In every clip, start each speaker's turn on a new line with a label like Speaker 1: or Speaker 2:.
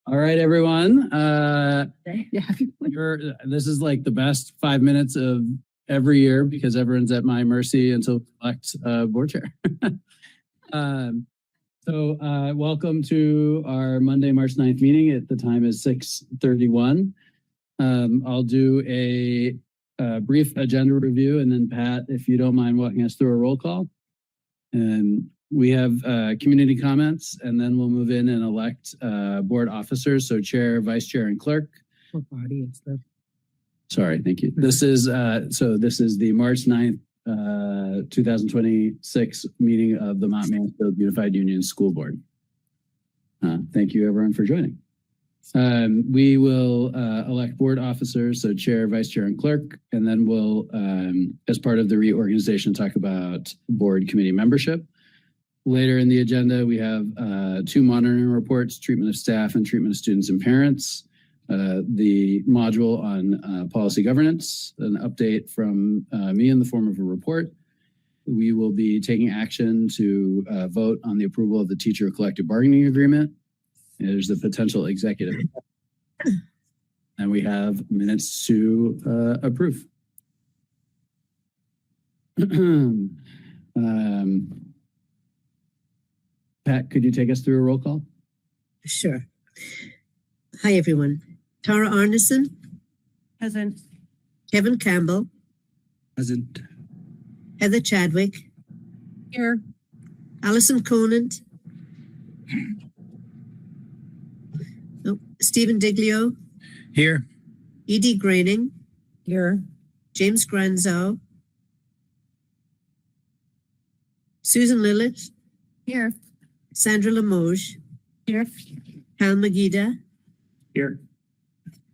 Speaker 1: All right, everyone. This is like the best 5 minutes of every year because everyone's at my mercy until we elect board chair. Welcome to our Monday, March 9th meeting. At the time is 6:31. I'll do a brief agenda review, and then Pat, if you don't mind walking us through a roll call. And we have community comments, and then we'll move in and elect board officers, so chair, vice chair, and clerk.
Speaker 2: What body is that?
Speaker 1: Sorry, thank you. This is this is the March 9th, 2026 meeting of the Mount Mansfield Unified Union School Board. Thank you, everyone, for joining. We will elect board officers, so chair, vice chair, and clerk, and then we'll, as part of the reorganization, talk about board committee membership. Later in the agenda, we have 2 monitoring reports, treatment of staff and treatment of students and parents, the module on policy governance, an update from me in the form of a report. We will be taking action to vote on the approval of the teacher collective bargaining agreement. There's the potential executive. And we have minutes to approve. Pat, could you take us through a roll call?
Speaker 2: Sure. Hi, everyone. Tara Arneson.
Speaker 3: Present.
Speaker 2: Kevin Campbell.
Speaker 4: Present.
Speaker 2: Heather Chadwick.
Speaker 3: Here.
Speaker 2: Allison Conant. Stephen Diglio.
Speaker 4: Here.
Speaker 2: Edie Graining.
Speaker 3: Here.
Speaker 2: James Granzow. Susan Lillett.
Speaker 3: Here.
Speaker 2: Sandra Limoges.
Speaker 3: Here.
Speaker 2: Hal Magida.
Speaker 4: Here.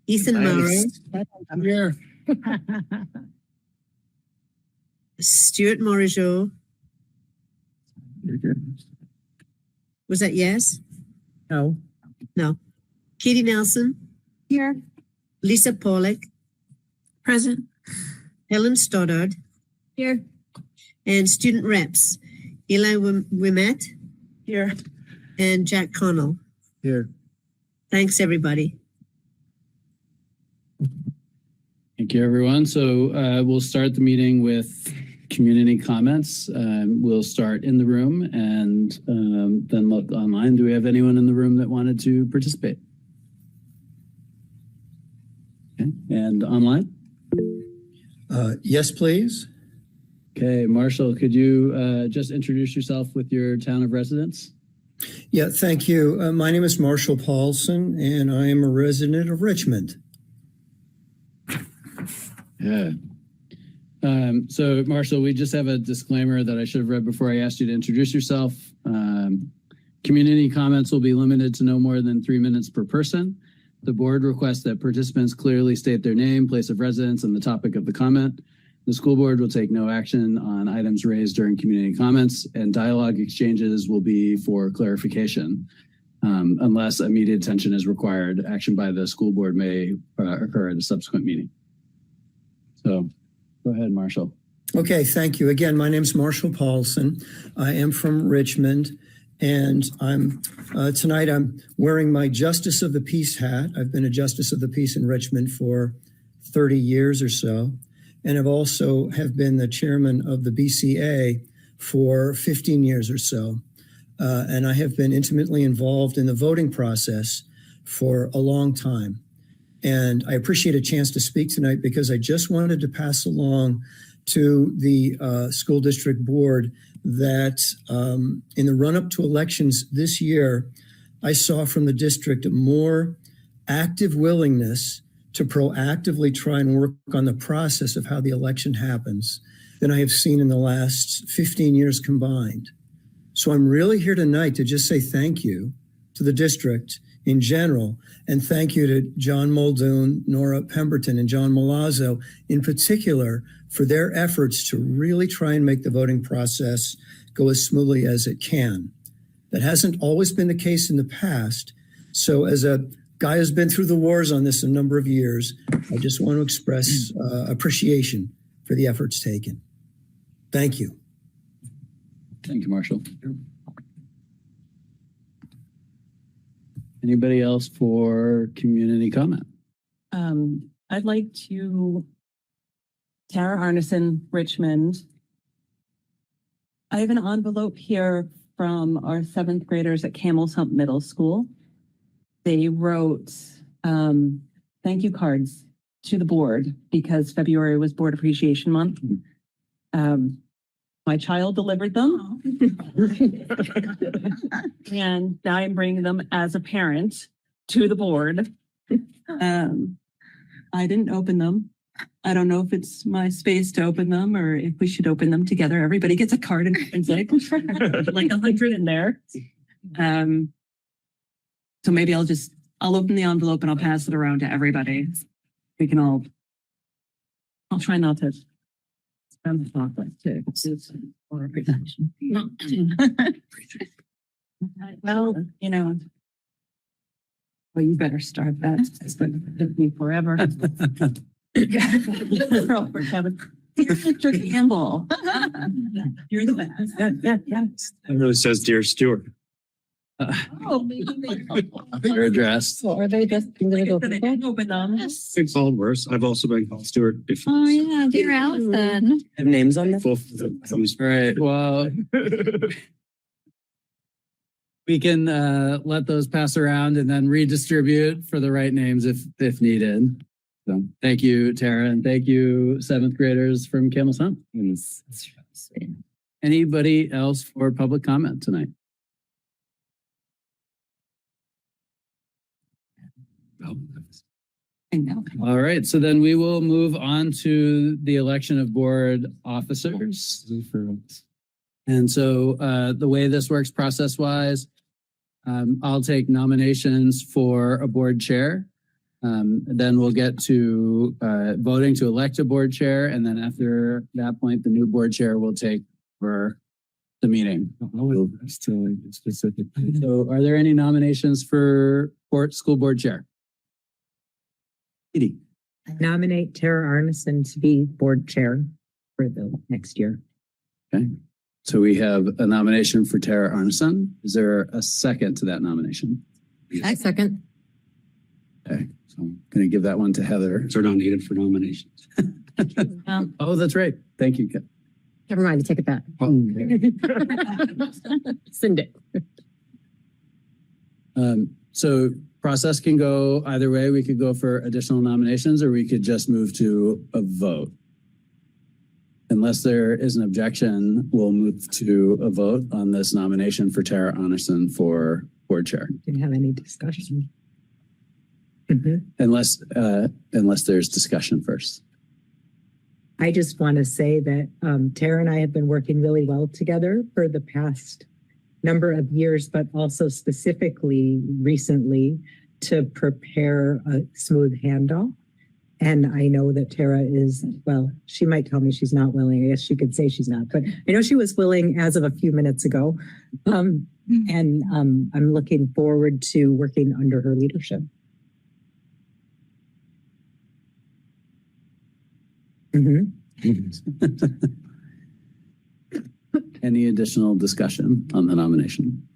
Speaker 2: Ethan Murray.
Speaker 4: I'm here.
Speaker 2: Stuart Morigeau. Was that yes?
Speaker 3: No.
Speaker 2: No. Katie Nelson.
Speaker 3: Here.
Speaker 2: Lisa Pollock.
Speaker 3: Present.
Speaker 2: Helen Stoddard.
Speaker 3: Here.
Speaker 2: And student reps. Eli Wimet.
Speaker 3: Here.
Speaker 2: And Jack Connell.
Speaker 4: Here.
Speaker 2: Thanks, everybody.
Speaker 1: Thank you, everyone. So we'll start the meeting with community comments. We'll start in the room and then look online. Do we have anyone in the room that wanted to participate? Okay. And online?
Speaker 4: Yes, please.
Speaker 1: Okay, Marshall, could you just introduce yourself with your town of residence?
Speaker 4: Yeah, thank you. My name is Marshall Paulson, and I am a resident of Richmond.
Speaker 1: Yeah. So, Marshall, we just have a disclaimer that I should have read before I asked you to introduce yourself. Community comments will be limited to no more than 3 minutes per person. The board requests that participants clearly state their name, place of residence, and the topic of the comment. The school board will take no action on items raised during community comments, and dialogue exchanges will be for clarification. Unless immediate attention is required, action by the school board may occur at a subsequent meeting. So go ahead, Marshall.
Speaker 4: Okay, thank you. Again, my name is Marshall Paulson. I am from Richmond, and tonight I'm wearing my Justice of the Peace hat. I've been a Justice of the Peace in Richmond for 30 years or so. And I've also have been the chairman of the BCA for 15 years or so. And I have been intimately involved in the voting process for a long time. And I appreciate a chance to speak tonight because I just wanted to pass along to the school district board that in the run-up to elections this year, I saw from the district a more active willingness to proactively try and work on the process of how the election happens than I have seen in the last 15 years combined. So I'm really here tonight to just say thank you to the district in general, and thank you to John Muldoon, Nora Pemberton, and John Malazzo in particular for their efforts to really try and make the voting process go as smoothly as it can. That hasn't always been the case in the past. So as a guy who's been through the wars on this a number of years, I just want to express appreciation for the efforts taken. Thank you.
Speaker 1: Thank you, Marshall. Anybody else for community comment?
Speaker 5: I'd like to, Tara Arneson, Richmond. I have an envelope here from our 7th graders at Camel's Hump Middle School. They wrote thank you cards to the board because February was Board Appreciation Month. My child delivered them. And now I'm bringing them as a parent to the board. I didn't open them. I don't know if it's my space to open them or if we should open them together. Everybody gets a card and opens it. Like 100 in there. So maybe I'll open the envelope and I'll pass it around to everybody. We can I'll try not to spend the thought like too. Well, well, you better start that. It's been with me forever. Dear Mr. Campbell, you're the best. Yeah.
Speaker 6: It really says, Dear Stuart.
Speaker 1: You're addressed.
Speaker 3: Are they just little people?
Speaker 5: Open them.
Speaker 6: It's all worse. I've also been called Stuart before.
Speaker 3: Oh, yeah, dear Allison.
Speaker 6: Have names on them?
Speaker 1: All right. Well, we can let those pass around and then redistribute for the right names if needed. So thank you, Tara, and thank you, 7th graders from Camel's Hump. Anybody else for public comment tonight?
Speaker 5: I know.
Speaker 1: All right, so then we will move on to the election of board officers. And so the way this works process-wise, I'll take nominations for a board chair. Then we'll get to voting to elect a board chair. And then after that point, the new board chair will take over the meeting. So are there any nominations for school board chair? Edie.
Speaker 7: I nominate Tara Arneson to be board chair for the next year.
Speaker 1: Okay. So we have a nomination for Tara Arneson. Is there a second to that nomination?
Speaker 3: I second.
Speaker 1: Okay. So I'm going to give that one to Heather.
Speaker 6: They're not needed for nominations.
Speaker 1: Oh, that's right. Thank you.
Speaker 3: Never mind, take it back. Send it.
Speaker 1: So process can go either way. We could go for additional nominations or we could just move to a vote. Unless there is an objection, we'll move to a vote on this nomination for Tara Arneson for board chair.
Speaker 7: Didn't have any discussion.
Speaker 1: Unless there's discussion first.
Speaker 7: I just want to say that Tara and I have been working really well together for the past number of years, but also specifically recently to prepare a smooth handoff. And I know that Tara is, well, she might tell me she's not willing. I guess she could say she's not, but I know she was willing as of a few minutes ago. And I'm looking forward to working under her leadership.
Speaker 1: Any additional discussion on the nomination?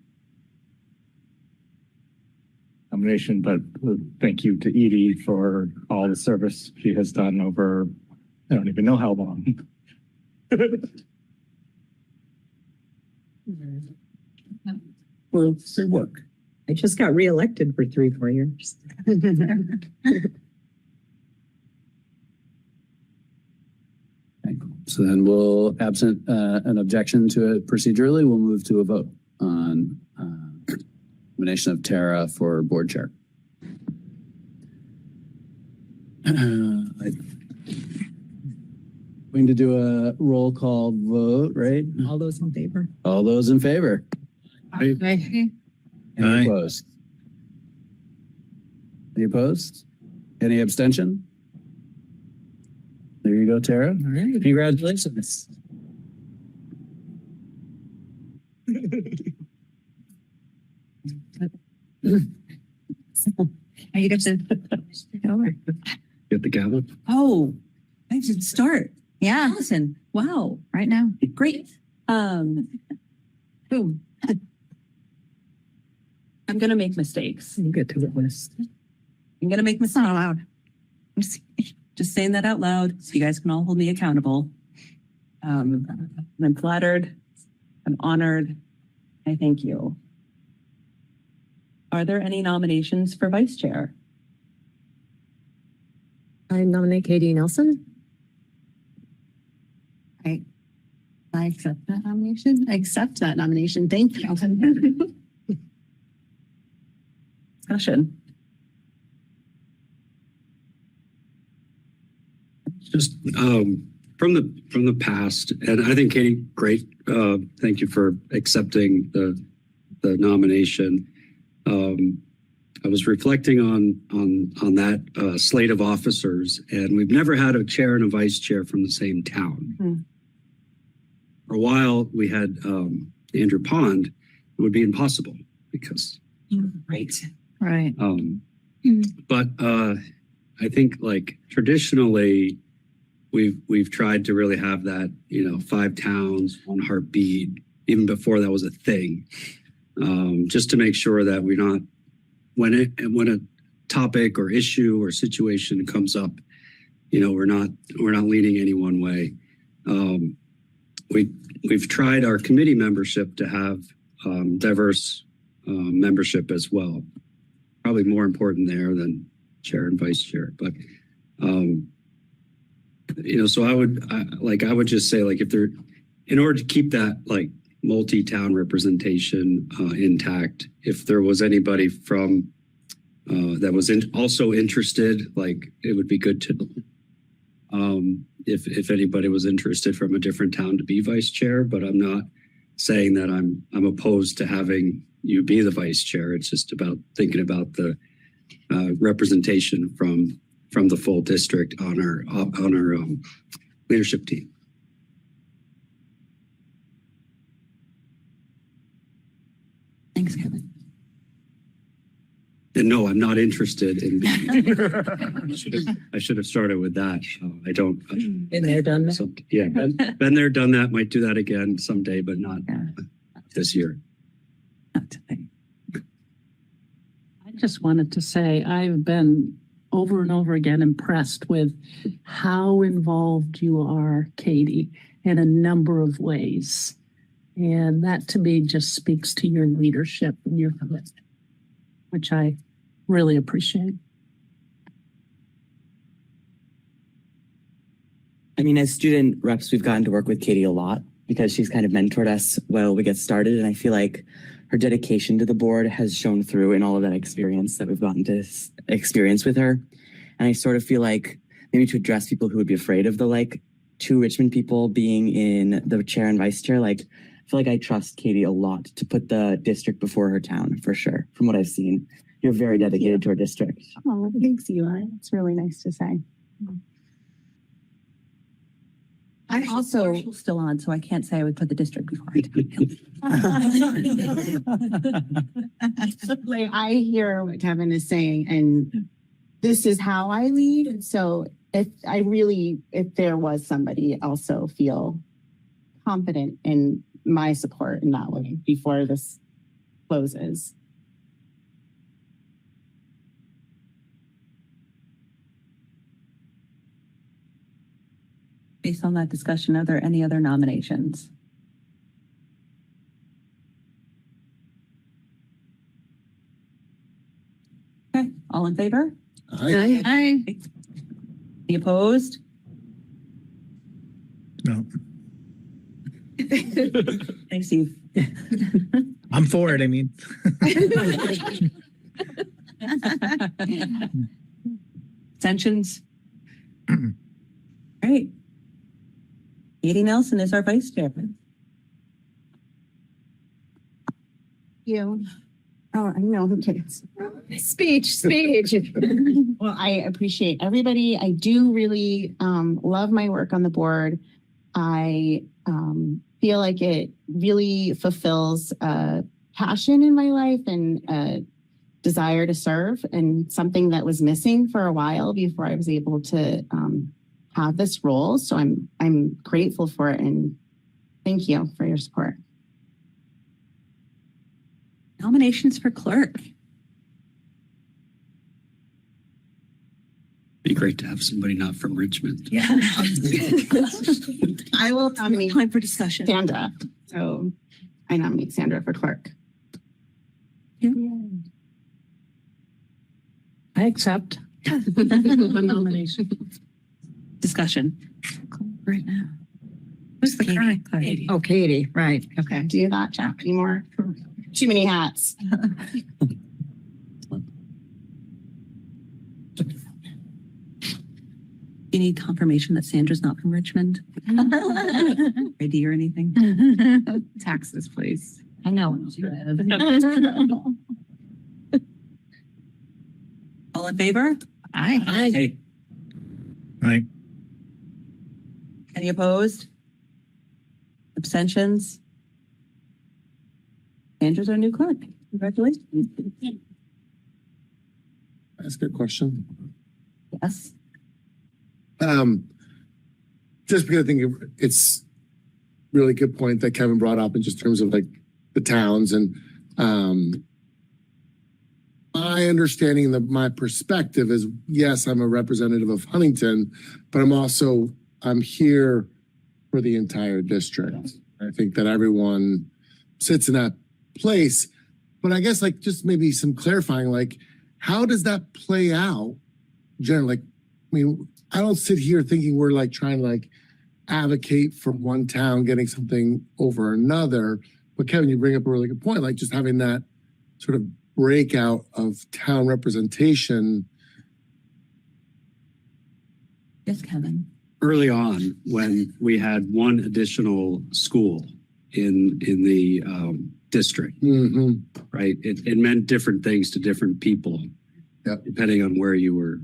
Speaker 8: Nomination, but thank you to Edie for all the service she has done over, I don't even know how long.
Speaker 1: Well, good work.
Speaker 7: I just got reelected for 3-4 years.
Speaker 1: So then we'll, absent an objection to it procedurally, we'll move to a vote on nomination of Tara for board chair. I'm going to do a roll call vote, right?
Speaker 7: All those in favor?
Speaker 1: All those in favor?
Speaker 3: Okay.
Speaker 1: Any opposed? Any opposed? Any abstention? There you go, Tara.
Speaker 7: All right.
Speaker 1: Congratulations.
Speaker 3: You get to over.
Speaker 6: Get the gavel.
Speaker 5: Oh, I should start.
Speaker 3: Yeah,
Speaker 5: Allison, wow,
Speaker 3: right now.
Speaker 5: great. Boom. I'm gonna make mistakes.
Speaker 7: You get to witness.
Speaker 5: I'm gonna make mistakes. Not allowed. Just saying that out loud so you guys can all hold me accountable. I'm flattered. I'm honored. I thank you. Are there any nominations for vice chair?
Speaker 3: I nominate Katie Nelson.
Speaker 9: I accept that nomination. I accept that nomination. Thank you.
Speaker 5: Discussion.
Speaker 6: Just from the past, and I think Katie, great. Thank you for accepting the nomination. I was reflecting on that slate of officers, and we've never had a chair and a vice chair from the same town. For a while, we had Andrew Pond. It would be impossible because
Speaker 5: Right.
Speaker 3: Right.
Speaker 6: but I think like traditionally we've tried to really have that, 5 towns, 1 heartbeat, even before that was a thing. Just to make sure that we're not when a topic or issue or situation comes up, we're not leaning any one way. We've tried our committee membership to have diverse membership as well. Probably more important there than chair and vice chair. But so I would just say like in order to keep that like multi-town representation intact, if there was anybody from that was also interested, like it would be good to if anybody was interested from a different town to be vice chair. But I'm not saying that I'm opposed to having you be the vice chair. It's just about thinking about the representation from the full district on our leadership team.
Speaker 5: Thanks, Kevin.
Speaker 6: And no, I'm not interested in I should have started with that. I don't.
Speaker 7: Been there, done that.
Speaker 6: So, yeah, been there, done that. Might do that again someday, but not this year.
Speaker 5: Not today.
Speaker 10: I just wanted to say I've been over and over again impressed with how involved you are, Katie, in a number of ways. And that to me just speaks to your leadership and your commitment, which I really appreciate.
Speaker 11: I mean, as student reps, we've gotten to work with Katie a lot because she's kind of mentored us while we get started. And I feel like her dedication to the board has shown through in all of that experience that we've gotten to experience with her. And I sort of feel like maybe to address people who would be afraid of the like 2 Richmond people being in the chair and vice chair, like I feel like I trust Katie a lot to put the district before her town for sure. From what I've seen, you're very dedicated to our district.
Speaker 9: Oh, thanks, Eli. It's really nice to say.
Speaker 5: I also still on, so I can't say I would put the district before I do.
Speaker 9: Like I hear what Kevin is saying, and this is how I lead. So if there was somebody, also feel confident in my support in that way before this closes.
Speaker 5: Based on that discussion, are there any other nominations? Okay, all in favor?
Speaker 3: Aye.
Speaker 5: Any opposed?
Speaker 8: No,
Speaker 5: Thanks, Steve.
Speaker 8: I'm for it. I mean,
Speaker 5: Abstentions? Great. Katie Nelson is our vice chairman.
Speaker 9: You. Oh, I know who cares. Speech. Well, I appreciate everybody. I do really love my work on the board. I feel like it really fulfills a passion in my life and a desire to serve, and something that was missing for a while before I was able to have this role. So I'm grateful for it, and thank you for your support.
Speaker 5: Nominations for clerk.
Speaker 6: Be great to have somebody not from Richmond.
Speaker 9: Yeah. I will nominate
Speaker 5: Time for discussion.
Speaker 9: Sandra. So I nominate Sandra for clerk.
Speaker 10: I accept the nomination.
Speaker 5: Discussion. Right now.
Speaker 10: Who's the current clerk? Oh, Katie, right.
Speaker 9: Okay. Do that, Jack, anymore? Too many hats.
Speaker 5: You need confirmation that Sandra's not from Richmond? ID or anything?
Speaker 3: Taxes, please.
Speaker 10: I know.
Speaker 5: All in favor?
Speaker 10: Aye.
Speaker 6: Hey,
Speaker 8: Right.
Speaker 5: Any opposed? Abstentions? Sandra's our new clerk. Congratulations.
Speaker 12: That's a good question.
Speaker 5: Yes.
Speaker 12: Just because I think it's really good point that Kevin brought up in just terms of like the towns and my understanding that my perspective is, yes, I'm a representative of Huntington, but I'm here for the entire district. I think that everyone sits in that place, but I guess like just maybe some clarifying, like how does that play out generally? Like, I mean, I don't sit here thinking we're like trying to like advocate for one town getting something over another. But Kevin, you bring up a really good point, like just having that sort of breakout of town representation.
Speaker 5: Yes, Kevin.
Speaker 6: early on, when we had one additional school in the district, right? It meant different things to different people, depending on where you were,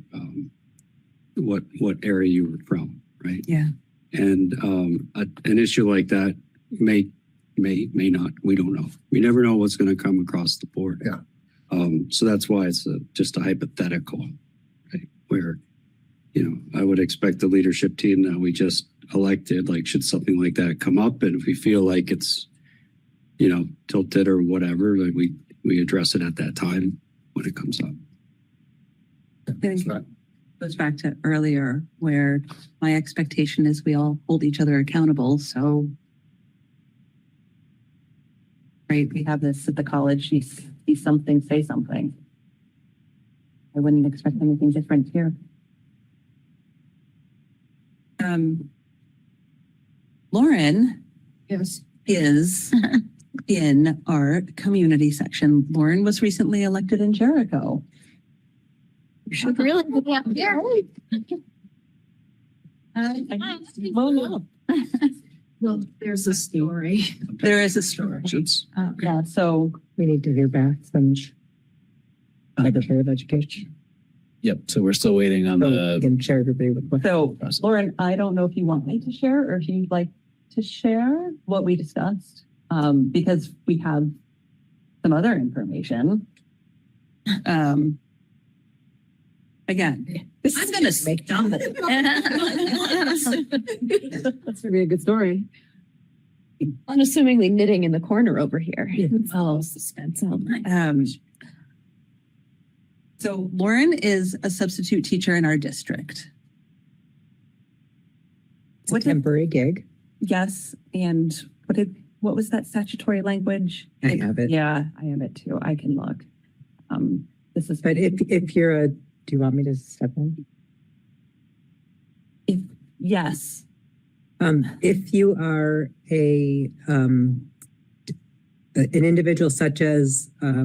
Speaker 6: what area you were from, right?
Speaker 5: Yeah.
Speaker 6: And an issue like that may not. We don't know. We never know what's going to come across the board.
Speaker 12: Yeah.
Speaker 6: So that's why it's just a hypothetical, right? Where, I would expect the leadership team that we just elected, like, should something like that come up, and if we feel like it's, tilted or whatever, like we address it at that time when it comes up.
Speaker 5: I think it goes back to earlier where my expectation is we all hold each other accountable. So, right, we have this at the college, you see something, say something. I wouldn't expect anything different here. Lauren is in our community section. Lauren was recently elected in Jericho.
Speaker 3: You should really be up here.
Speaker 10: Well, there's a story.
Speaker 5: There is a story. Yeah, so
Speaker 7: We need to hear back from Secretary of Education.
Speaker 1: Yep. So we're still waiting on
Speaker 7: So we
Speaker 1: the.
Speaker 7: can share everybody with what.
Speaker 5: So, Lauren, I don't know if you want me to share or if you'd like to share what we discussed, because we have some other information. Again, I'm going to make dominant.
Speaker 3: That's gonna be a good story. Unassumingly knitting in the corner over here. Oh, suspense. Oh my.
Speaker 5: So Lauren is a substitute teacher in our district.
Speaker 7: It's a temporary gig.
Speaker 5: Yes, and what was that statutory language?
Speaker 7: I have it.
Speaker 5: Yeah, I have it too. I can look. This is.
Speaker 7: But if you're do you want me to step in?
Speaker 5: Yes.
Speaker 7: If you are an individual such as a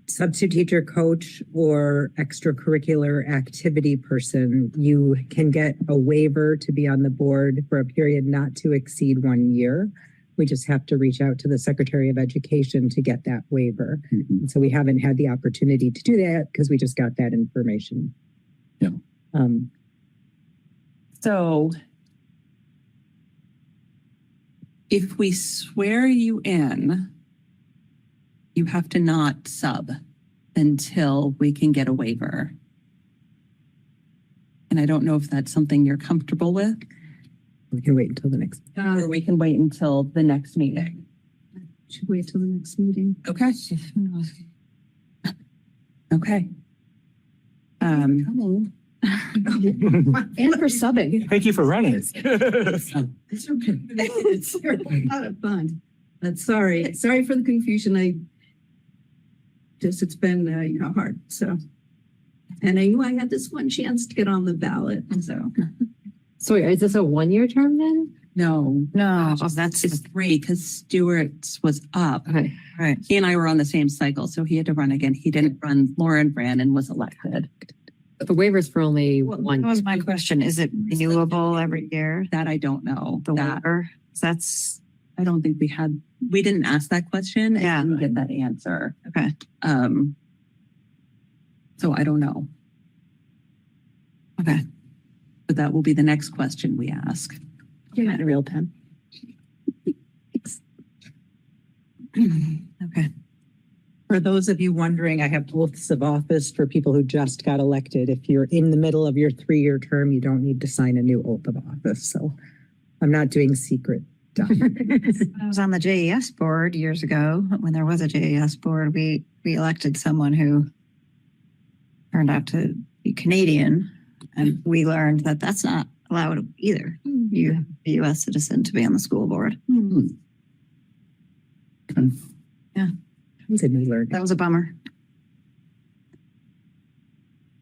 Speaker 7: substitute teacher, coach, or extracurricular activity person, you can get a waiver to be on the board for a period not to exceed 1 year. We just have to reach out to the Secretary of Education to get that waiver. And so we haven't had the opportunity to do that because we just got that information.
Speaker 1: Yeah.
Speaker 5: So if we swear you in, you have to not sub until we can get a waiver. And I don't know if that's something you're comfortable with.
Speaker 7: We can wait until the next.
Speaker 5: Or we can wait until the next meeting.
Speaker 3: Should wait till the next meeting.
Speaker 5: Okay. Okay.
Speaker 3: And for subbing.
Speaker 8: Thank you for running.
Speaker 3: It's okay. It's a lot of fun. Sorry for the confusion. It's been, hard. So, and I knew I had this one chance to get on the ballot. So.
Speaker 13: So is this a 1-year term then?
Speaker 5: No,
Speaker 9: that's
Speaker 5: it's 3 because Stewart's was up.
Speaker 13: Okay.
Speaker 9: right.
Speaker 5: He and I were on the same cycle, so he had to run again. He didn't run. Lauren ran and was elected.
Speaker 13: But the waivers for only
Speaker 9: Well,
Speaker 13: one.
Speaker 9: that was my question. Is it renewable every year?
Speaker 5: That I don't know.
Speaker 9: The
Speaker 5: That
Speaker 9: waiver? That's
Speaker 5: I don't think we didn't ask that question.
Speaker 9: Yeah.
Speaker 5: And didn't get that answer.
Speaker 9: okay.
Speaker 5: So I don't know.
Speaker 9: Okay.
Speaker 5: But that will be the next question we ask.
Speaker 13: You had a real pen.
Speaker 9: Okay.
Speaker 7: For those of you wondering, I have oaths of office for people who just got elected. If you're in the middle of your 3-year term, you don't need to sign a new oath of office. So I'm not doing secret documents.
Speaker 9: I was on the JES board years ago. When there was a JES board, we elected someone who turned out to be Canadian. And we learned that that's not allowed either. You have to be a U.S. citizen to be on the school board.
Speaker 7: Did we learn?
Speaker 9: That was a bummer.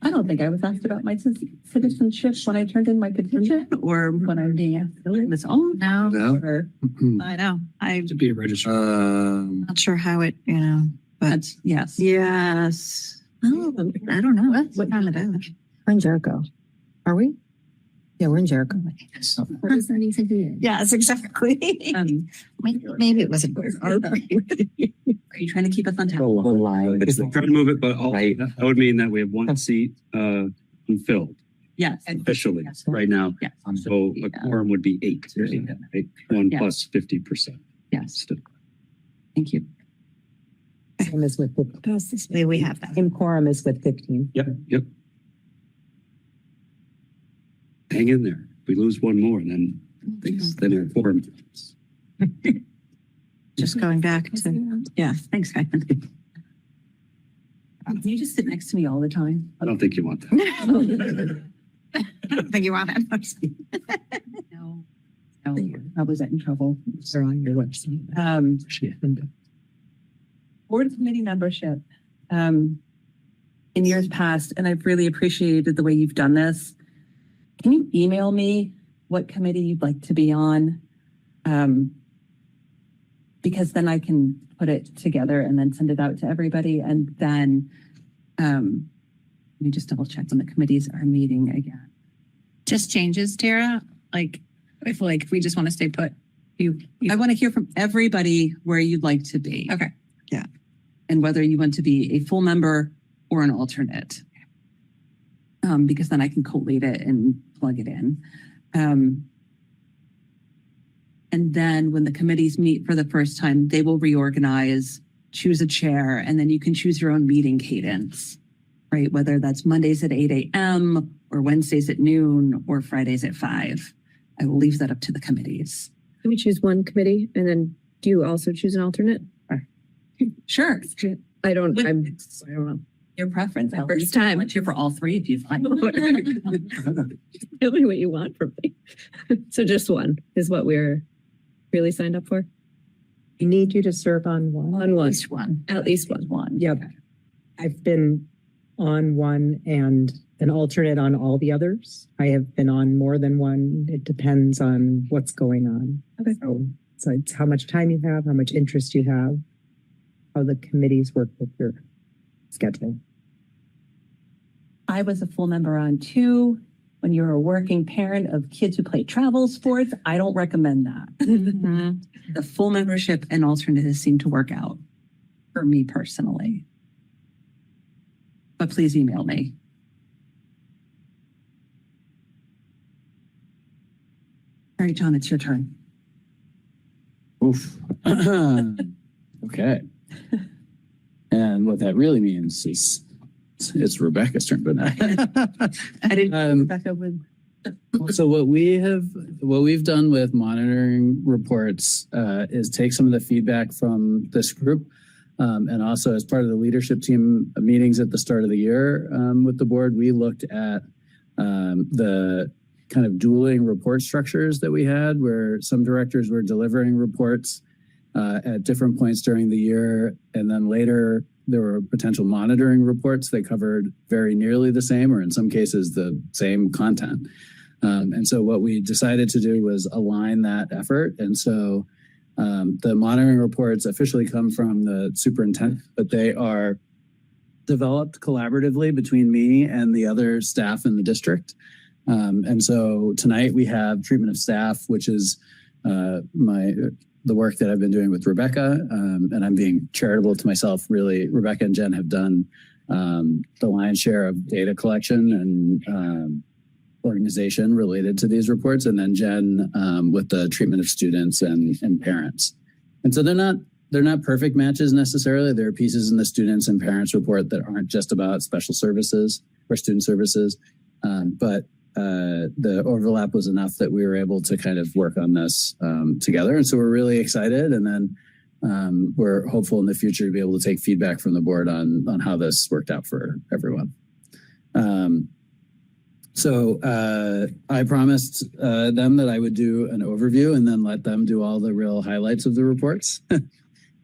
Speaker 5: I don't think I was asked about my citizenship when I turned in my petition or when I filled in this own.
Speaker 9: No,
Speaker 12: No.
Speaker 5: Or,
Speaker 9: I know. I'm
Speaker 6: To be a registered.
Speaker 9: not sure how it, but
Speaker 5: that's, yes.
Speaker 9: yes. Oh, I don't know. What time it is?
Speaker 7: We're in Jericho. Are we? Yeah, we're in Jericho.
Speaker 13: What does that even do?
Speaker 9: Yes, exactly. Maybe it wasn't.
Speaker 5: Are you trying to keep us on
Speaker 11: The
Speaker 5: top?
Speaker 11: line.
Speaker 6: It's trying to move it, but
Speaker 11: Right.
Speaker 6: that would mean that we have one seat unfilled
Speaker 5: Yes.
Speaker 6: officially
Speaker 5: Yes.
Speaker 6: right now.
Speaker 5: Yes.
Speaker 6: So a quorum would be 8. One
Speaker 5: Yeah.
Speaker 6: plus 50%.
Speaker 5: Yes. Thank you.
Speaker 7: Same as with
Speaker 9: We have that.
Speaker 7: same quorum is with 15.
Speaker 6: Yep. Hang in there. If we lose one more, then our quorum.
Speaker 9: Just going back to,
Speaker 5: Yeah. Thanks, guys. You just sit next to me all the time.
Speaker 6: I don't think you want that.
Speaker 9: I don't think you want that.
Speaker 5: No. No, I was in trouble.
Speaker 7: They're on your website.
Speaker 5: Board committee membership. In years past, and I've really appreciated the way you've done this. Can you email me what committee you'd like to be on? Because then I can put it together and then send it out to everybody. And then let me just double check when the committees are meeting again.
Speaker 3: Just changes, Tara? If we just want to stay put,
Speaker 5: I want to hear from everybody where you'd like to be.
Speaker 3: Okay.
Speaker 9: Yeah.
Speaker 5: And whether you want to be a full member or an alternate. Because then I can collate it and plug it in. And then when the committees meet for the first time, they will reorganize, choose a chair, and then you can choose your own meeting cadence, right? Whether that's Mondays at 8 a.m. or Wednesdays at noon or Fridays at 5. I will leave that up to the committees.
Speaker 13: Can we choose one committee and then do you also choose an alternate?
Speaker 5: Sure.
Speaker 13: I don't know.
Speaker 5: Your preference.
Speaker 13: My first time.
Speaker 5: I'm here for all 3 if you'd like.
Speaker 13: Tell me what you want from me. So just one is what we're really signed up for?
Speaker 7: We need you to serve on one.
Speaker 13: On one.
Speaker 9: One.
Speaker 13: At least one.
Speaker 5: One.
Speaker 7: Yep. I've been on one and an alternate on all the others. I have been on more than one. It depends on what's going on.
Speaker 13: Okay.
Speaker 7: So it's how much time you have, how much interest you have, how the committees work with your schedule.
Speaker 5: I was a full member on 2. When you're a working parent of kids who play travel sports, I don't recommend that. The full membership and alternatives seem to work out for me personally. But please email me. All right, John, it's your turn.
Speaker 1: Oof. Okay. And what that really means is it's Rebecca's turn, but
Speaker 5: I didn't know
Speaker 1: Um,
Speaker 5: Rebecca would.
Speaker 1: So what we've done with monitoring reports is take some of the feedback from this group, and also as part of the leadership team meetings at the start of the year with the board, we looked at the kind of dueling report structures that we had, where some directors were delivering reports at different points during the year, and then later there were potential monitoring reports that covered very nearly the same, or in some cases the same content. And so what we decided to do was align that effort. And so the monitoring reports officially come from the superintendent, but they are developed collaboratively between me and the other staff in the district. And so tonight we have treatment of staff, which is the work that I've been doing with Rebecca, and I'm being charitable to myself. Really, Rebecca and Jen have done the lion's share of data collection and organization related to these reports, and then Jen with the treatment of students and parents. And so they're not perfect matches necessarily. There are pieces in the students and parents report that aren't just about special services or student services, but the overlap was enough that we were able to kind of work on this together. And so we're really excited. And then we're hopeful in the future to be able to take feedback from the board on how this worked out for everyone. So I promised them that I would do an overview and then let them do all the real highlights of the reports.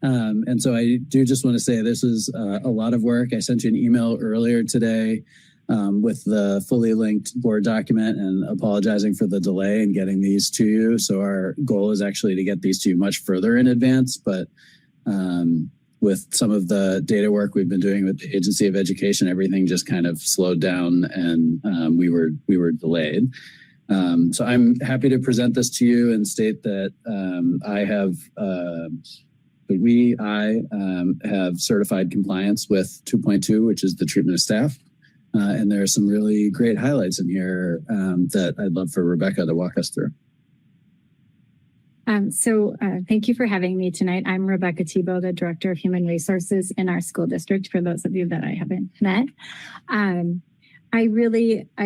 Speaker 1: And so I do just want to say this is a lot of work. I sent you an email earlier today with the fully linked board document and apologizing for the delay in getting these to you. So our goal is actually to get these to you much further in advance, but with some of the data work we've been doing with the Agency of Education, everything just kind of slowed down and we were delayed. So I'm happy to present this to you and state that I have certified compliance with 2.2, which is the treatment of staff. And there are some really great highlights in here that I'd love for Rebecca to walk us through.
Speaker 14: Thank you for having me tonight. I'm Rebecca Tebow, the Director of Human Resources in our school district, for those of you that I haven't met. I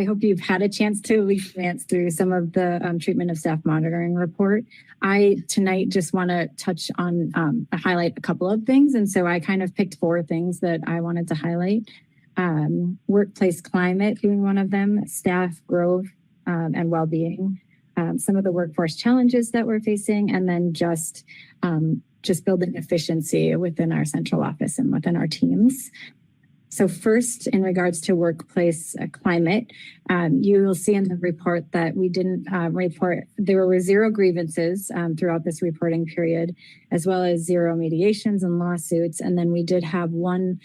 Speaker 14: hope you've had a chance to at least glance through some of the treatment of staff monitoring report. I tonight just want to touch on, highlight a couple of things. And so I kind of picked 4 things that I wanted to highlight. Workplace climate being one of them, staff growth and well-being, some of the workforce challenges that we're facing, and then just building efficiency within our central office and within our teams. So first, in regards to workplace climate, you will see in the report that we didn't report, there were 0 grievances throughout this reporting period, as well as 0 mediations and lawsuits. And then we did have 1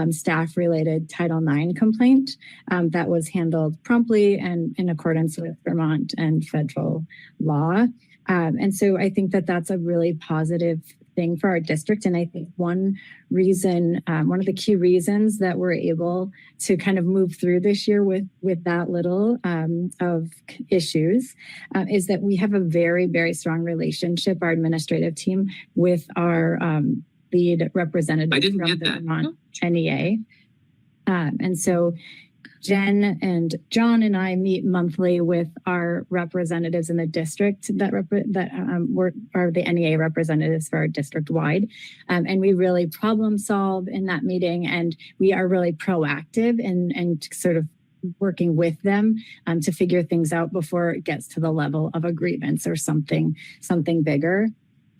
Speaker 14: staff-related Title IX complaint that was handled promptly and in accordance with Vermont and federal law. And so I think that that's a really positive thing for our district. And I think one of the key reasons that we're able to kind of move through this year with that little of issues is that we have a very, very strong relationship, our administrative team, with our lead representative from the Vermont NEA. And so Jen and John and I meet monthly with our representatives in the district that are the NEA representatives for our district wide. And we really problem solve in that meeting, and we are really proactive and sort of working with them to figure things out before it gets to the level of a grievance or something bigger.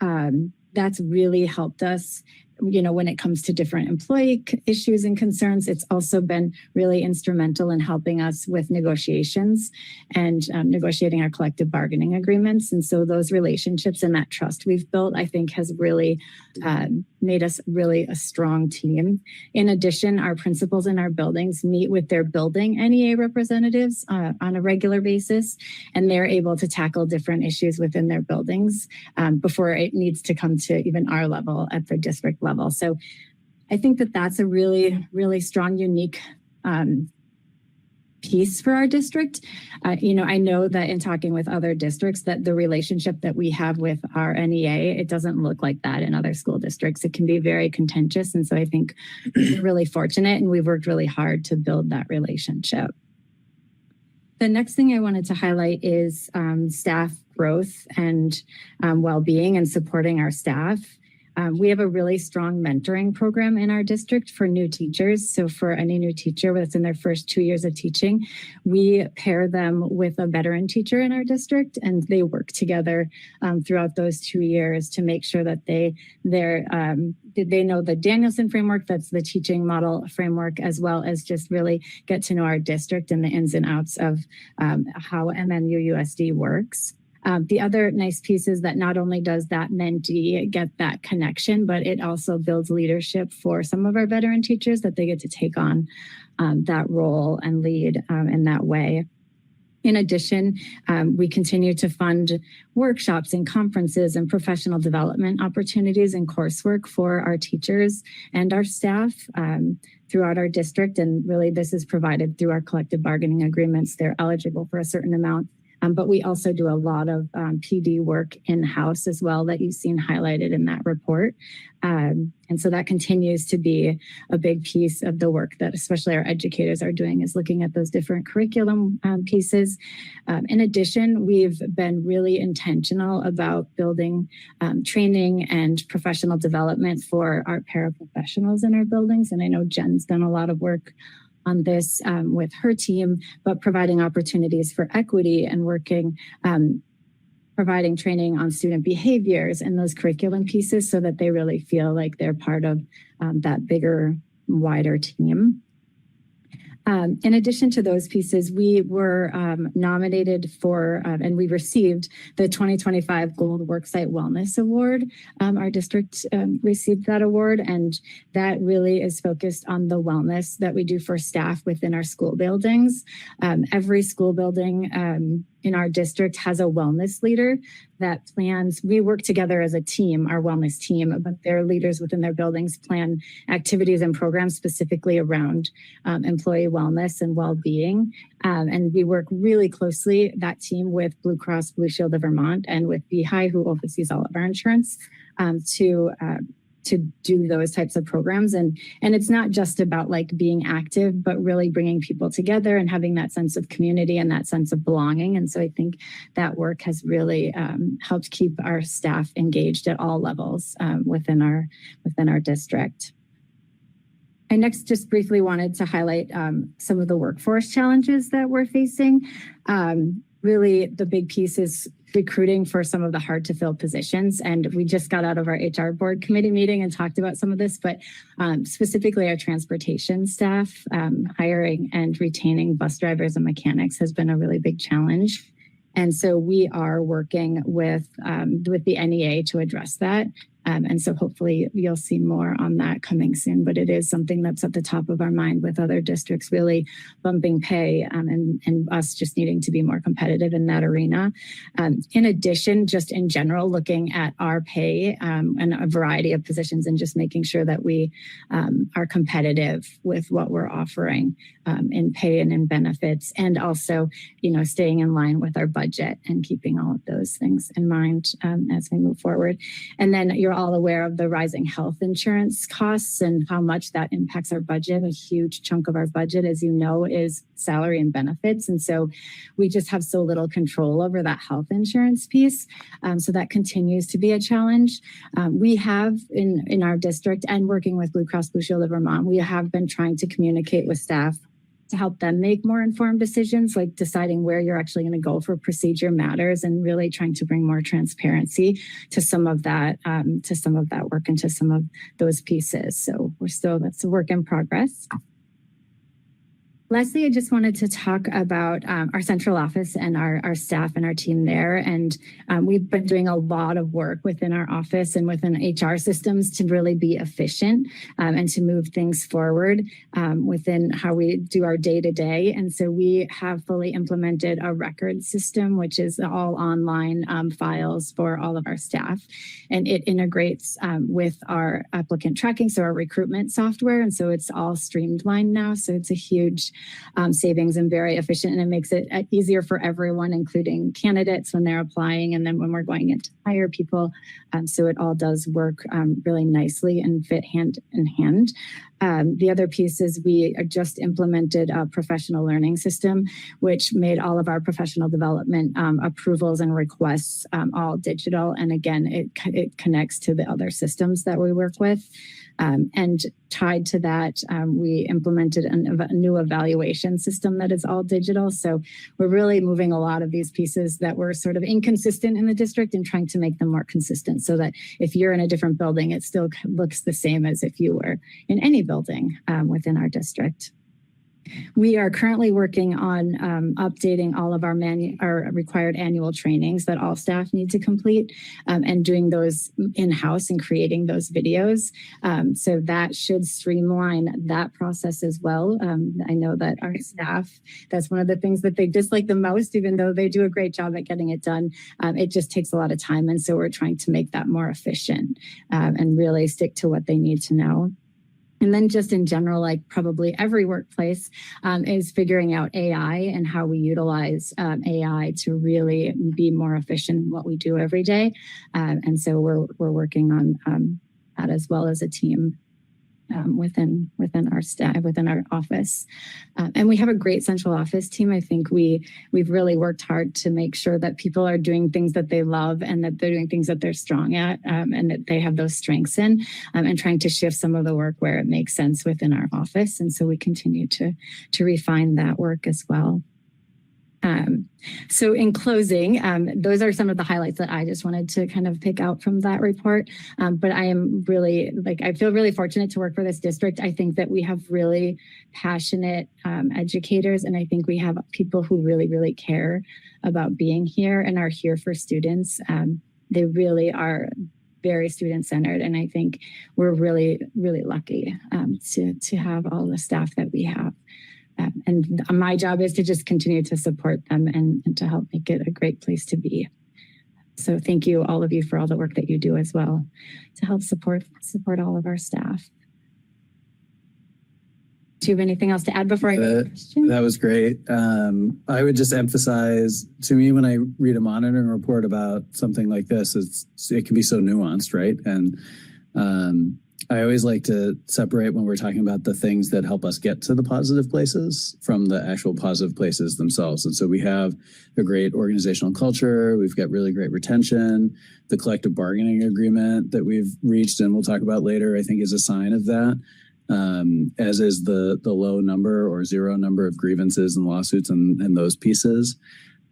Speaker 14: That's really helped us, when it comes to different employee issues and concerns. It's also been really instrumental in helping us with negotiations and negotiating our collective bargaining agreements. And so those relationships and that trust we've built, I think, has really made us really a strong team. In addition, our principals in our buildings meet with their building NEA representatives on a regular basis, and they're able to tackle different issues within their buildings before it needs to come to even our level at the district level. So I think that that's a really, really strong, unique piece for our district. I know that in talking with other districts that the relationship that we have with our NEA, it doesn't look like that in other school districts. It can be very contentious. And so I think we're really fortunate, and we've worked really hard to build that relationship. The next thing I wanted to highlight is staff growth and well-being and supporting our staff. We have a really strong mentoring program in our district for new teachers. So for any new teacher that's in their first 2 years of teaching, we pair them with a veteran teacher in our district, and they work together throughout those 2 years to make sure that they know the Danielson framework, that's the teaching model framework, as well as just really get to know our district and the ins and outs of how MMUUSD works. The other nice piece is that not only does that mentee get that connection, but it also builds leadership for some of our veteran teachers that they get to take on that role and lead in that way. In addition, we continue to fund workshops and conferences and professional development opportunities and coursework for our teachers and our staff throughout our district. And really, this is provided through our collective bargaining agreements. They're eligible for a certain amount. But we also do a lot of PD work in-house as well that you've seen highlighted in that report. And so that continues to be a big piece of the work that especially our educators are doing, is looking at those different curriculum pieces. In addition, we've been really intentional about building training and professional development for our paraprofessionals in our buildings. And I know Jen's done a lot of work on this with her team, but providing opportunities for equity and working, providing training on student behaviors and those curriculum pieces so that they really feel like they're part of that bigger, wider team. In addition to those pieces, we were nominated for and we received the 2025 Gold Worksite Wellness Award. Our district received that award, and that really is focused on the wellness that we do for staff within our school buildings. Every school building in our district has a wellness leader that plans. We work together as a team, our wellness team, but their leaders within their buildings plan activities and programs specifically around employee wellness and well-being. And we work really closely, that team, with Blue Cross Blue Shield of Vermont and with BHI, who oversees all of our insurance, to do those types of programs. And it's not just about like being active, but really bringing people together and having that sense of community and that sense of belonging. And so I think that work has really helped keep our staff engaged at all levels within our district. I next just briefly wanted to highlight some of the workforce challenges that we're facing. Really, the big piece is recruiting for some of the hard to fill positions. And we just got out of our HR board committee meeting and talked about some of this, but specifically our transportation staff, hiring and retaining bus drivers and mechanics has been a really big challenge. And so we are working with the NEA to address that. And so hopefully you'll see more on that coming soon, but it is something that's at the top of our mind with other districts really bumping pay and us just needing to be more competitive in that arena. In addition, just in general, looking at our pay and a variety of positions and just making sure that we are competitive with what we're offering in pay and in benefits, and also, staying in line with our budget and keeping all of those things in mind as we move forward. And then you're all aware of the rising health insurance costs and how much that impacts our budget. A huge chunk of our budget, as you know, is salary and benefits. And so we just have so little control over that health insurance piece. So that continues to be a challenge. We have in our district, and working with Blue Cross Blue Shield of Vermont, we have been trying to communicate with staff to help them make more informed decisions, like deciding where you're actually going to go for procedure matters, and really trying to bring more transparency to some of that work and to some of those pieces. So that's a work in progress. Lastly, I just wanted to talk about our central office and our staff and our team there. And we've been doing a lot of work within our office and within HR systems to really be efficient and to move things forward within how we do our day-to-day. And so we have fully implemented a record system, which is all online files for all of our staff. And it integrates with our applicant tracking, so our recruitment software. And so it's all streamlined now. So it's a huge savings and very efficient. And it makes it easier for everyone, including candidates when they're applying and then when we're going in to hire people. So it all does work really nicely and fit hand in hand. The other piece is we just implemented a professional learning system, which made all of our professional development approvals and requests all digital. And again, it connects to the other systems that we work with. And tied to that, we implemented a new evaluation system that is all digital. So we're really moving a lot of these pieces that were sort of inconsistent in the district and trying to make them more consistent so that if you're in a different building, it still looks the same as if you were in any building within our district. We are currently working on updating all of our required annual trainings that all staff need to complete and doing those in-house and creating those videos. So that should streamline that process as well. I know that our staff, that's one of the things that they dislike the most, even though they do a great job at getting it done. It just takes a lot of time. And so we're trying to make that more efficient and really stick to what they need to know. And then just in general, like probably every workplace is figuring out AI and how we utilize AI to really be more efficient in what we do every day. And so we're working on that as well as a team within our staff, within our office. And we have a great central office team. I think we've really worked hard to make sure that people are doing things that they love and that they're doing things that they're strong at and that they have those strengths in and trying to shift some of the work where it makes sense within our office. And so we continue to refine that work as well. So in closing, those are some of the highlights that I just wanted to kind of pick out from that report. But I am really, I feel really fortunate to work for this district. I think that we have really passionate educators, and I think we have people who really, really care about being here and are here for students. They really are very student-centered, and I think we're really, really lucky to have all the staff that we have. And my job is to just continue to support them and to help make it a great place to be. So thank you, all of you, for all the work that you do as well to help support all of our staff. Do you have anything else to add before I go to the question?
Speaker 1: That was great. I would just emphasize, to me, when I read a monitoring report about something like this, it can be so nuanced, right? And I always like to separate when we're talking about the things that help us get to the positive places from the actual positive places themselves. And so we have a great organizational culture. We've got really great retention. The collective bargaining agreement that we've reached, and we'll talk about later, I think is a sign of that, as is the low number or zero number of grievances and lawsuits and those pieces.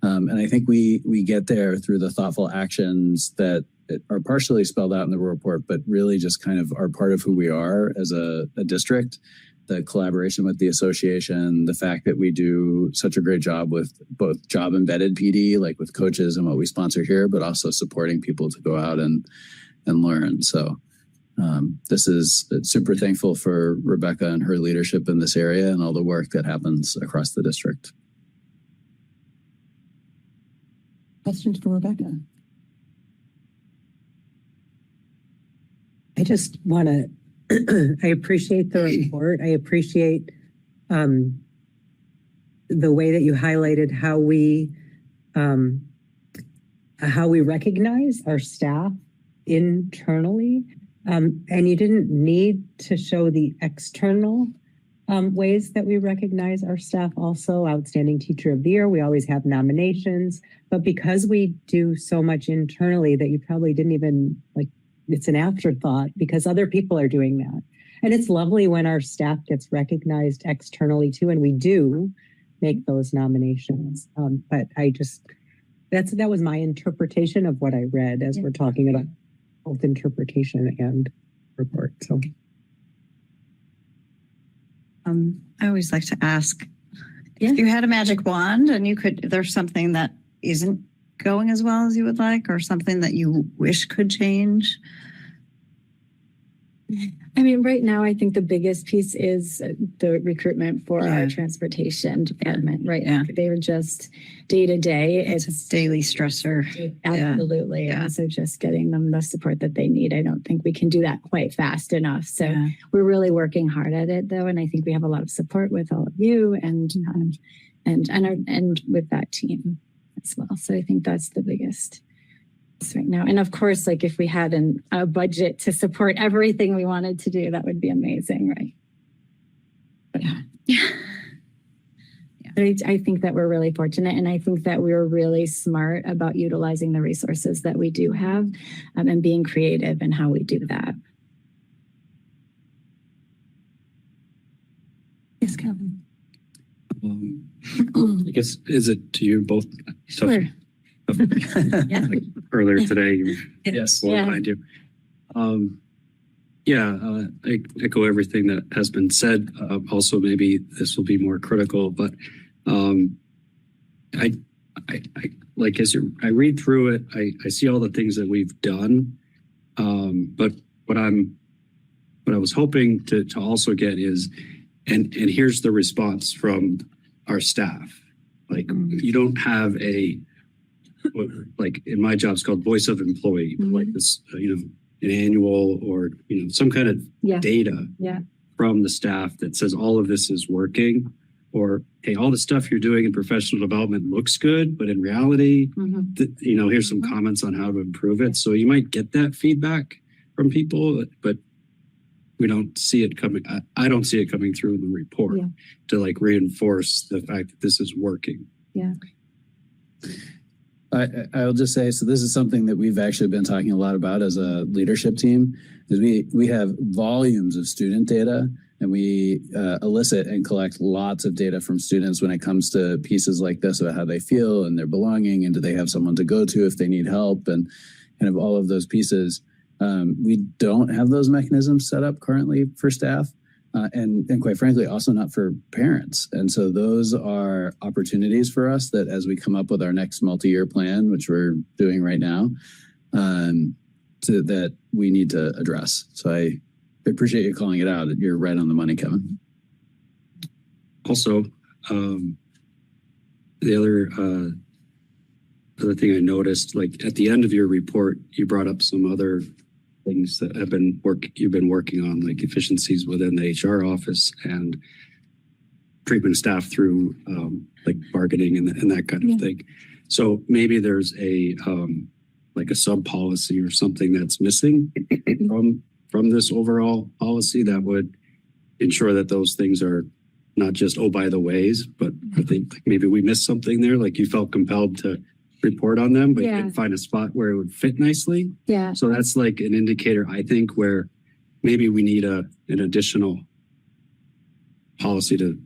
Speaker 1: And I think we get there through the thoughtful actions that are partially spelled out in the report, but really just kind of are part of who we are as a district. The collaboration with the association, the fact that we do such a great job with both job embedded PD, like with coaches and what we sponsor here, but also supporting people to go out and learn. So this is super thankful for Rebecca and her leadership in this area and all the work that happens across the district.
Speaker 5: Questions for Rebecca?
Speaker 7: I just want to, I appreciate the report. I appreciate the way that you highlighted how we recognize our staff internally. And you didn't need to show the external ways that we recognize our staff also. Outstanding Teacher of the Year, we always have nominations, but because we do so much internally that you probably didn't even it's an afterthought because other people are doing that. And it's lovely when our staff gets recognized externally too, and we do make those nominations. But that was my interpretation of what I read as we're talking about both interpretation and report. So
Speaker 15: I always like to ask, if you had a magic wand and there's something that isn't going as well as you would like, or something that you wish could change,
Speaker 14: I mean, right now, I think the biggest piece is the recruitment for our transportation department, right?
Speaker 15: Yeah.
Speaker 14: They were just day to day.
Speaker 15: It's a daily stressor.
Speaker 14: Absolutely.
Speaker 15: Yeah.
Speaker 14: And so just getting them the support that they need. I don't think we can do that quite fast enough. So
Speaker 15: Yeah.
Speaker 14: we're really working hard at it though. And I think we have a lot of support with all of you and with that team as well. So I think that's the biggest right now. And of course, like if we had a budget to support everything we wanted to do, that would be amazing, right? But, But I think that we're really fortunate, and I think that we're really smart about utilizing the resources that we do have and being creative in how we do that.
Speaker 10: Yes, Kevin.
Speaker 6: I guess, is it to you both?
Speaker 14: Sure.
Speaker 6: Yeah. Like earlier today, you
Speaker 1: Yes.
Speaker 6: were behind you. I echo everything that has been said. Also, maybe this will be more critical, but I like as I read through it, I see all the things that we've done. But what I was hoping to also get is, and here's the response from our staff. Like you don't have like in my job, it's called voice of employee, like this, an annual or, some kind of data from the staff that says all of this is working, or, hey, all the stuff you're doing in professional development looks good, but in reality, here's some comments on how to improve it. So you might get that feedback from people, but we don't see it coming. I don't see it coming through in the report to like reinforce the fact that this is working.
Speaker 14: Yeah.
Speaker 1: I'll just say, so this is something that we've actually been talking a lot about as a leadership team, is we have volumes of student data, and we elicit and collect lots of data from students when it comes to pieces like this about how they feel and their belonging, and do they have someone to go to if they need help, and kind of all of those pieces. We don't have those mechanisms set up currently for staff. And quite frankly, also not for parents. And so those are opportunities for us that as we come up with our next multi-year plan, which we're doing right now, that we need to address. So I appreciate you calling it out. You're right on the money, Kevin.
Speaker 6: Also, the other thing I noticed, like at the end of your report, you brought up some other things that you've been working on, like efficiencies within the HR office and treatment staff through like bargaining and that kind of thing. So maybe there's a like a sub policy or something that's missing from this overall policy that would ensure that those things are not just, oh, by the ways, but I think like maybe we missed something there. Like you felt compelled to report on them, but you couldn't find a spot where it would fit nicely.
Speaker 14: Yeah.
Speaker 6: So that's like an indicator, I think, where maybe we need an additional policy to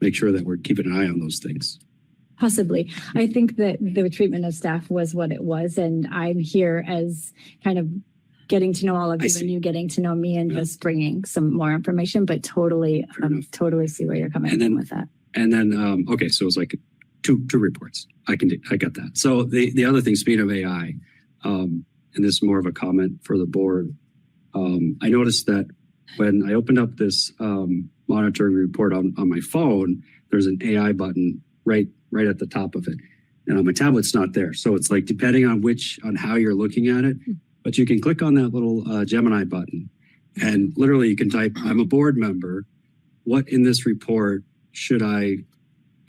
Speaker 6: make sure that we're keeping an eye on those things.
Speaker 14: Possibly. I think that the treatment of staff was what it was, and I'm here as kind of getting to know all of you and you getting to know me and just bringing some more information, but totally see where you're coming from with that.
Speaker 6: And then, okay, so it's like two reports. I got that. So the other thing, speaking of AI, and this is more of a comment for the board. I noticed that when I opened up this monitoring report on my phone, there's an AI button right at the top of it. And on my tablet, it's not there. So it's like, depending on how you're looking at it, but you can click on that little Gemini button and literally you can type, I'm a board member. What in this report should I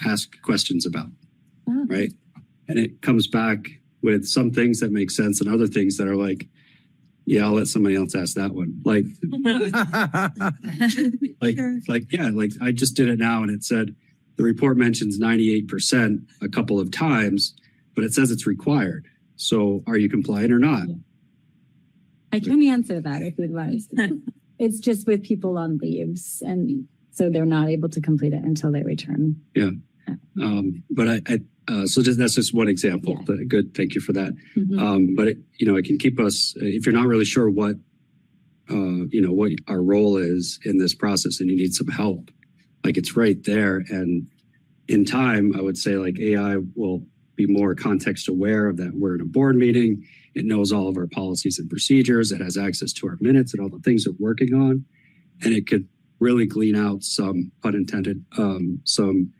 Speaker 6: ask questions about? Right? And it comes back with some things that make sense and other things that are like, yeah, I'll let somebody else ask that one. Like I just did it now and it said the report mentions 98% a couple of times, but it says it's required. So are you compliant or not?
Speaker 14: I can answer that if you'd like. It's just with people on leaves, and so they're not able to complete it until they return.
Speaker 6: Yeah. But so that's just one example.
Speaker 14: Yeah.
Speaker 6: Good. Thank you for that.
Speaker 14: Mm-hmm.
Speaker 6: But it can keep us, if you're not really sure what our role is in this process and you need some help, like it's right there. And in time, I would say like AI will be more context aware of that we're in a board meeting. It knows all of our policies and procedures. It has access to our minutes and all the things we're working on. And it could really glean out some, pun intended, some,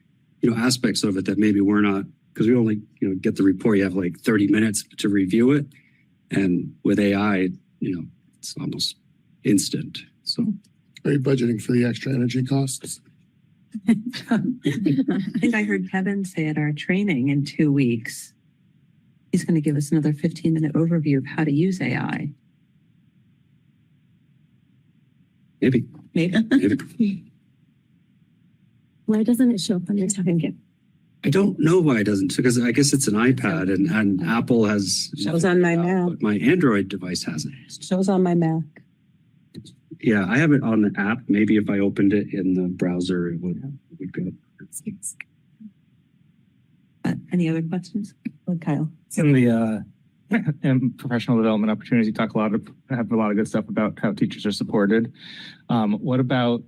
Speaker 6: aspects of it that maybe we're not, because we only, get the report. You have like 30 minutes to review it. And with AI, it's almost instant. So
Speaker 12: Are you budgeting for the extra energy costs?
Speaker 5: I think I heard Kevin say at our training in 2 weeks, he's going to give us another 15-minute overview of how to use AI.
Speaker 6: maybe.
Speaker 14: Why doesn't it show up on your tablet?
Speaker 6: I don't know why it doesn't, because I guess it's an iPad and Apple has.
Speaker 5: Shows on my Mac.
Speaker 6: But my Android device hasn't.
Speaker 5: Shows on my Mac.
Speaker 6: Yeah, I have it on the app. Maybe if I opened it in the browser, it would go.
Speaker 5: Any other questions? Kyle.
Speaker 8: In the in professional development opportunities, you have a lot of good stuff about how teachers are supported. What about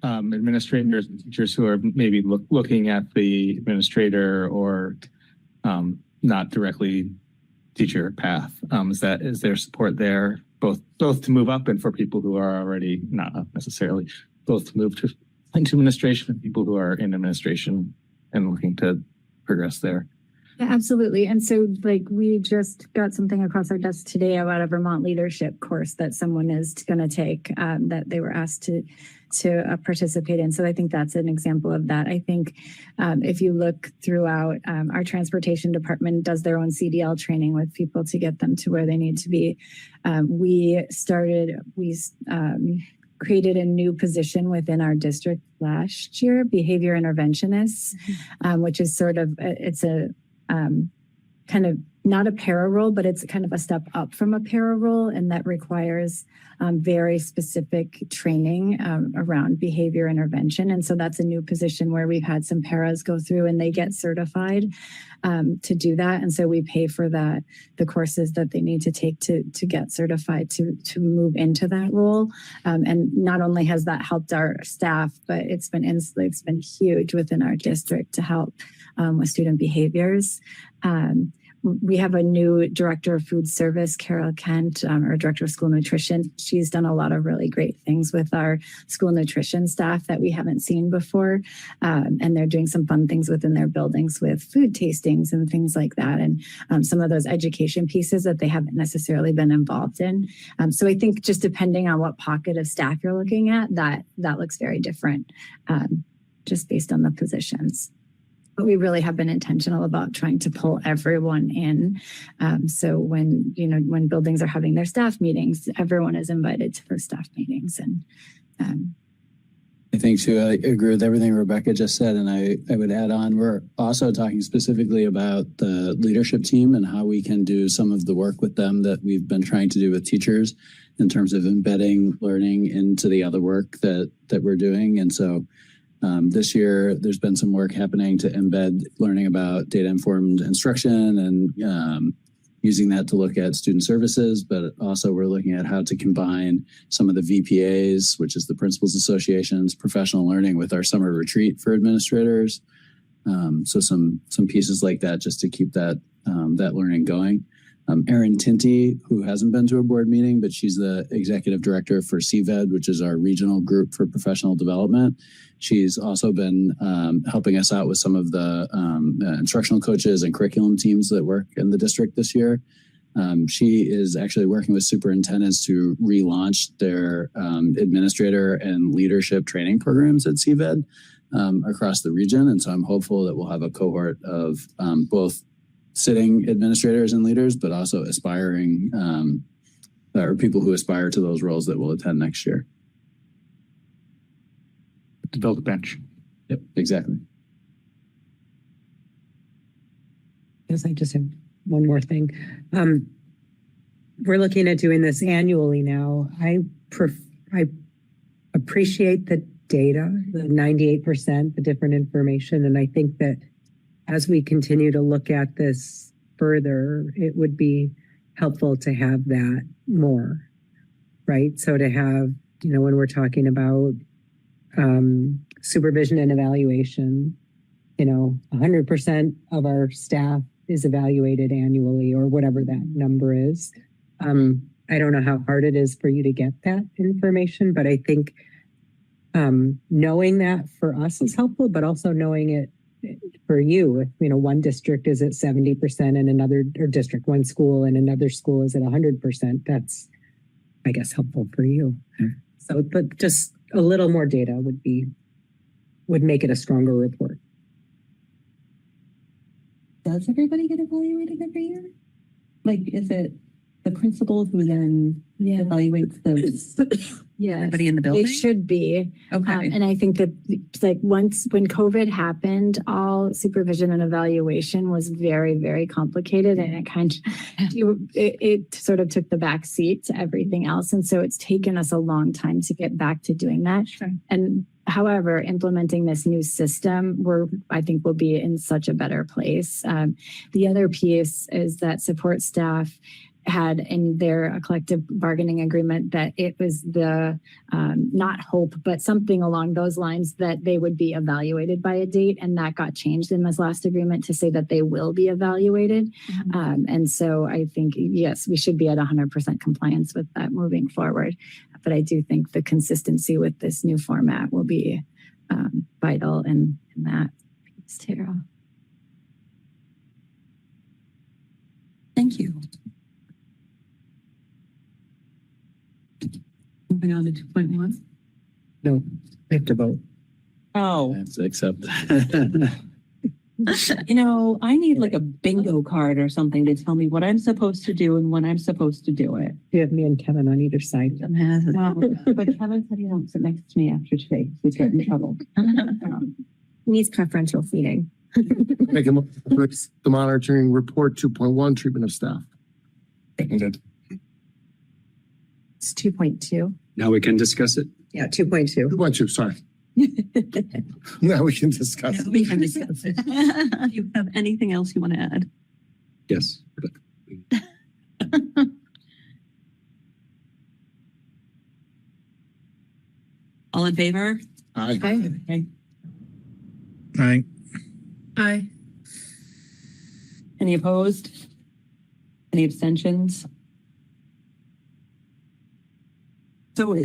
Speaker 8: administrators and teachers who are maybe looking at the administrator or not directly teacher path? Is there support there, both to move up and for people who are already not up necessarily, both to move into administration and people who are in administration and looking to progress there?
Speaker 14: Yeah, absolutely. And so we just got something across our desk today about a Vermont leadership course that someone is going to take that they were asked to participate in. So I think that's an example of that. I think if you look throughout, our transportation department does their own CDL training with people to get them to where they need to be. We created a new position within our district last year, behavior interventionists, which is it's a kind of not a para role, but it's kind of a step up from a para role, and that requires very specific training around behavior intervention. And so that's a new position where we've had some paras go through and they get certified to do that. And so we pay for the courses that they need to take to get certified to move into that role. And not only has that helped our staff, but it's been huge within our district to help with student behaviors. We have a new director of food service, Carol Kent, or director of school nutrition. She's done a lot of really great things with our school nutrition staff that we haven't seen before. And they're doing some fun things within their buildings with food tastings and things like that. And some of those education pieces that they haven't necessarily been involved in. So I think just depending on what pocket of staff you're looking at, that looks very different just based on the positions. But we really have been intentional about trying to pull everyone in. So when buildings are having their staff meetings, everyone is invited to those staff meetings. And
Speaker 1: I think too, I agree with everything Rebecca just said. And I would add on, we're also talking specifically about the leadership team and how we can do some of the work with them that we've been trying to do with teachers in terms of embedding learning into the other work that we're doing. And so this year, there's been some work happening to embed learning about data-informed instruction and using that to look at student services, but also we're looking at how to combine some of the VPAs, which is the Principals Association's professional learning, with our summer retreat for administrators. So some pieces like that just to keep that learning going. Erin Tinty, who hasn't been to a board meeting, but she's the executive director for CVED, which is our regional group for professional development. She's also been helping us out with some of the instructional coaches and curriculum teams that work in the district this year. She is actually working with superintendents to relaunch their administrator and leadership training programs at CVED across the region. And so I'm hopeful that we'll have a cohort of both sitting administrators and leaders, but also aspiring or people who aspire to those roles that will attend next year.
Speaker 8: To build a bench.
Speaker 1: Yep, exactly.
Speaker 7: Yes, I just have one more thing. We're looking at doing this annually now. I appreciate the data, the 98%, the different information, and I think that as we continue to look at this further, it would be helpful to have that more, right? So to have, when we're talking about supervision and evaluation, 100% of our staff is evaluated annually or whatever that number is. I don't know how hard it is for you to get that information, but I think knowing that for us is helpful, but also knowing it for you. If, one district is at 70% and another, or district, one school and another school is at 100%, that's, I guess, helpful for you. So, but just a little more data would make it a stronger report.
Speaker 5: Does everybody get evaluated every year? Like, is it the principal who then evaluates everybody in the building?
Speaker 14: It should be.
Speaker 5: Okay.
Speaker 14: And I think that when COVID happened, all supervision and evaluation was very, very complicated, and it sort of took the back seat to everything else. And so it's taken us a long time to get back to doing that.
Speaker 5: Sure.
Speaker 14: And however, implementing this new system, I think we'll be in such a better place. The other piece is that support staff had in their collective bargaining agreement that it was the not hope, but something along those lines that they would be evaluated by a date. And that got changed in this last agreement to say that they will be evaluated.
Speaker 5: Mm-hmm.
Speaker 14: And so I think, yes, we should be at 100% compliance with that moving forward. But I do think the consistency with this new format will be vital in that piece, Tara.
Speaker 5: Thank you. Moving on to 2.1.
Speaker 7: No, I have to vote.
Speaker 5: Oh,
Speaker 1: I have to accept.
Speaker 5: I need like a bingo card or something to tell me what I'm supposed to do and when I'm supposed to do it.
Speaker 7: You have me and Kevin on either side.
Speaker 5: But Kevin said he won't sit next to me after today. He's getting in trouble.
Speaker 14: Needs preferential seating.
Speaker 12: Make a motion to accept the monitoring report 2.1 treatment of staff.
Speaker 6: Seconded.
Speaker 14: It's 2.2.
Speaker 6: Now we can discuss it.
Speaker 7: Yeah, 2.2.
Speaker 12: 2.2, sorry. Now we can discuss.
Speaker 5: We can discuss it. Do you have anything else you want to add?
Speaker 6: Yes.
Speaker 5: All in favor?
Speaker 12: Aye.
Speaker 5: Okay.
Speaker 8: Aye.
Speaker 3: Aye.
Speaker 5: Any opposed? Any abstentions? So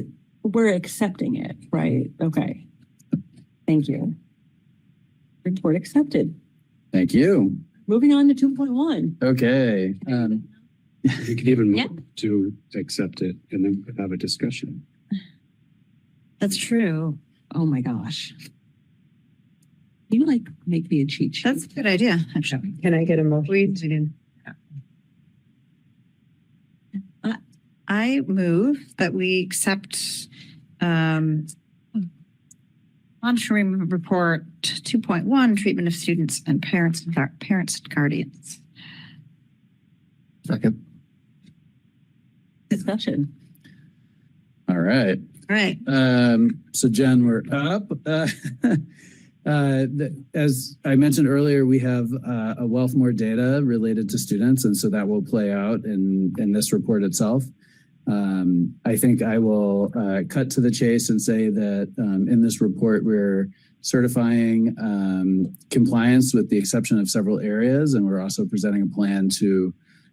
Speaker 5: we're accepting it, right? Okay. Thank you. Report accepted.
Speaker 1: Thank you.
Speaker 5: Moving on to 2.1.
Speaker 1: Okay.
Speaker 6: You can even move to accept it and then have a discussion.
Speaker 5: That's true. Oh my gosh. You make me a cheat sheet.
Speaker 15: That's a good idea, actually.
Speaker 7: Can I get a motion?
Speaker 15: I move that we accept monitoring report 2.1 treatment of students and parents and guardians.
Speaker 12: Second.
Speaker 5: Discussion.
Speaker 1: All right.
Speaker 15: All right.
Speaker 1: So Jen, we're up. As I mentioned earlier, we have a wealth more data related to students, and so that will play out in this report itself. I think I will cut to the chase and say that in this report, we're certifying compliance with the exception of several areas, and we're also presenting a plan to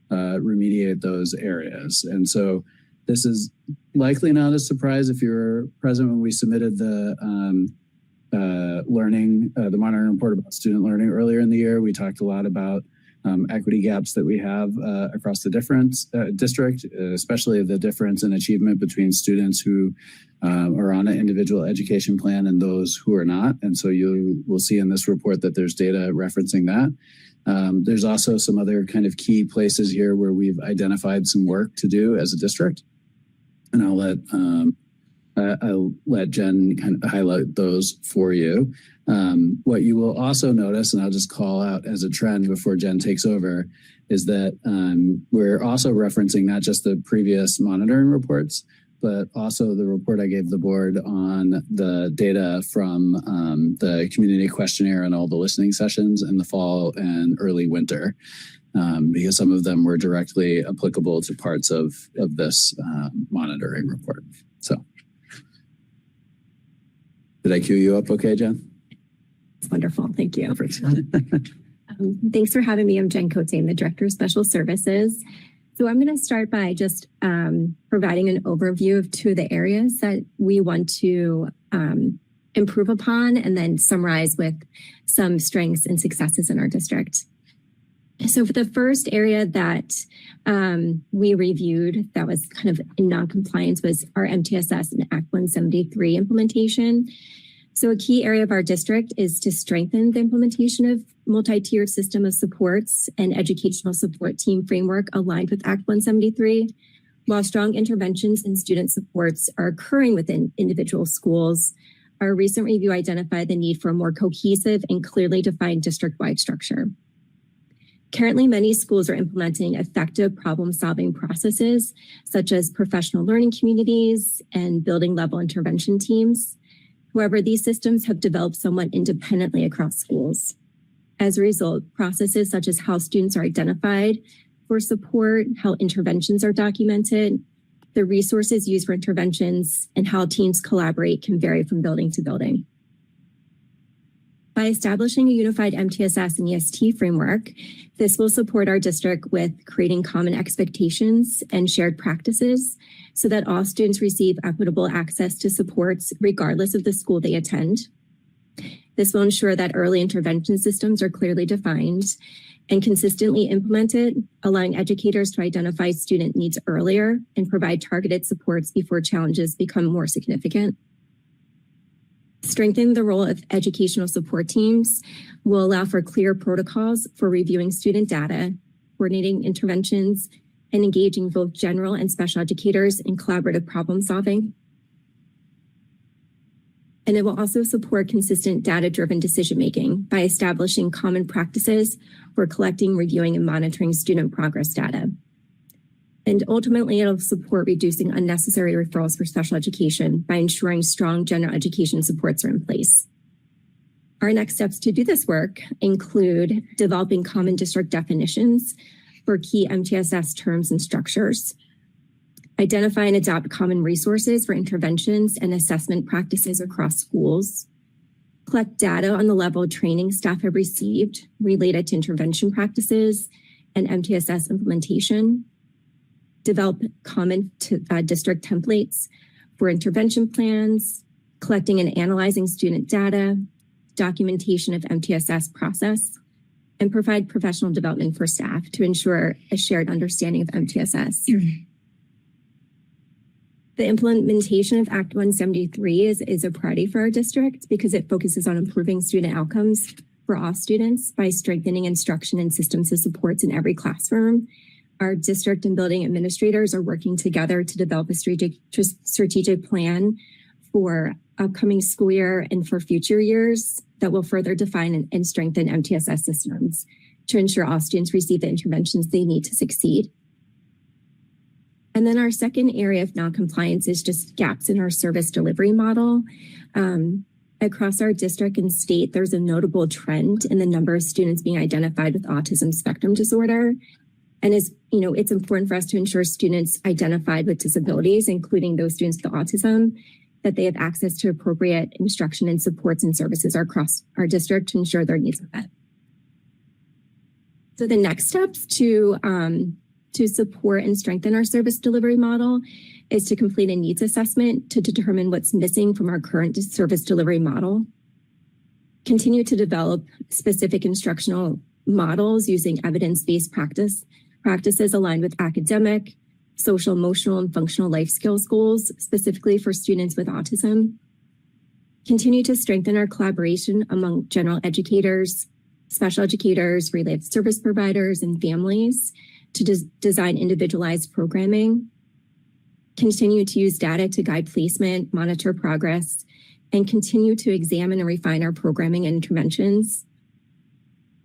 Speaker 1: remediate those areas. And so this is likely not a surprise if you were present when we submitted the the monitoring report about student learning earlier in the year. We talked a lot about equity gaps that we have across the district, especially the difference in achievement between students who are on an individual education plan and those who are not. And so you will see in this report that there's data referencing that. There's also some other kind of key places here where we've identified some work to do as a district. And I'll let Jen kind of highlight those for you. What you will also notice, and I'll just call out as a trend before Jen takes over, is that we're also referencing not just the previous monitoring reports, but also the report I gave the board on the data from the community questionnaire and all the listening sessions in the fall and early winter, because some of them were directly applicable to parts of this monitoring report. So did I cue you up okay, Jen?
Speaker 14: Wonderful. Thank you.
Speaker 16: Thanks for having me. I'm Jen Cote, I'm the Director of Special Services. So I'm going to start by just providing an overview of two of the areas that we want to improve upon, and then summarize with some strengths and successes in our district. So for the first area that we reviewed that was kind of in non-compliance was our MTSS and Act 173 implementation. So a key area of our district is to strengthen the implementation of multi-tiered system of supports and educational support team framework aligned with Act 173. While strong interventions and student supports are occurring within individual schools, our recent review identified the need for a more cohesive and clearly defined district-wide structure. Currently, many schools are implementing effective problem-solving processes, such as professional learning communities and building-level intervention teams. However, these systems have developed somewhat independently across schools. As a result, processes such as how students are identified for support, how interventions are documented, the resources used for interventions, and how teams collaborate can vary from building to building. By establishing a unified MTSS and EST framework, this will support our district with creating common expectations and shared practices so that all students receive equitable access to supports regardless of the school they attend. This will ensure that early intervention systems are clearly defined and consistently implemented, allowing educators to identify student needs earlier and provide targeted supports before challenges become more significant. Strengthen the role of educational support teams will allow for clear protocols for reviewing student data, coordinating interventions, and engaging both general and special educators in collaborative problem solving. And it will also support consistent data-driven decision-making by establishing common practices for collecting, reviewing, and monitoring student progress data. And ultimately, it'll support reducing unnecessary referrals for special education by ensuring strong general education supports are in place. Our next steps to do this work include developing common district definitions for key MTSS terms and structures, identify and adopt common resources for interventions and assessment practices across schools, collect data on the level of training staff have received related to intervention practices and MTSS implementation, develop common district templates for intervention plans, collecting and analyzing student data, documentation of MTSS process, and provide professional development for staff to ensure a shared understanding of MTSS. The implementation of Act 173 is a priority for our district because it focuses on improving student outcomes for all students by strengthening instruction and systems of supports in every classroom. Our district and building administrators are working together to develop a strategic plan for upcoming school year and for future years that will further define and strengthen MTSS systems to ensure all students receive the interventions they need to succeed. And then our second area of non-compliance is just gaps in our service delivery model. Across our district and state, there's a notable trend in the number of students being identified with autism spectrum disorder. And it's important for us to ensure students identified with disabilities, including those students with autism, that they have access to appropriate instruction and supports and services across our district to ensure their needs are met. So the next steps to support and strengthen our service delivery model is to complete a needs assessment to determine what's missing from our current service delivery model, continue to develop specific instructional models using evidence-based practices aligned with academic, social, emotional, and functional life skills goals, specifically for students with autism. Continue to strengthen our collaboration among general educators, special educators, related service providers, and families to design individualized programming. Continue to use data to guide placement, monitor progress, and continue to examine and refine our programming and interventions.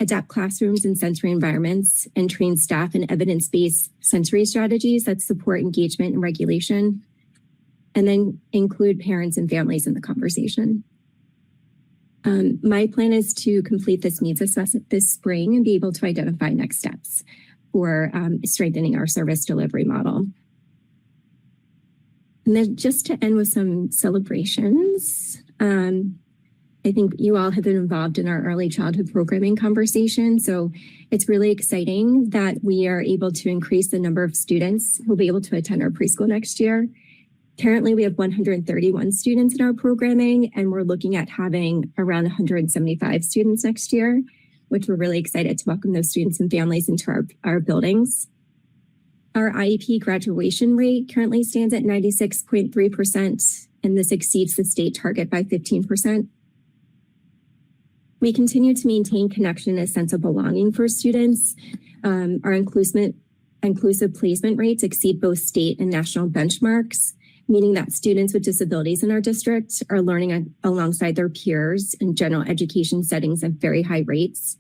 Speaker 16: Adapt classrooms and sensory environments and train staff in evidence-based sensory strategies that support engagement and regulation, and then include parents and families in the conversation. My plan is to complete this needs assessment this spring and be able to identify next steps for strengthening our service delivery model. And then just to end with some celebrations, I think you all have been involved in our early childhood programming conversation. So it's really exciting that we are able to increase the number of students who will be able to attend our preschool next year. Currently, we have 131 students in our programming, and we're looking at having around 175 students next year, which we're really excited to welcome those students and families into our buildings. Our IEP graduation rate currently stands at 96.3%, and this exceeds the state target by 15%. We continue to maintain connection and a sense of belonging for students. Our inclusive placement rates exceed both state and national benchmarks, meaning that students with disabilities in our district are learning alongside their peers in general education settings at very high rates.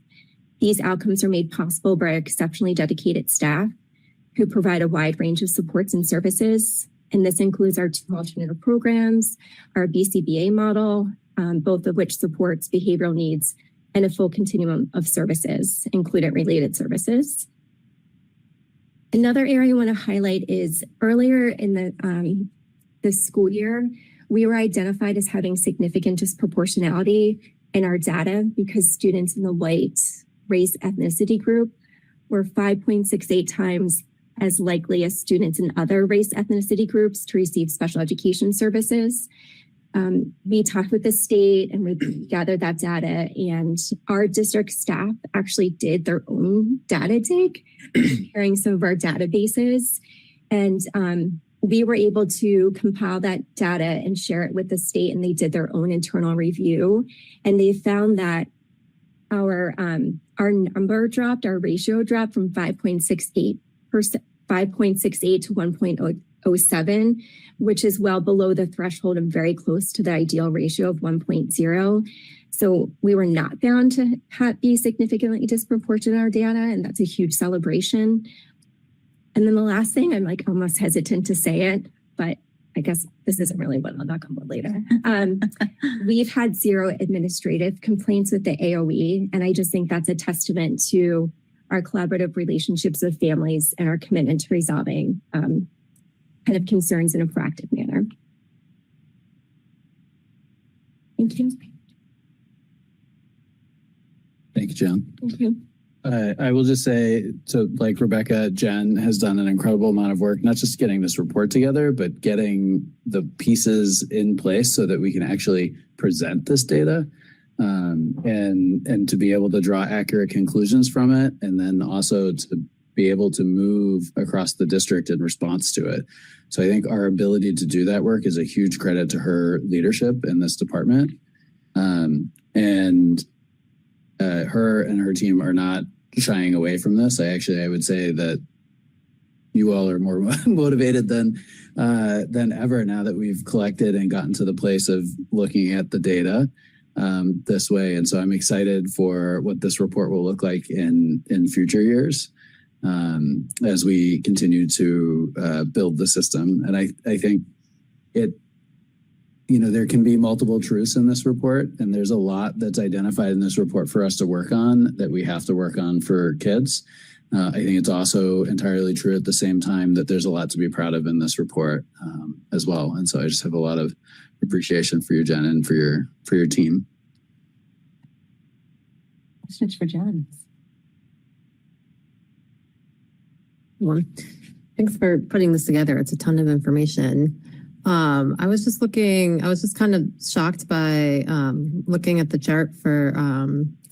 Speaker 16: These outcomes are made possible by exceptionally dedicated staff who provide a wide range of supports and services. And this includes our 2 alternative programs, our BCBA model, both of which supports behavioral needs and a full continuum of services, including related services. Another area I want to highlight is earlier in this school year, we were identified as having significant disproportionality in our data because students in the white race ethnicity group were 5.68 times as likely as students in other race ethnicity groups to receive special education services. We talked with the state and we gathered that data, and our district staff actually did their own data take, comparing some of our databases. And we were able to compile that data and share it with the state, and they did their own internal review. And they found that our number dropped, our ratio dropped from 5.68% 5.68 to 1.07, which is well below the threshold and very close to the ideal ratio of 1.0. So we were not found to be significantly disproportionate in our data, and that's a huge celebration. And then the last thing, I'm like almost hesitant to say it, but I guess this isn't really what I'll talk about later. We've had 0 administrative complaints with the AOE, and I just think that's a testament to our collaborative relationships with families and our commitment to resolving kind of concerns in a proactive manner. Thank you.
Speaker 1: Thank you, Jen.
Speaker 16: Thank you.
Speaker 1: I will just say, so like Rebecca, Jen has done an incredible amount of work, not just getting this report together, but getting the pieces in place so that we can actually present this data and to be able to draw accurate conclusions from it. And then also to be able to move across the district in response to it. So I think our ability to do that work is a huge credit to her leadership in this department. Her and her team are not shying away from this. I would say that you all are more motivated than ever now that we've collected and gotten to the place of looking at the data this way. And so I'm excited for what this report will look like in future years as we continue to build the system. And I think there can be multiple truths in this report, and there's a lot that's identified in this report for us to work on that we have to work on for kids. I think it's also entirely true at the same time that there's a lot to be proud of in this report as well. And so I just have a lot of appreciation for you, Jen, and for your team.
Speaker 5: Questions for Jen?
Speaker 17: Well, thanks for putting this together. It's a ton of information. I was just kind of shocked by looking at the chart for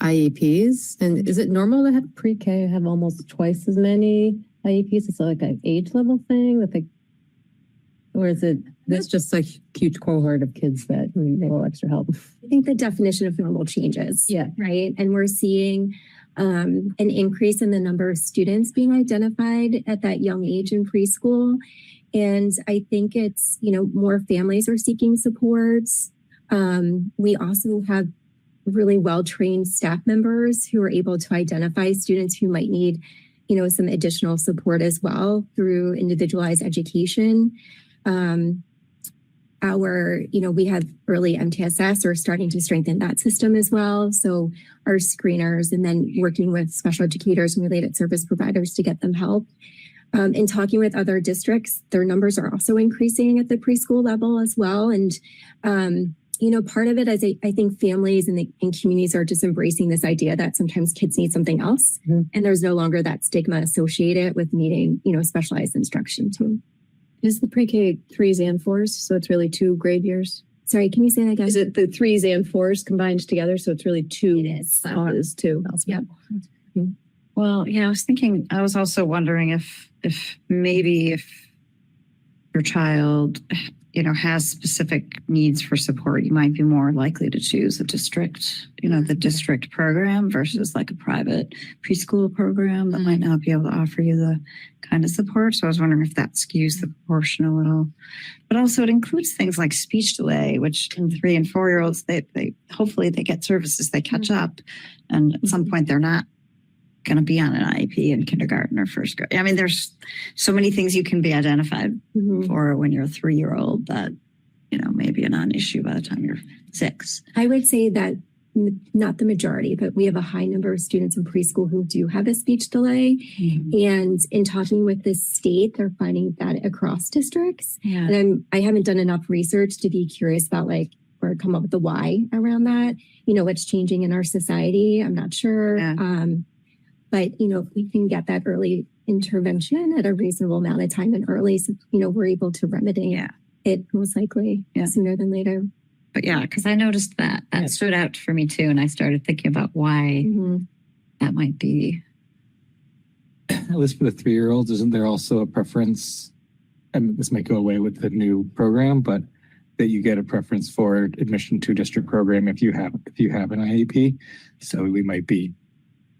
Speaker 17: IEPs. And is it normal to have pre-K have almost twice as many IEPs? Is it like an age level thing or is it this just a huge cohort of kids that need a little extra help?
Speaker 16: I think the definition of normal changes.
Speaker 17: Yeah.
Speaker 16: Right. And we're seeing an increase in the number of students being identified at that young age in preschool. And I think it's, more families are seeking supports. We also have really well-trained staff members who are able to identify students who might need, some additional support as well through individualized education. We have early MTSS, are starting to strengthen that system as well. So our screeners, and then working with special educators and related service providers to get them help. In talking with other districts, their numbers are also increasing at the preschool level as well. And part of it is I think families and communities are just embracing this idea that sometimes kids need something else. And there's no longer that stigma associated with needing, specialized instruction too.
Speaker 13: Is the pre-K 3s and 4s? So it's really 2 grade years?
Speaker 16: Sorry, can you say that again?
Speaker 13: Is it the 3s and 4s combined together? So it's really 2 classes too.
Speaker 16: Yeah.
Speaker 15: Well, yeah, I was also wondering if maybe your child, has specific needs for support, you might be more likely to choose a district, the district program versus like a private preschool program that might not be able to offer you the kind of support. So I was wondering if that skews the proportion a little, but also it includes things like speech delay, which in 3 and 4-year-olds, they hopefully they get services, they catch up. And at some point they're not going to be on an IEP in kindergarten or first grade. I mean, there's so many things you can be identified for when you're a 3-year-old that, may be a non-issue by the time you're 6.
Speaker 16: I would say that not the majority, but we have a high number of students in preschool who do have a speech delay. And in talking with the state, they're finding that across districts.
Speaker 15: Yeah.
Speaker 16: And I haven't done enough research to be curious about or come up with the why around that. What's changing in our society. I'm not sure.
Speaker 15: Yeah.
Speaker 16: But, if we can get that early intervention at a reasonable amount of time and early, so, we're able to remedy it most likely sooner than later.
Speaker 15: But yeah, because I noticed that stood out for me too. And I started thinking about why that might be.
Speaker 8: At least for the 3-year-olds, isn't there also a preference, and this might go away with the new program, but that you get a preference for admission to district program if you have an IEP? So we might be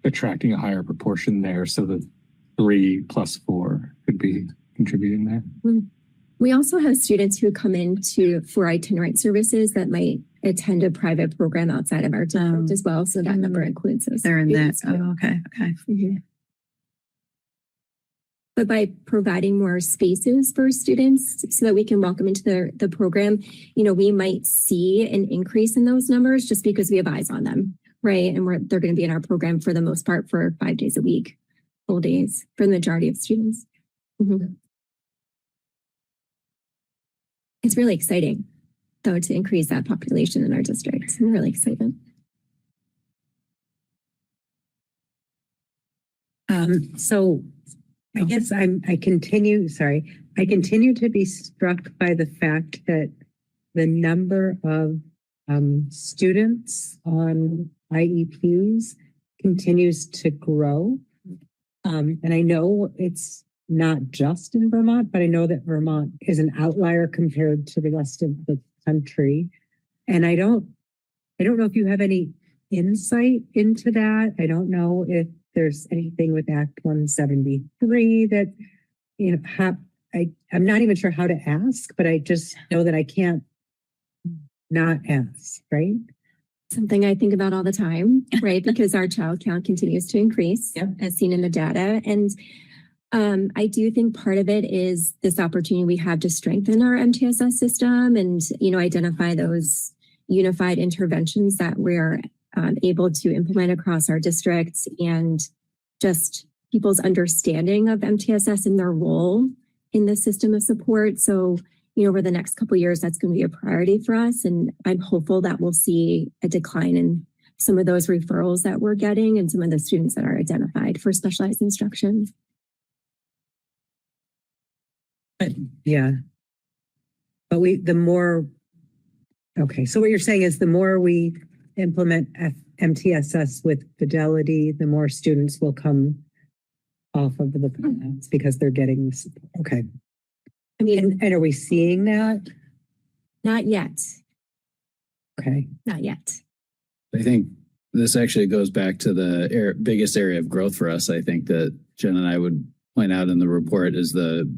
Speaker 8: attracting a higher proportion there, so the 3 plus 4 could be contributing there.
Speaker 16: We also have students who come in for itinerant services that might attend a private program outside of our district as well. So that number includes those.
Speaker 15: They're in that. Oh, okay.
Speaker 16: But by providing more spaces for students so that we can welcome into the program, we might see an increase in those numbers just because we have eyes on them. Right. And they're going to be in our program for the most part for 5 days a week, full days for the majority of students. It's really exciting, though, to increase that population in our district. I'm really excited.
Speaker 7: So I guess I continue to be struck by the fact that the number of students on IEPs continues to grow. And I know it's not just in Vermont, but I know that Vermont is an outlier compared to the rest of the country. And I don't know if you have any insight into that. I don't know if there's anything with Act 173 that, I'm not even sure how to ask, but I just know that I can't not ask, right?
Speaker 16: Something I think about all the time, right? Because our child count continues to increase, as seen in the data. And I do think part of it is this opportunity we have to strengthen our MTSS system and, identify those unified interventions that we're able to implement across our districts, and just people's understanding of MTSS and their role in the system of support. So, over the next couple of years, that's going to be a priority for us. And I'm hopeful that we'll see a decline in some of those referrals that we're getting and some of the students that are identified for specialized instruction.
Speaker 7: Yeah. But so what you're saying is the more we implement MTSS with fidelity, the more students will come off of the programs because they're getting the support. Okay. And are we seeing that?
Speaker 16: Not yet.
Speaker 7: Okay.
Speaker 16: Not yet.
Speaker 1: I think this actually goes back to the biggest area of growth for us. I think that Jen and I would point out in the report is the,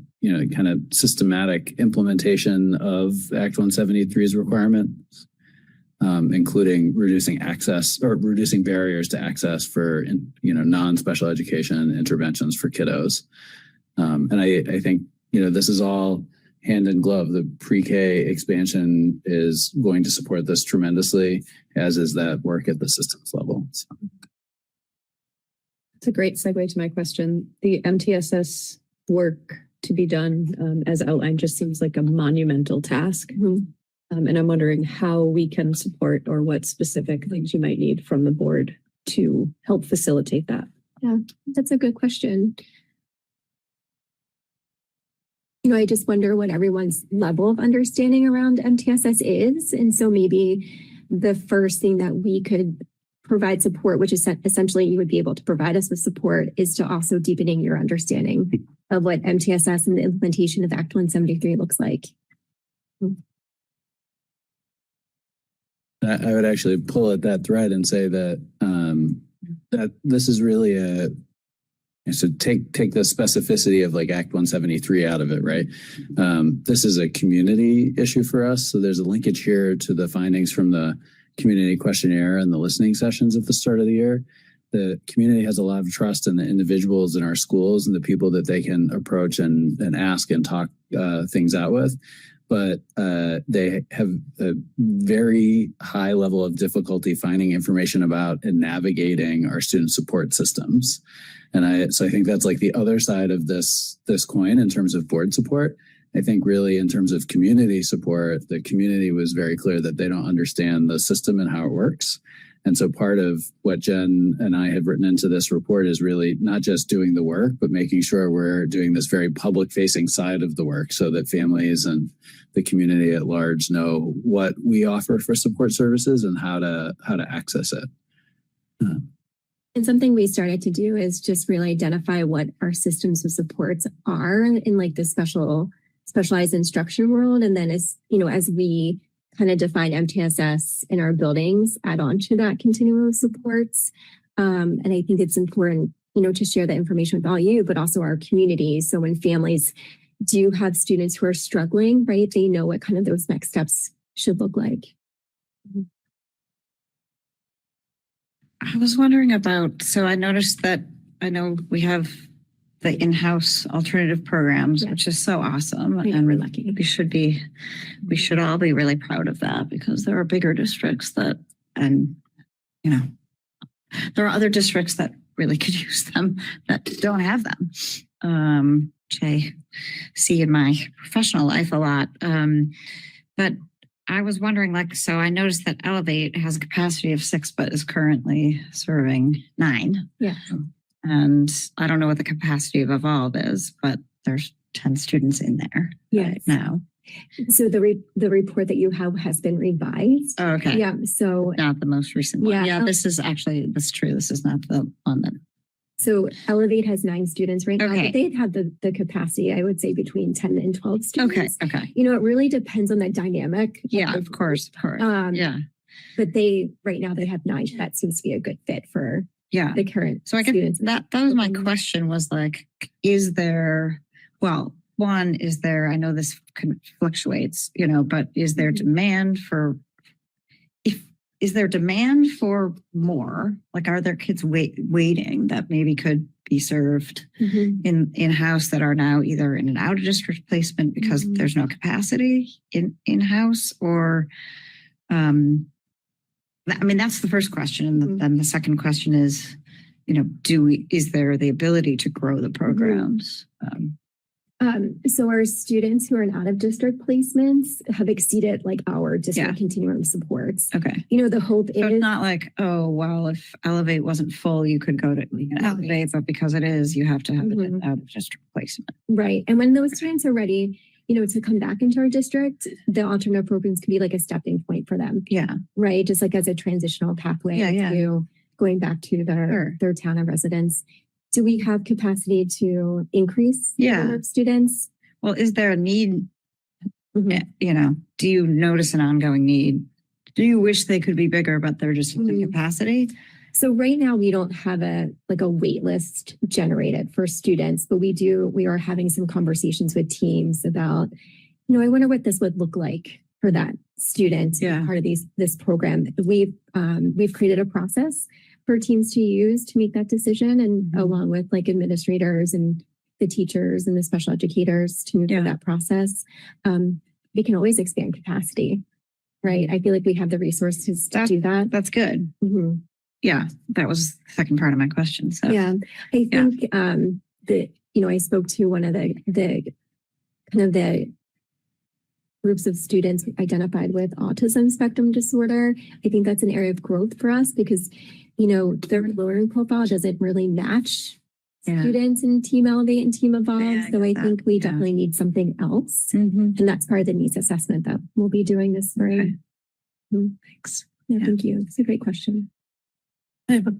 Speaker 1: kind of systematic implementation of Act 173's requirements, including reducing access or reducing barriers to access for, non-special education interventions for kiddos. And I think, this is all hand in glove. The pre-K expansion is going to support this tremendously, as is that work at the systems level. So.
Speaker 13: It's a great segue to my question. The MTSS work to be done, as outlined, just seems like a monumental task. And I'm wondering how we can support or what specific things you might need from the board to help facilitate that.
Speaker 16: Yeah, that's a good question. I just wonder what everyone's level of understanding around MTSS is. And so maybe the first thing that we could provide support, which is essentially you would be able to provide us with support, is to also deepening your understanding of what MTSS and the implementation of Act 173 looks like.
Speaker 1: I would actually pull at that thread and say that that this is really so take the specificity of like Act 173 out of it, right? This is a community issue for us. So there's a linkage here to the findings from the community questionnaire and the listening sessions at the start of the year. The community has a lot of trust in the individuals in our schools and the people that they can approach and ask and talk things out with. But they have a very high level of difficulty finding information about and navigating our student support systems. And so I think that's like the other side of this coin in terms of board support. I think really in terms of community support, the community was very clear that they don't understand the system and how it works. And so part of what Jen and I have written into this report is really not just doing the work, but making sure we're doing this very public facing side of the work so that families and the community at large know what we offer for support services and how to access it.
Speaker 16: And something we started to do is just really identify what our systems of supports are in like the specialized instruction world. And then as we kind of define MTSS in our buildings, add on to that continuum of supports. And I think it's important, to share that information with all you, but also our community. So when families do have students who are struggling, right, they know what kind of those next steps should look like.
Speaker 15: I was wondering about, so I noticed that I know we have the in-house alternative programs, which is so awesome. And we're lucky. We should all be really proud of that because there are bigger districts there are other districts that really could use them that don't have them. Which I see in my professional life a lot. But I was wondering, so I noticed that Elevate has a capacity of 6, but is currently serving 9.
Speaker 16: Yeah.
Speaker 15: And I don't know what the capacity of Evolve is, but there's 10 students in there right now.
Speaker 16: So the report that you have has been revised.
Speaker 15: Oh, okay.
Speaker 16: Yeah. So
Speaker 15: not the most recent one. Yeah, this is actually, that's true. This is not the one that.
Speaker 16: So Elevate has 9 students right now,
Speaker 15: Okay.
Speaker 16: but they'd have the capacity, I would say, between 10 and 12 students.
Speaker 15: Okay.
Speaker 16: It really depends on the dynamic.
Speaker 15: Yeah, of course. Yeah.
Speaker 16: But right now they have 9. That seems to be a good fit for the current
Speaker 15: So I guess
Speaker 16: students.
Speaker 15: that was my question was is there, I know this fluctuates, but is there demand for, is there demand for more? Are there kids waiting that maybe could be served in-house that are now either in an out-of-district placement because there's no capacity in-house or, that's the first question. And then the second question is, is there the ability to grow the programs?
Speaker 16: So our students who are in out-of-district placements have exceeded our district continuum supports.
Speaker 15: Okay.
Speaker 16: The hope is
Speaker 15: it's not if Elevate wasn't full, you could go to Elevate, but because it is, you have to have an out-of-district placement.
Speaker 16: Right. And when those students are ready, to come back into our district, the alternate programs can be a stepping point for them.
Speaker 15: Yeah.
Speaker 16: Right. Just as a transitional pathway to going back to their town of residence. Do we have capacity to increase the number of students?
Speaker 15: Well, is there a need? Do you notice an ongoing need? Do you wish they could be bigger, but they're just in capacity?
Speaker 16: So right now we don't have a wait list generated for students, but we are having some conversations with teams about, I wonder what this would look like for that student to be part of this program. We've created a process for teams to use to make that decision, and along with administrators and the teachers and the special educators to move through that process. We can always expand capacity, right? I feel like we have the resources to do that.
Speaker 15: That's good. Yeah, that was the second part of my question. So
Speaker 16: I think that I spoke to one of the groups of students identified with autism spectrum disorder. I think that's an area of growth for us because, you know, their learning profile doesn't really match students in Team Elevate and Team Evolve. So I think we definitely need something else. And that's part of the needs assessment that we'll be doing this spring.
Speaker 10: Thanks.
Speaker 16: Yeah, thank you. It's a great question.
Speaker 10: I have a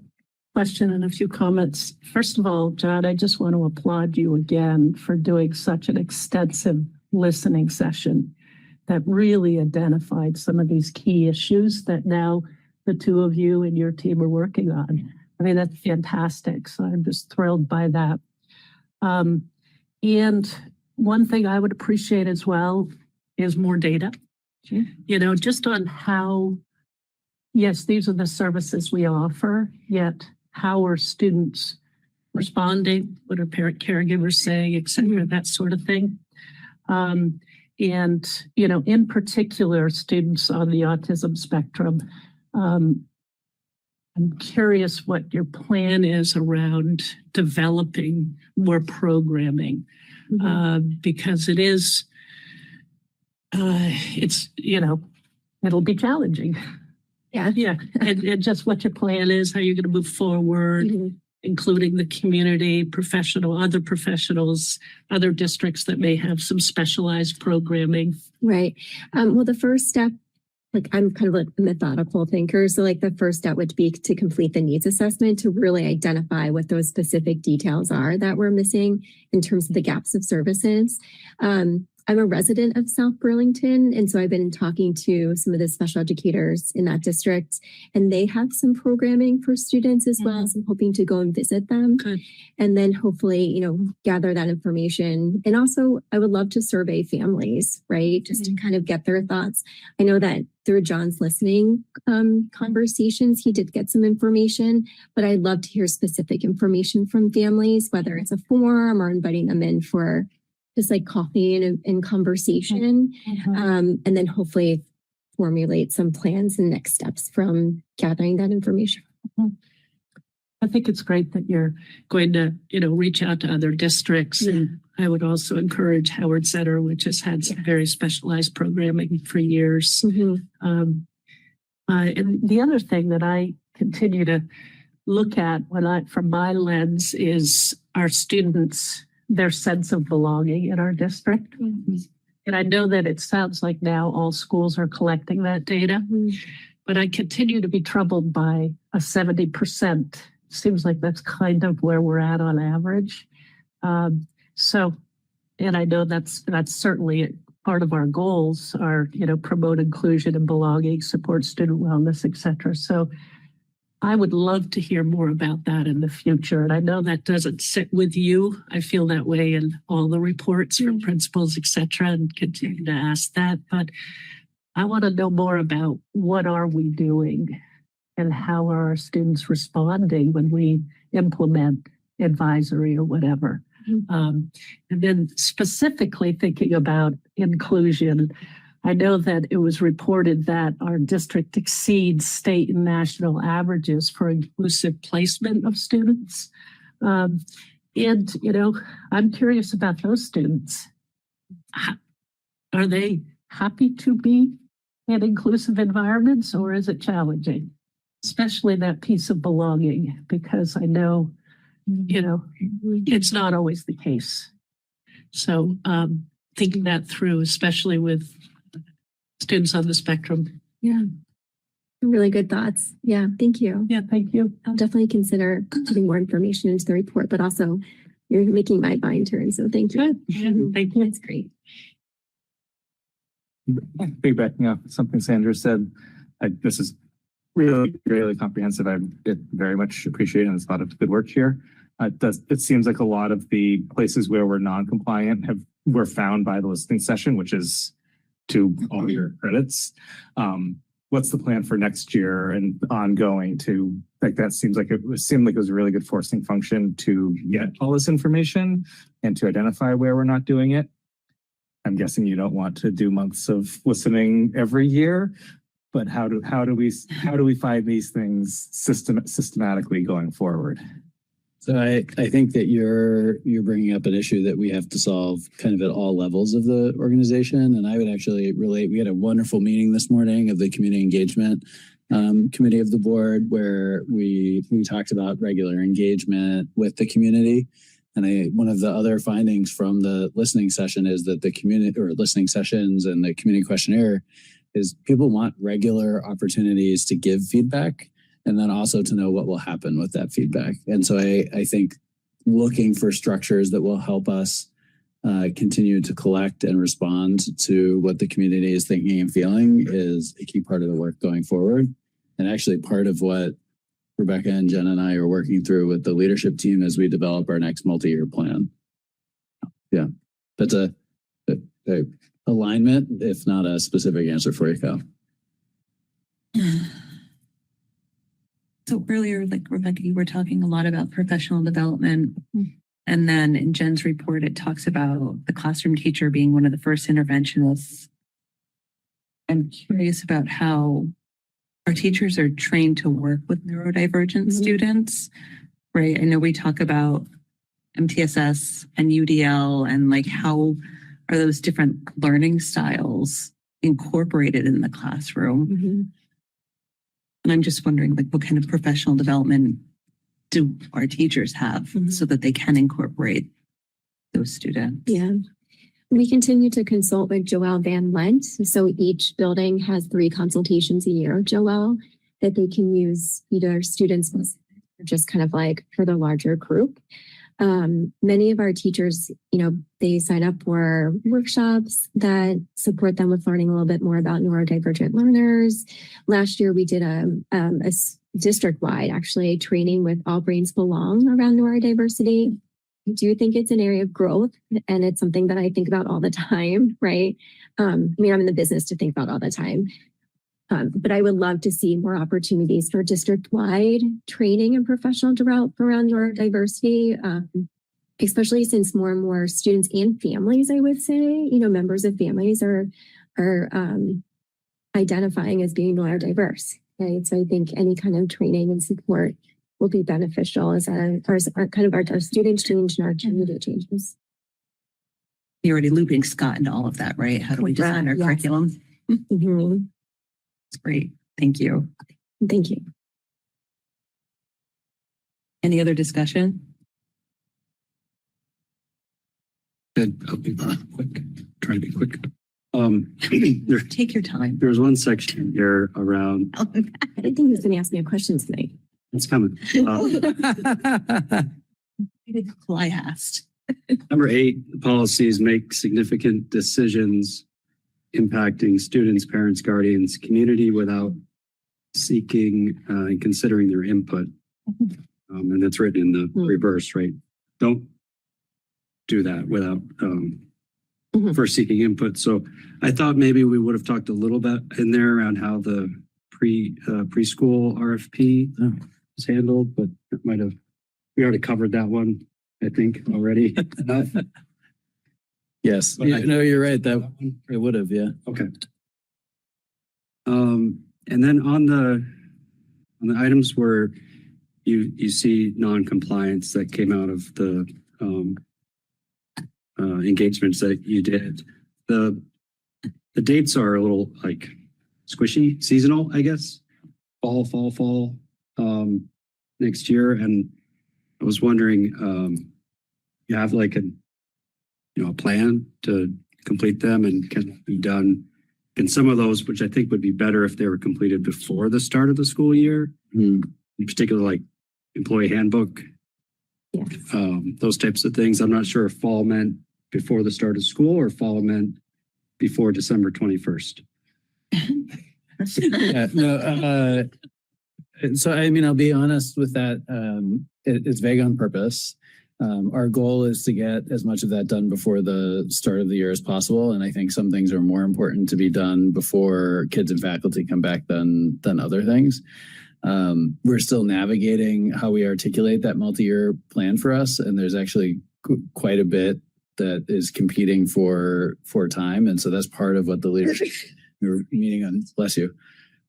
Speaker 10: question and a few comments. First of all, John, I just want to applaud you again for doing such an extensive listening session that really identified some of these key issues that now the two of you and your team are working on. I mean, that's fantastic. So I'm just thrilled by that. And one thing I would appreciate as well is more data, you know, just on how, yes, these are the services we offer, yet how are students responding? What are parent caregivers saying, et cetera, that sort of thing. And, you know, in particular, students on the autism spectrum, I'm curious what your plan is around developing more programming, because it is, it's, you know, it'll be challenging. Yeah. And just what your plan is, how you're going to move forward, including the community, other professionals, other districts that may have some specialized programming.
Speaker 16: Right. Well, the first step, like I'm kind of like a methodical thinker. So like the first step would be to complete the needs assessment to really identify what those specific details are that we're missing in terms of the gaps of services. I'm a resident of South Burlington, and so I've been talking to some of the special educators in that district, and they have some programming for students as well. So I'm hoping to go and visit them.
Speaker 10: Good.
Speaker 16: And then hopefully, you know, gather that information. And also I would love to survey families, right? Just to kind of get their thoughts. I know that through John's listening conversations, he did get some information, but I'd love to hear specific information from families, whether it's a forum or inviting them in for just like coffee and conversation, and then hopefully formulate some plans and next steps from gathering that information.
Speaker 10: I think it's great that you're going to, you know, reach out to other districts. And I would also encourage Howard Center, which has had some very specialized programming for years. And the other thing that I continue to look at from my lens is our students, their sense of belonging in our district. And I know that it sounds like now all schools are collecting that data, but I continue to be troubled by a 70%. Seems like that's kind of where we're at on average. So, and I know that's certainly part of our goals are, you know, promote inclusion and belonging, support student wellness, et cetera. So I would love to hear more about that in the future. And I know that doesn't sit with you. I feel that way in all the reports from principals, et cetera, and continue to ask that. But I want to know more about what are we doing and how are our students responding when we implement advisory or whatever. And then specifically thinking about inclusion, I know that it was reported that our district exceeds state and national averages for inclusive placement of students. And, you know, I'm curious about those students. Are they happy to be in inclusive environments, or is it challenging? Especially that piece of belonging, because I know, you know, it's not always the case. So thinking that through, especially with students on the spectrum.
Speaker 16: Yeah. Really good thoughts. Yeah. Thank you.
Speaker 10: Yeah. Thank you.
Speaker 16: I'll definitely consider putting more information into the report, but also you're making my mind turn. So thank you.
Speaker 10: Good. Yeah, thank you.
Speaker 16: That's great.
Speaker 8: Piggybacking off something Sandra said, this is really, really comprehensive. I very much appreciate it, and there's a lot of good work here. It seems like a lot of the places where we're non-compliant were found by the listening session, which is to all your credits. What's the plan for next year and ongoing to, like, that seemed like it was a really good forcing function to get all this information and to identify where we're not doing it. I'm guessing you don't want to do months of listening every year, but how do we find these things systematically going forward?
Speaker 1: So I think that you're bringing up an issue that we have to solve kind of at all levels of the organization. And I would actually relate, we had a wonderful meeting this morning of the community engagement committee of the board where we talked about regular engagement with the community. And one of the other findings from the listening session is that the community or listening sessions and the community questionnaire is people want regular opportunities to give feedback and then also to know what will happen with that feedback. And so I think looking for structures that will help us continue to collect and respond to what the community is thinking and feeling is a key part of the work going forward. And actually part of what Rebecca and Jen and I are working through with the leadership team as we develop our next multi-year plan. Yeah, that's a alignment, if not a specific answer for you, Kyle.
Speaker 5: So earlier, like Rebecca, you were talking a lot about professional development. And then in Jen's report, it talks about the classroom teacher being one of the first interventionists. I'm curious about how our teachers are trained to work with neurodivergent students, right? I know we talk about MTSS and UDL and like how are those different learning styles incorporated in the classroom? And I'm just wondering like what kind of professional development do our teachers have so that they can incorporate those students?
Speaker 16: Yeah. We continue to consult with Joelle Van Lent. So each building has 3 consultations a year, Joelle, that they can use either students or just kind of like for the larger group. Many of our teachers, you know, they sign up for workshops that support them with learning a little bit more about neurodivergent learners. Last year, we did a district-wide, actually, training with All Brains Belong around neurodiversity. I do think it's an area of growth, and it's something that I think about all the time, right? I mean, I'm in the business to think about all the time. But I would love to see more opportunities for district-wide training and professional development around neurodiversity, especially since more and more students and families, I would say, you know, members of families are identifying as being neurodiverse, right? So I think any kind of training and support will be beneficial as our students change and our community changes.
Speaker 5: You're already looping Scott into all of that, right? How do we design our curriculum? It's great. Thank you.
Speaker 16: Thank you.
Speaker 5: Any other discussion?
Speaker 6: Good. I'll be quick. Try to be quick.
Speaker 5: Take your time.
Speaker 6: There's one section here around.
Speaker 16: I didn't think he was going to ask me a question tonight.
Speaker 6: It's coming.
Speaker 5: Fly hast.
Speaker 6: Number 8, policies make significant decisions impacting students, parents, guardians, community without seeking and considering their input. And that's written in the reverse, right? Don't do that without first seeking input. So I thought maybe we would have talked a little bit in there around how the preschool RFP was handled, but it might have, we already covered that one, I think, already.
Speaker 1: Yes, no, you're right. That it would have, yeah.
Speaker 6: Okay. And then on the items where you see non-compliance that came out of the engagements that you did, the dates are a little like squishy, seasonal, I guess. Fall next year, and I was wondering, you have like a plan to complete them, and can it be done in some of those, which I think would be better if they were completed before the start of the school year, in particular like employee handbook, those types of things. I'm not sure if fall meant before the start of school or fall meant before December 21st.
Speaker 1: Yeah, no, so I mean, I'll be honest with that. It's vague on purpose. Our goal is to get as much of that done before the start of the year as possible. And I think some things are more important to be done before kids and faculty come back than other things. We're still navigating how we articulate that multi-year plan for us. And there's actually quite a bit that is competing for time. And so that's part of what the leadership, we were meeting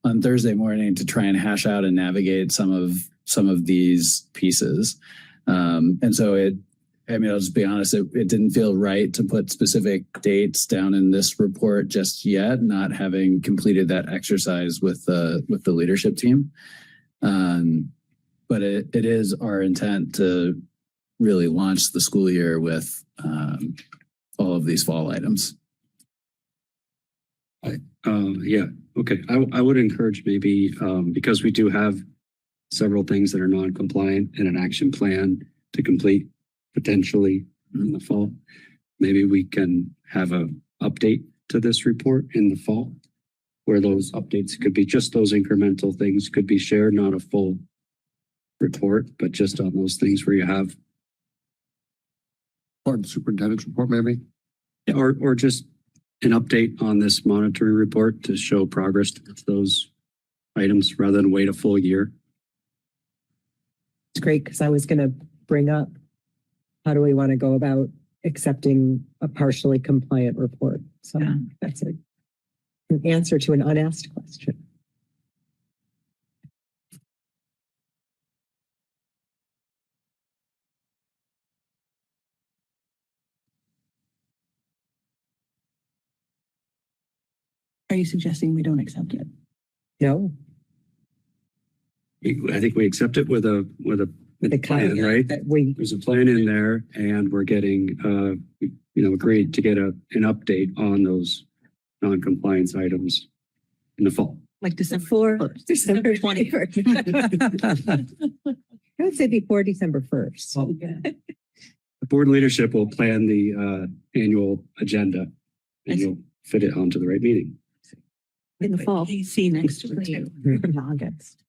Speaker 1: on Thursday morning to try and hash out and navigate some of these pieces. And so I'll just be honest, it didn't feel right to put specific dates down in this report just yet, not having completed that exercise with the leadership team. But it is our intent to really launch the school year with all of these fall items.
Speaker 6: Yeah, okay. I would encourage maybe, because we do have several things that are non-compliant and an action plan to complete potentially in the fall. Maybe we can have a update to this report in the fall, where those updates could be just those incremental things could be shared, not a full report, but just on those things where you have.
Speaker 12: Or the superintendent's report, maybe?
Speaker 6: Or just an update on this monitoring report to show progress to those items rather than wait a full year.
Speaker 7: It's great because I was going to bring up, how do we want to go about accepting a partially compliant report? So that's an answer to an unasked question.
Speaker 5: Are you suggesting we don't accept it?
Speaker 7: No.
Speaker 6: I think we accept it with a plan, right? There's a plan in there, and we're getting agreed to get an update on those non-compliance items in the fall.
Speaker 5: Like December 21st.
Speaker 7: I would say before December 1st.
Speaker 6: The board leadership will plan the annual agenda, and you'll fit it onto the right meeting.
Speaker 5: In the fall. See next week.
Speaker 7: In August.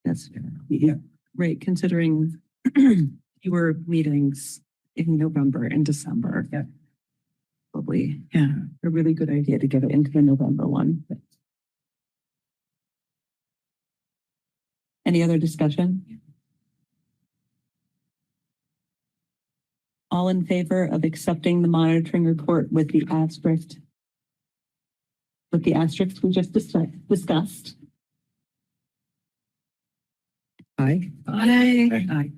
Speaker 5: That's fair. Yeah. Right, considering fewer meetings in November and December. Yeah. Probably, a really good idea to get it into the November one. Any other discussion? All in favor of accepting the monitoring report with the asterisk? With the asterisks we just discussed?
Speaker 7: Aye.
Speaker 5: Aye.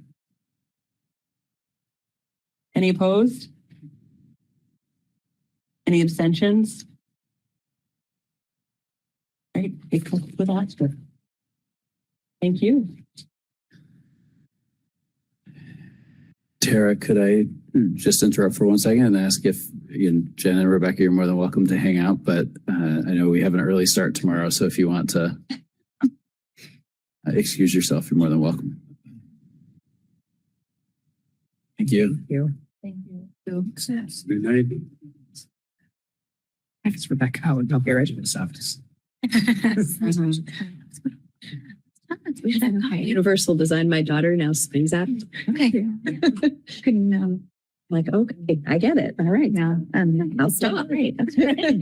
Speaker 5: Any opposed? Any abstentions? Right, it comes with asterisk. Thank you.
Speaker 1: Tara, could I just interrupt for 1 second and ask if Jen and Rebecca, you're more than welcome to hang out, but I know we have an early start tomorrow, so if you want to excuse yourself, you're more than welcome. Thank you.
Speaker 7: Thank you.
Speaker 6: Good night.
Speaker 18: Thanks, Rebecca. I would help your regiment's office.
Speaker 13: Universal design my daughter now swings at.
Speaker 15: Okay. Couldn't
Speaker 13: Like, okay, I get it. All right, now I'll stop.
Speaker 15: Right. That's right.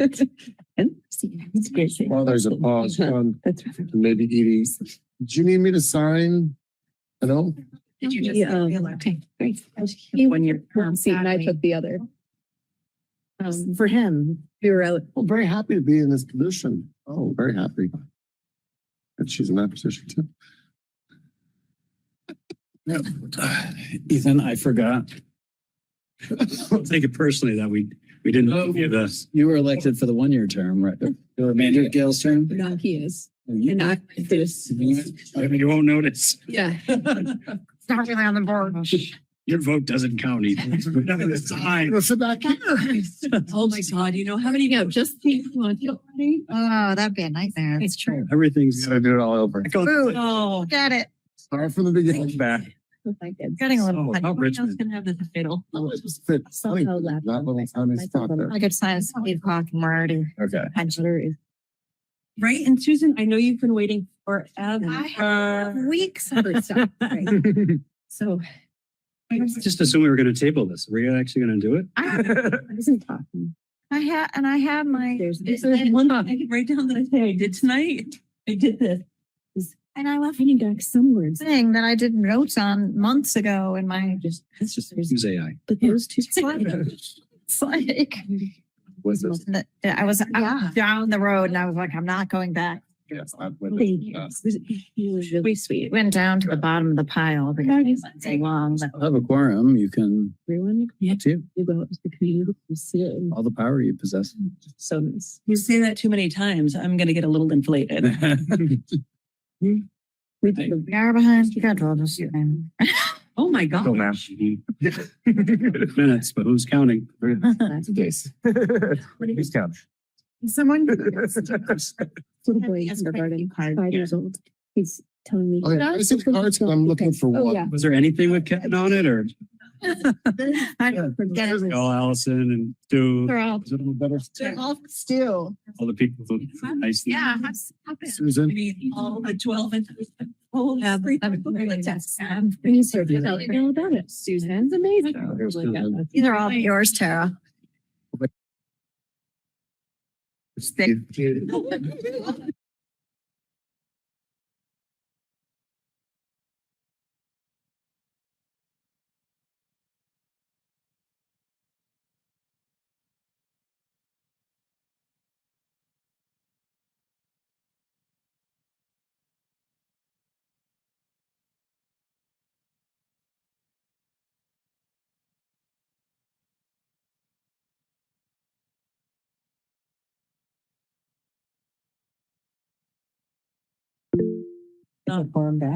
Speaker 12: Well, there's a pause on maybe Edie. Did you need me to sign? No?
Speaker 15: Did you just okay, great.
Speaker 13: When you're seat and I took the other. For him, we were out.
Speaker 12: I'm very happy to be in this position. Oh, very happy. And she's in that position too.
Speaker 1: Ethan, I forgot.
Speaker 6: Don't take it personally that we didn't give this.
Speaker 1: You were elected for the 1-year term, right? The remainder of Gail's term?
Speaker 13: No, he is. And I this.
Speaker 6: You won't notice.
Speaker 13: Yeah.
Speaker 15: It's not really on the board.
Speaker 6: Your vote doesn't count either.
Speaker 12: Let's sit back here.
Speaker 13: Oh my God, you know how many go? Just
Speaker 15: Oh, that'd be a nightmare. It's true.
Speaker 6: Everything's
Speaker 8: Gotta do it all over.
Speaker 15: Food.
Speaker 5: Oh,
Speaker 15: Got it.
Speaker 12: Start from the beginning.
Speaker 8: Back.
Speaker 15: Getting a little.
Speaker 6: how Richmond.
Speaker 5: can have this fatal.
Speaker 12: Fit.
Speaker 13: Somehow left.
Speaker 12: That little tiny spot there.
Speaker 15: I could sign at 8 o'clock and we're already.
Speaker 1: Okay.
Speaker 5: Right, and Susan, I know you've been waiting for
Speaker 15: I have weeks of stuff.
Speaker 13: So
Speaker 6: Just assume we were going to table this. Are we actually going to do it?
Speaker 13: I wasn't talking.
Speaker 15: I have my.
Speaker 5: There's one I can write down that I say I did tonight. I did this.
Speaker 15: And I left
Speaker 13: Finding back some words.
Speaker 15: thing that I did notes on months ago in my.
Speaker 6: It's just use AI.
Speaker 13: But those two.
Speaker 15: It's like.
Speaker 6: What's this?
Speaker 15: I was down the road and I was like, I'm not going back We sweet. Went down to the bottom of the pile because it's so long.
Speaker 1: I'll have a quorum. You can,
Speaker 10: Everyone,
Speaker 1: up to you.
Speaker 10: you go out to the community, you see it.
Speaker 1: All the power you possess.
Speaker 10: So nice.
Speaker 5: You say that too many times, I'm gonna get a little inflated.
Speaker 15: We are behind schedule this time.
Speaker 5: Oh, my
Speaker 8: Go,
Speaker 5: God.
Speaker 8: ma'am.
Speaker 6: Minutes, but who's counting?
Speaker 8: Who's counting?
Speaker 15: Someone.
Speaker 13: Little boy in kindergarten, 5 years old. He's telling me.
Speaker 12: Okay, I see the cards, and I'm looking for
Speaker 13: Oh,
Speaker 12: what?
Speaker 13: yeah.
Speaker 6: Was there anything with Kevin on it or?
Speaker 15: I don't forget it.
Speaker 6: Oh, Allison and Stu.
Speaker 15: They're all,
Speaker 6: Is it a little better?
Speaker 15: they're all still.
Speaker 6: All the people who nice.
Speaker 15: Yeah.
Speaker 12: Susan?
Speaker 5: All the 12 and. Oh,
Speaker 15: Yeah,
Speaker 5: three.
Speaker 15: I'm really just.
Speaker 13: You started to tell me all about it. Susan's amazing.
Speaker 15: These are all yours, Tara.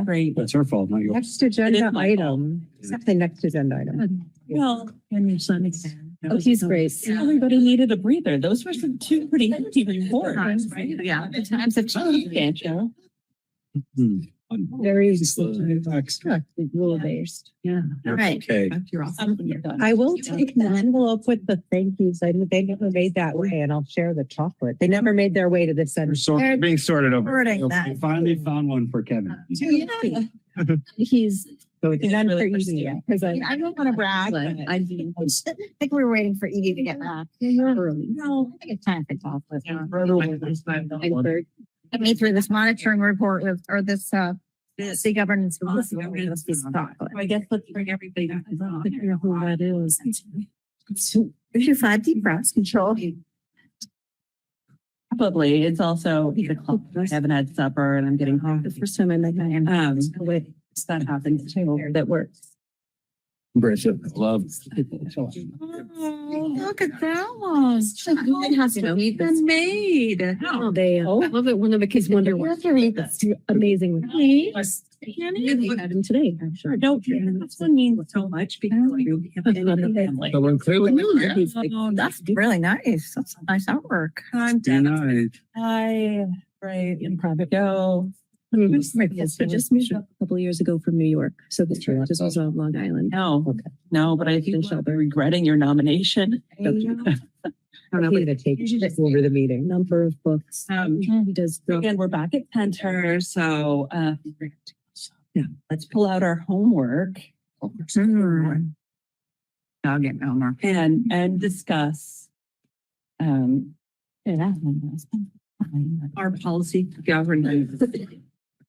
Speaker 5: Great.
Speaker 6: That's her fault, not yours.
Speaker 7: Next
Speaker 5: It
Speaker 7: agenda
Speaker 5: is my
Speaker 7: item, something next agenda item.
Speaker 5: Well,
Speaker 10: And your son is.
Speaker 13: Oh, he's great.
Speaker 5: everybody needed a breather. Those were some two pretty hefty reports, right?
Speaker 15: Yeah, the times have changed.
Speaker 5: Can't you?
Speaker 7: Very
Speaker 10: Rule based. Yeah.
Speaker 15: Right.
Speaker 6: Okay.
Speaker 5: You're awesome when you're done.
Speaker 7: I will take the envelope with the thank yous. They never made that way, and I'll share the chocolate. They never made their way to the center.
Speaker 8: So being sorted over.
Speaker 15: Wording that.
Speaker 6: I finally found one for Kevin.
Speaker 13: He's
Speaker 7: None for easy, because
Speaker 15: I don't want to brag, but I think we were waiting for Edie to get back.
Speaker 13: early.
Speaker 15: No, I think it's time for chocolate. Get me through this monitoring report with, or this, city governance. Chocolate.
Speaker 5: I guess let's bring everybody back.
Speaker 10: Figure out who that is.
Speaker 15: If you 5 deep breaths, control.
Speaker 5: Probably. It's also 8 o'clock. I haven't had supper and I'm getting home.
Speaker 13: The first time I met him.
Speaker 5: Wait, that happens too.
Speaker 13: That works.
Speaker 6: Bridget, love.
Speaker 15: Oh, look at that one.
Speaker 13: It has to eat this.
Speaker 5: Been made.
Speaker 13: Oh, I love it. One of the kids wonder what. That's amazing. We had him today. I'm sure.
Speaker 5: Don't. This one means so much because we have been in the family.
Speaker 12: Someone clearly knew, yeah.
Speaker 15: Oh, that's really nice. That's nice artwork.
Speaker 5: I'm
Speaker 6: Good
Speaker 5: done.
Speaker 6: night.
Speaker 5: Hi. Right. In private go.
Speaker 13: Yes, we just moved up a couple of years ago from New York. So the church was on Long Island.
Speaker 5: No, but I think you're regretting your nomination.
Speaker 7: I don't know how to take over the meeting.
Speaker 13: Number of books. He does.
Speaker 5: Again, we're back at Center, so let's pull out our homework
Speaker 15: I'll get Elmer.
Speaker 5: and discuss our policy governance.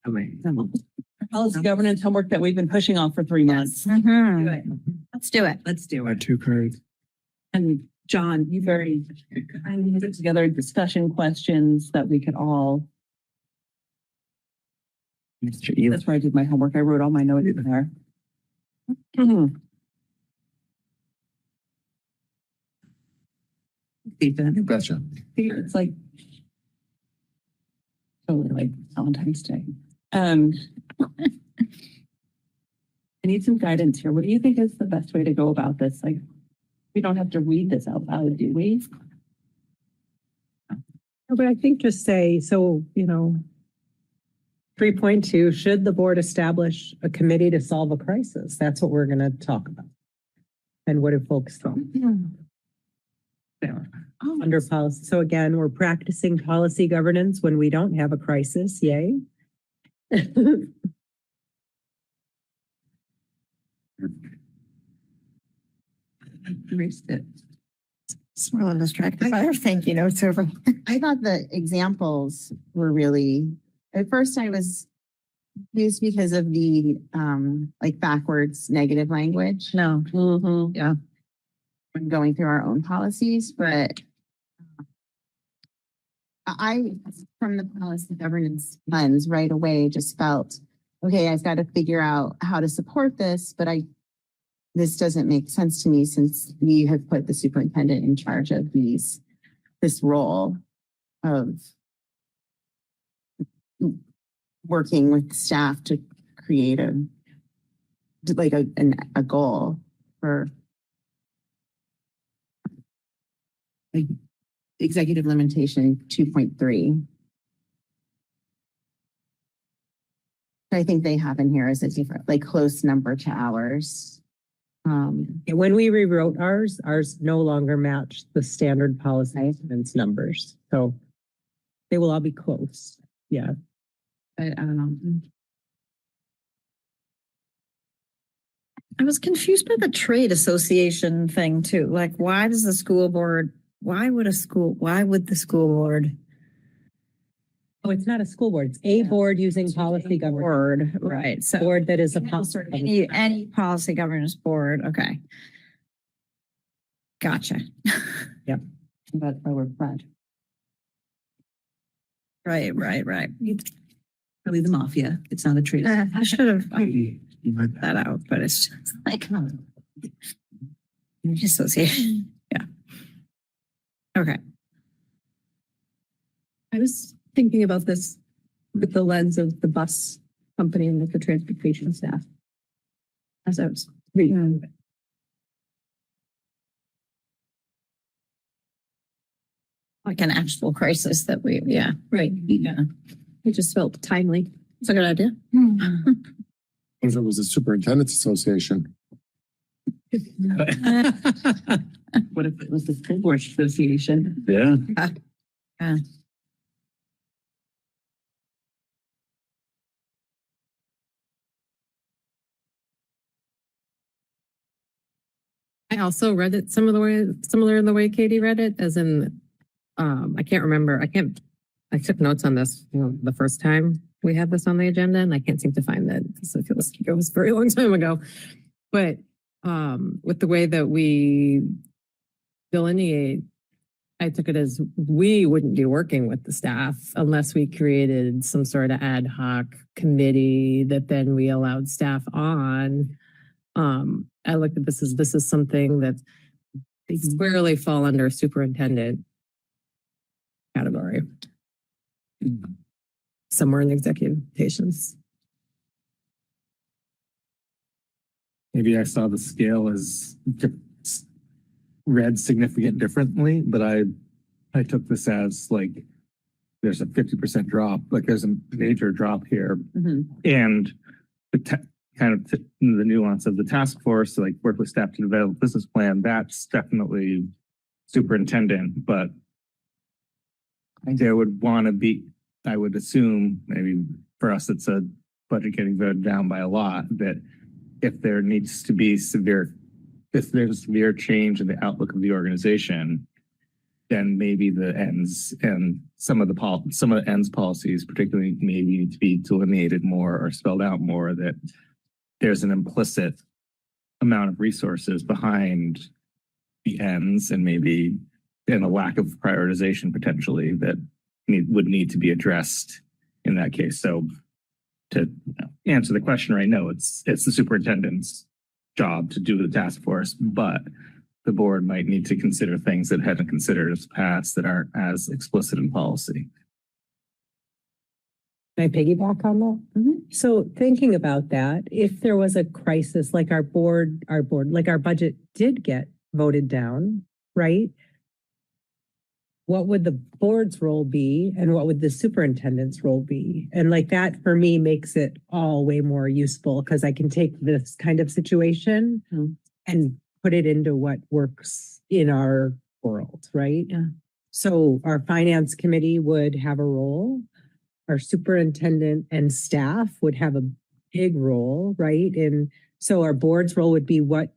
Speaker 5: Our policy governance homework that we've been pushing off for 3 months.
Speaker 15: Let's do it.
Speaker 5: Let's do
Speaker 12: My
Speaker 5: it.
Speaker 12: 2 cards.
Speaker 5: And John, you very kindly put together discussion questions that we could all. That's where I did my homework. I wrote all my notes in there.
Speaker 12: You betcha.
Speaker 5: It's like totally like Valentine's Day. I need some guidance here. What do you think is the best way to go about this? Like, we don't have to read this out loud, do we?
Speaker 7: But I think just say, 3.2, should the board establish a committee to solve a crisis? That's what we're going to talk about. And what do folks think? Under policy. So again, we're practicing policy governance when we don't have a crisis. Yay.
Speaker 5: Erased it.
Speaker 15: It's a little distracted by our thank you notes over. I thought the examples were really, at first I was confused because of the like backwards negative language.
Speaker 5: No.
Speaker 15: Yeah. When going through our own policies, but
Speaker 9: I, from the policy governance lens right away, just felt, okay, I've got to figure out how to support this, but this doesn't make sense to me since we have put the superintendent in charge of this role of working with staff to create a goal for executive limitation 2.3. I think they have in here is a different, like close number to ours.
Speaker 7: When we rewrote ours no longer match the standard policy numbers. So they will all be close. Yeah.
Speaker 9: But I don't know.
Speaker 15: I was confused by the trade association thing too. Like, why would the school board?
Speaker 7: Oh, it's not a school board. It's a board using policy governance.
Speaker 15: Board, right? So
Speaker 7: Board that is a
Speaker 15: sort of any policy governance board. Okay, gotcha.
Speaker 7: Yep.
Speaker 5: But we're fine.
Speaker 15: Right.
Speaker 3: Really the mafia. It's not a trade.
Speaker 15: I should have that out, but it's just like association. Yeah. Okay.
Speaker 3: I was thinking about this with the lens of the bus company and with the transportation staff. As I was reading.
Speaker 15: Like an actual crisis that
Speaker 3: Right. Yeah. It just felt timely.
Speaker 15: it's a good idea.
Speaker 12: What if it was a superintendent's association?
Speaker 5: What if it was the school board association?
Speaker 6: Yeah.
Speaker 17: I also read it similar in the way Katie read it, as in, I can't remember. I took notes on this, the first time we had this on the agenda, and I can't seem to find that because it feels like it was a very long time ago. But with the way that we delineate, I took it as we wouldn't be working with the staff unless we created some sort of ad hoc committee that then we allowed staff on. I looked at this is something that they squarely fall under superintendent category. Somewhere in the executive patients.
Speaker 8: Maybe I saw the scale as read significant differently, but I took this as like there's a 50% drop, like there's a major drop here, and the the nuance of the task force, so like work with staff to develop a business plan. That's definitely superintendent, but there would want to be, I would assume, maybe for us, it's a budget getting voted down by a lot, that if there needs to be if there's severe change in the outlook of the organization, then maybe the ends and some of the ends policies particularly maybe need to be delineated more or spelled out more, that there's an implicit amount of resources behind the ends and a lack of prioritization potentially that would need to be addressed in that case. So to answer the question right now, it's the superintendent's job to do the task force, but the board might need to consider things that hadn't considered in the past that aren't as explicit in policy.
Speaker 7: Can I piggyback on that? So thinking about that, if there was a crisis, like our budget did get voted down, right? What would the board's role be and what would the superintendent's role be? And like that for me makes it all way more useful because I can take this kind of situation and put it into what works in our world, right?
Speaker 3: Yeah.
Speaker 7: So our finance committee would have a role. Our superintendent and staff would have a big role, right? And so our board's role would be what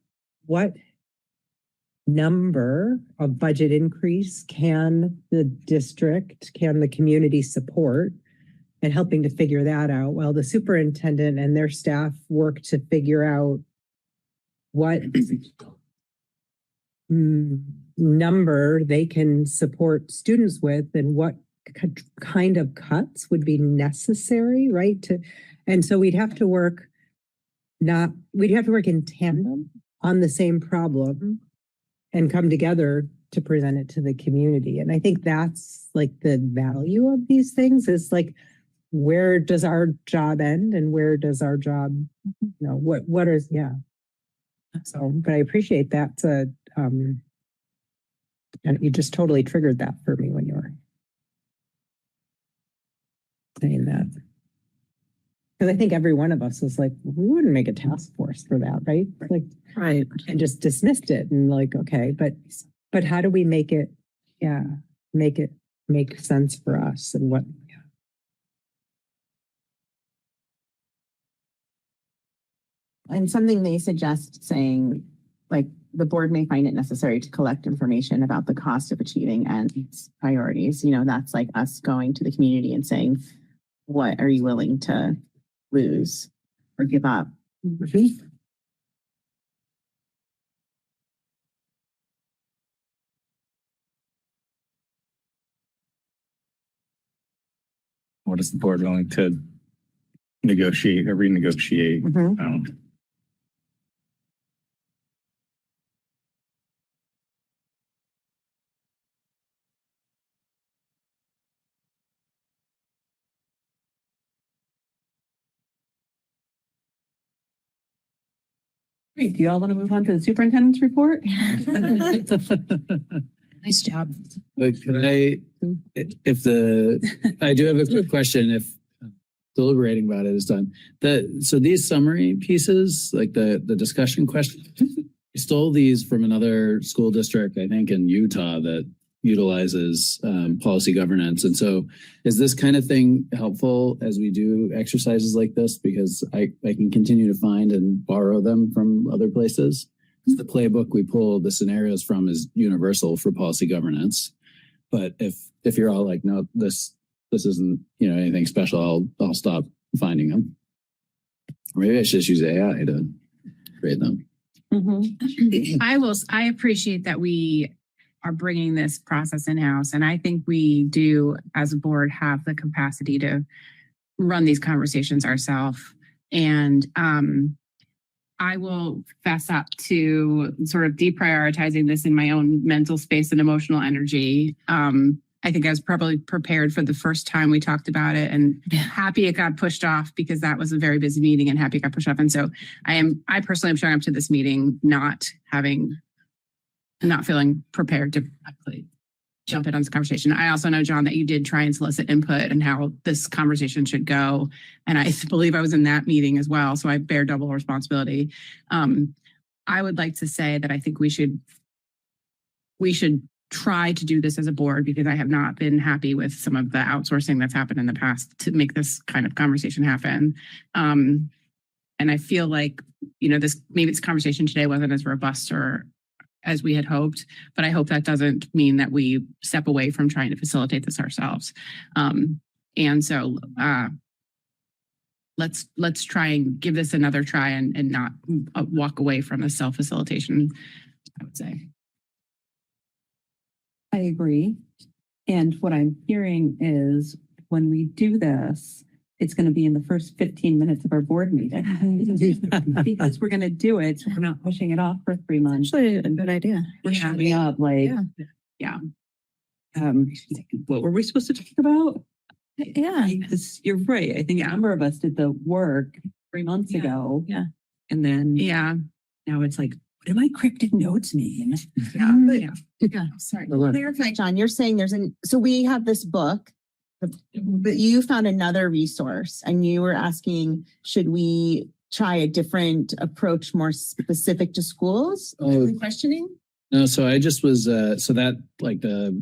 Speaker 7: number of budget increase can the community support, and helping to figure that out while the superintendent and their staff work to figure out what number they can support students with and what kind of cuts would be necessary, right? And so we'd have to work in tandem on the same problem and come together to present it to the community. And I think that's like the value of these things is like, where does our job end and where does our job, what is, yeah. So, but I appreciate that. And you just totally triggered that for me when you were saying that. Because I think every one of us was like, we wouldn't make a task force for that, right? Like,
Speaker 10: Right.
Speaker 7: and just dismissed it and like, okay, but how do we make it make sense for us and what?
Speaker 9: And something they suggest saying, like, the board may find it necessary to collect information about the cost of achieving ends priorities. That's like us going to the community and saying, what are you willing to lose or give up?
Speaker 8: What is the board willing to negotiate or renegotiate?
Speaker 5: Great. Do you all want to move on to the superintendent's report?
Speaker 10: Nice job.
Speaker 1: But I do have a quick question if deliberating about it is done. So these summary pieces, like the discussion question, I stole these from another school district, I think in Utah, that utilizes policy governance. And so is this kind of thing helpful as we do exercises like this? Because I can continue to find and borrow them from other places. The playbook we pull the scenarios from is universal for policy governance. But if you're all like, no, this isn't anything special, I'll stop finding them. Or maybe I should just use AI to create them.
Speaker 19: I appreciate that we are bringing this process in-house. And I think we do, as a board, have the capacity to run these conversations ourselves. And I will fess up to sort of deprioritizing this in my own mental space and emotional energy. I think I was probably prepared for the first time we talked about it and happy it got pushed off because that was a very busy meeting and happy it got pushed off. And so I personally am showing up to this meeting not feeling prepared to actually jump in on this conversation. I also know, John, that you did try and solicit input and how this conversation should go. And I believe I was in that meeting as well. So I bear double responsibility. I would like to say that I think we should try to do this as a board because I have not been happy with some of the outsourcing that's happened in the past to make this kind of conversation happen. And I feel like, maybe this conversation today wasn't as robust or as we had hoped, but I hope that doesn't mean that we step away from trying to facilitate this ourselves. And so let's try and give this another try and not walk away from the self-facilitation, I would say.
Speaker 5: I agree. And what I'm hearing is when we do this, it's going to be in the first 15 minutes of our board meeting because we're going to do it. So we're not pushing it off for 3 months.
Speaker 15: Actually, a good idea.
Speaker 5: We're showing up like, what were we supposed to talk about?
Speaker 15: Yeah.
Speaker 5: You're right. I think a number of us did the work 3 months ago.
Speaker 15: Yeah.
Speaker 5: And then
Speaker 10: Now it's like, what do my cryptic notes mean?
Speaker 19: Sorry.
Speaker 9: Clarify, John, you're saying so we have this book, but you found another resource and you were asking, should we try a different approach more specific to schools? Questioning?
Speaker 1: No, so I just was, so that like the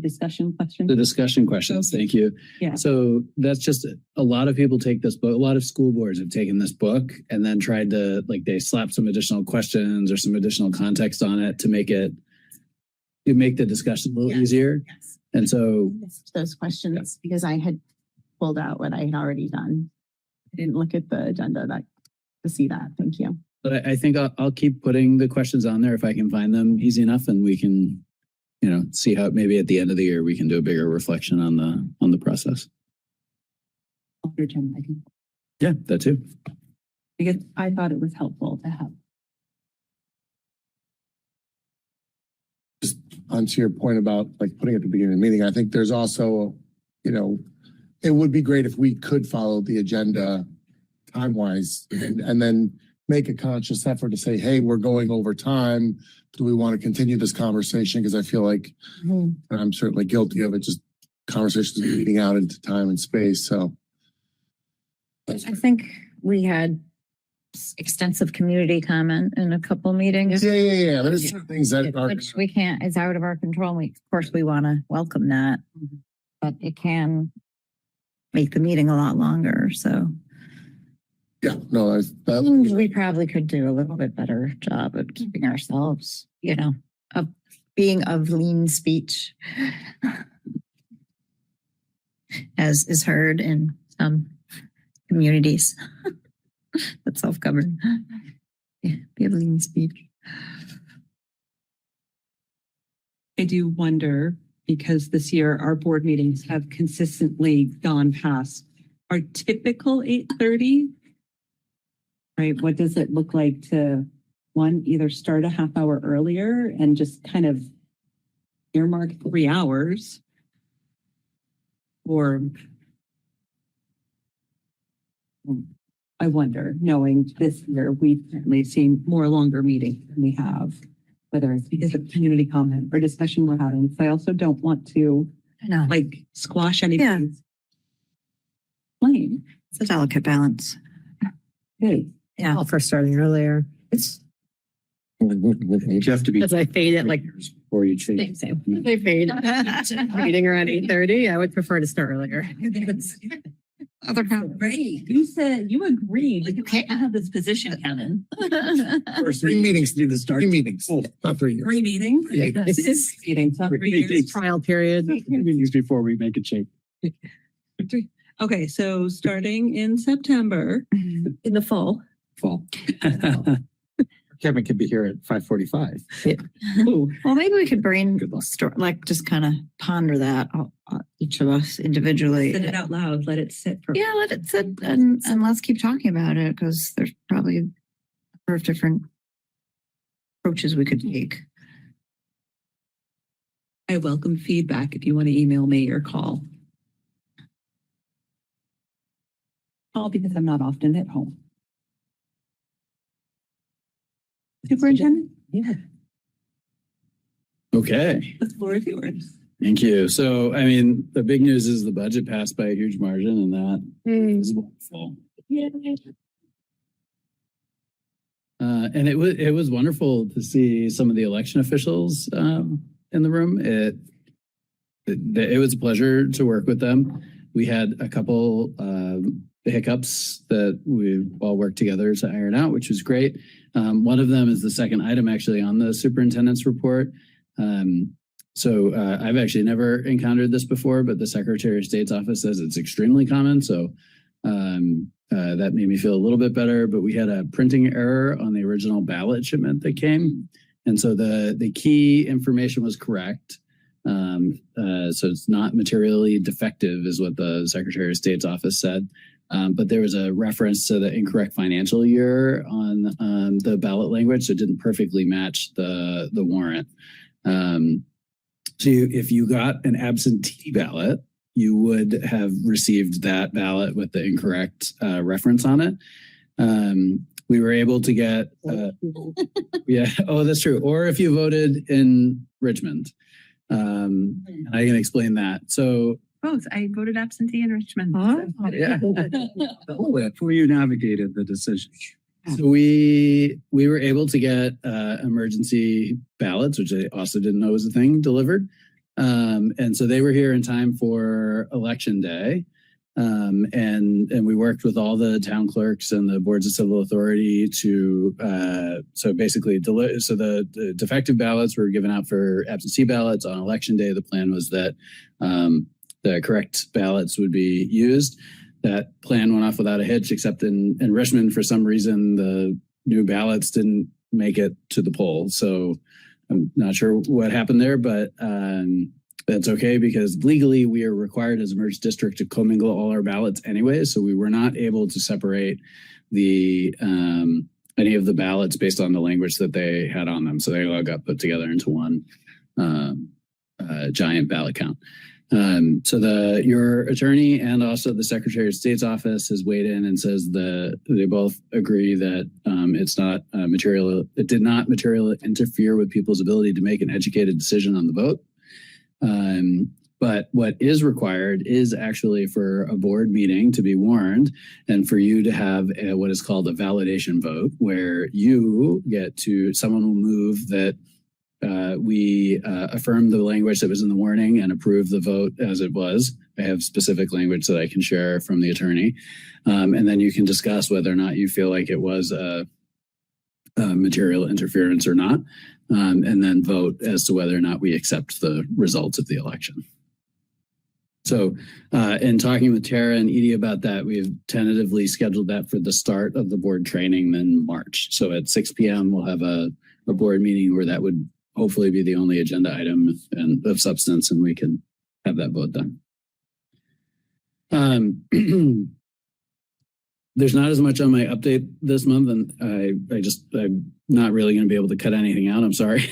Speaker 5: discussion questions.
Speaker 1: The discussion questions. Thank you.
Speaker 5: Yeah.
Speaker 1: So that's just a lot of people take this book. A lot of school boards have taken this book and then tried to they slap some additional questions or some additional context on it to make the discussion a little easier.
Speaker 9: Yes.
Speaker 1: And so
Speaker 9: I missed those questions because I had pulled out what I had already done. I didn't look at the agenda to see that. Thank you.
Speaker 1: But I think I'll keep putting the questions on there if I can find them easy enough and we can see how maybe at the end of the year we can do a bigger reflection on the process. Yeah, that too.
Speaker 5: Because I thought it was helpful to have.
Speaker 12: Just onto your point about like putting at the beginning of the meeting, I think there's also, it would be great if we could follow the agenda time-wise and then make a conscious effort to say, hey, we're going over time. Do we want to continue this conversation? Because I feel like, and I'm certainly guilty of it, just conversations leading out into time and space. So
Speaker 15: I think we had extensive community comment in a couple meetings.
Speaker 12: Yeah. There's some things that are,
Speaker 15: Which we can't, is out of our control. Of course, we want to welcome that, but it can make the meeting a lot longer. So
Speaker 12: yeah, no,
Speaker 15: we probably could do a little bit better job of keeping ourselves, of being of lean speech, as is heard in some communities. That's self-governed. Yeah, be of lean speech.
Speaker 5: I do wonder, because this year our board meetings have consistently gone past our typical 8:30. Right? What does it look like to either start a half hour earlier and just kind of earmark 3 hours, or I wonder, knowing this year, we've certainly seen more longer meetings than we have, whether it's because of community comment or discussion we're having. So I also don't want to squash anything.
Speaker 15: It's a delicate balance.
Speaker 5: Good.
Speaker 15: Yeah.
Speaker 13: All for starting earlier.
Speaker 6: You have to be.
Speaker 13: Because I fade at like
Speaker 6: before you change.
Speaker 13: same. I fade meeting around 8:30. I would prefer to start earlier.
Speaker 5: Great. You said you agreed. You can't have this position, Kevin.
Speaker 12: first 3 meetings to do the start. 3 meetings, not 3 years.
Speaker 5: 3 meetings?
Speaker 12: Yeah.
Speaker 5: Meetings, not 3 years.
Speaker 13: Trial period.
Speaker 6: Meetings before we make a change.
Speaker 5: Okay, so starting in September.
Speaker 13: In the fall.
Speaker 6: Kevin could be here at 5:45.
Speaker 15: Well, maybe we could brainstorm, just kind of ponder that, each of us individually.
Speaker 5: Sit it out loud, let it sit for.
Speaker 15: Yeah, let it sit and let's keep talking about it, because there's probably a number of different approaches we could take.
Speaker 5: I welcome feedback if you want to email me or call. Call because I'm not often at home. Superintendent?
Speaker 1: Yeah. Okay.
Speaker 5: The floor is yours.
Speaker 1: Thank you. So, the big news is the budget passed by a huge margin, and that is wonderful. And it was wonderful to see some of the election officials in the room. It was a pleasure to work with them. We had a couple hiccups that we all worked together to iron out, which was great. One of them is the second item actually on the superintendent's report. So I've actually never encountered this before, but the Secretary of State's office says it's extremely common. So that made me feel a little bit better, but we had a printing error on the original ballot shipment that came. And so the key information was correct. So it's not materially defective is what the Secretary of State's office said. But there was a reference to the incorrect financial year on the ballot language, so it didn't perfectly match the warrant. So if you got an absentee ballot, you would have received that ballot with the incorrect reference on it. We were able to get, that's true. Or if you voted in Richmond, I can explain that. So
Speaker 19: both. I voted absentee in Richmond.
Speaker 1: yeah.
Speaker 6: Before you navigated the decision.
Speaker 1: So we were able to get emergency ballots, which I also didn't know was a thing, delivered. And so they were here in time for Election Day. And we worked with all the town clerks and the boards of civil authority to so basically the defective ballots were given out for absentee ballots on Election Day. The plan was that the correct ballots would be used. That plan went off without a hitch, except in Richmond, for some reason, the new ballots didn't make it to the poll. So I'm not sure what happened there, but that's okay because legally we are required as a merged district to commingle all our ballots anyway. So we were not able to separate the any of the ballots based on the language that they had on them. So they all got put together into one giant ballot count. So your attorney and also the Secretary of State's office has weighed in and says they both agree that it's not material. It did not materially interfere with people's ability to make an educated decision on the vote. But what is required is actually for a board meeting to be warned and for you to have what is called a validation vote, where someone will move that we affirm the language that was in the warning and approve the vote as it was. I have specific language that I can share from the attorney. And then you can discuss whether or not you feel like it was a material interference or not, and then vote as to whether or not we accept the results of the election. So in talking with Tara and Edie about that, we've tentatively scheduled that for the start of the board training in March. So at 6 p.m. we'll have a board meeting where that would hopefully be the only agenda item and of substance, and we can have that vote done. There's not as much on my update this month, and I'm not really going to be able to cut anything out. I'm sorry.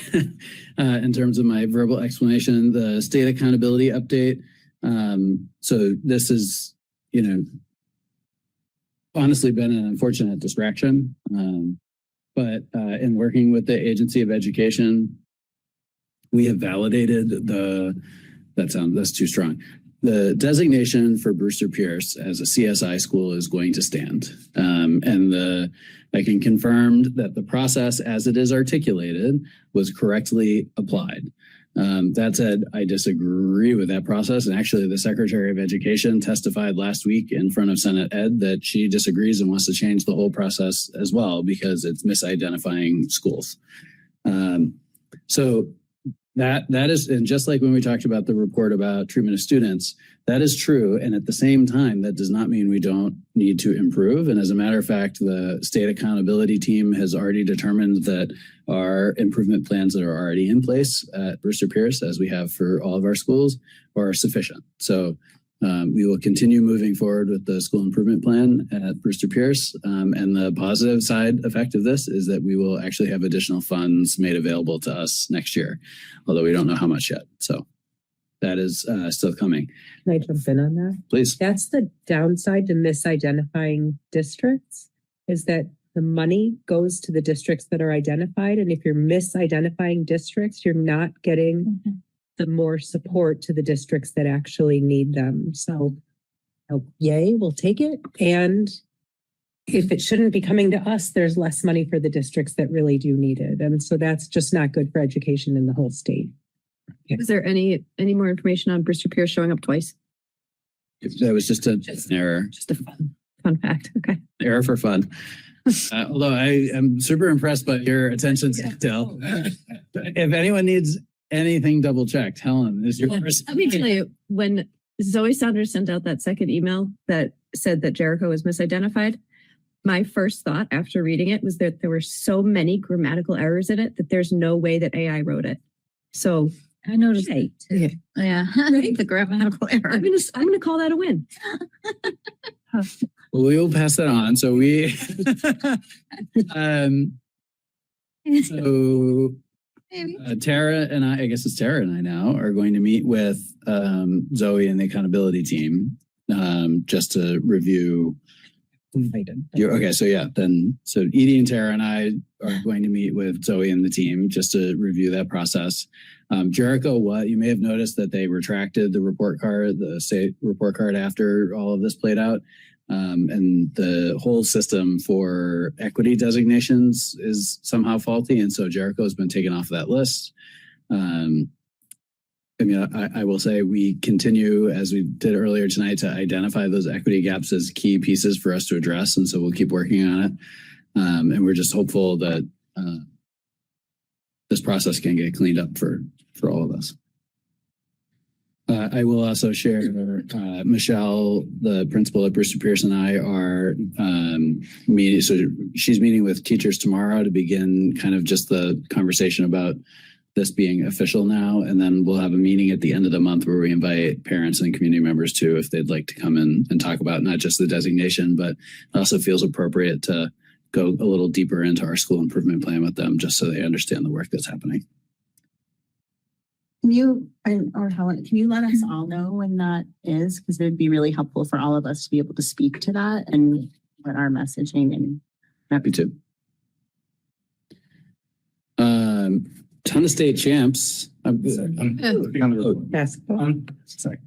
Speaker 1: In terms of my verbal explanation, the state accountability update. So this is, honestly been an unfortunate distraction. But in working with the Agency of Education, we have validated that's too strong. The designation for Brewster Pierce as a CSI school is going to stand. I can confirm that the process as it is articulated was correctly applied. That said, I disagree with that process. And actually, the Secretary of Education testified last week in front of Senate Ed that she disagrees and wants to change the whole process as well because it's misidentifying schools. So that is, and just like when we talked about the report about treatment of students, that is true. And at the same time, that does not mean we don't need to improve. And as a matter of fact, the state accountability team has already determined that our improvement plans that are already in place at Brewster Pierce, as we have for all of our schools, are sufficient. So we will continue moving forward with the school improvement plan at Brewster Pierce. And the positive side effect of this is that we will actually have additional funds made available to us next year, although we don't know how much yet. So that is still coming.
Speaker 7: Can I jump in on that?
Speaker 1: Please.
Speaker 7: That's the downside to misidentifying districts, is that the money goes to the districts that are identified. And if you're misidentifying districts, you're not getting the more support to the districts that actually need them. So yay, we'll take it. And if it shouldn't be coming to us, there's less money for the districts that really do need it. And so that's just not good for education in the whole state.
Speaker 13: Is there any more information on Brewster Pierce showing up twice?
Speaker 1: That was just an error.
Speaker 13: Just a fun fact. Okay.
Speaker 1: Error for fun. Although I am super impressed by your attention to detail. If anyone needs anything double checked, Helen is your first.
Speaker 13: Let me tell you, when Zoe Saunders sent out that second email that said that Jericho was misidentified, my first thought after reading it was that there were so many grammatical errors in it that there's no way that AI wrote it. So
Speaker 9: I noticed.
Speaker 13: Hey,
Speaker 9: Yeah, the grammatical error.
Speaker 13: I'm gonna call that a win.
Speaker 1: Well, we will pass that on. So Tara and I guess it's Tara and I now, are going to meet with Zoe and the accountability team just to review. Okay, so Edie and Tara and I are going to meet with Zoe and the team just to review that process. Jericho, you may have noticed that they retracted the report card, the state report card, after all of this played out. And the whole system for equity designations is somehow faulty. And so Jericho has been taken off that list. I will say we continue, as we did earlier tonight, to identify those equity gaps as key pieces for us to address. And so we'll keep working on it. And we're just hopeful that this process can get cleaned up for all of us. I will also share Michelle, the principal at Brewster Pierce, and I are meeting. So she's meeting with teachers tomorrow to begin kind of just the conversation about this being official now. And then we'll have a meeting at the end of the month where we invite parents and community members too, if they'd like to come in and talk about not just the designation, but it also feels appropriate to go a little deeper into our school improvement plan with them, just so they understand the work that's happening.
Speaker 5: Can you, or Helen, can you let us all know when that is? Because it would be really helpful for all of us to be able to speak to that and what our messaging and.
Speaker 1: Happy to. Ton of state champs.
Speaker 7: Basketball.
Speaker 8: Sorry.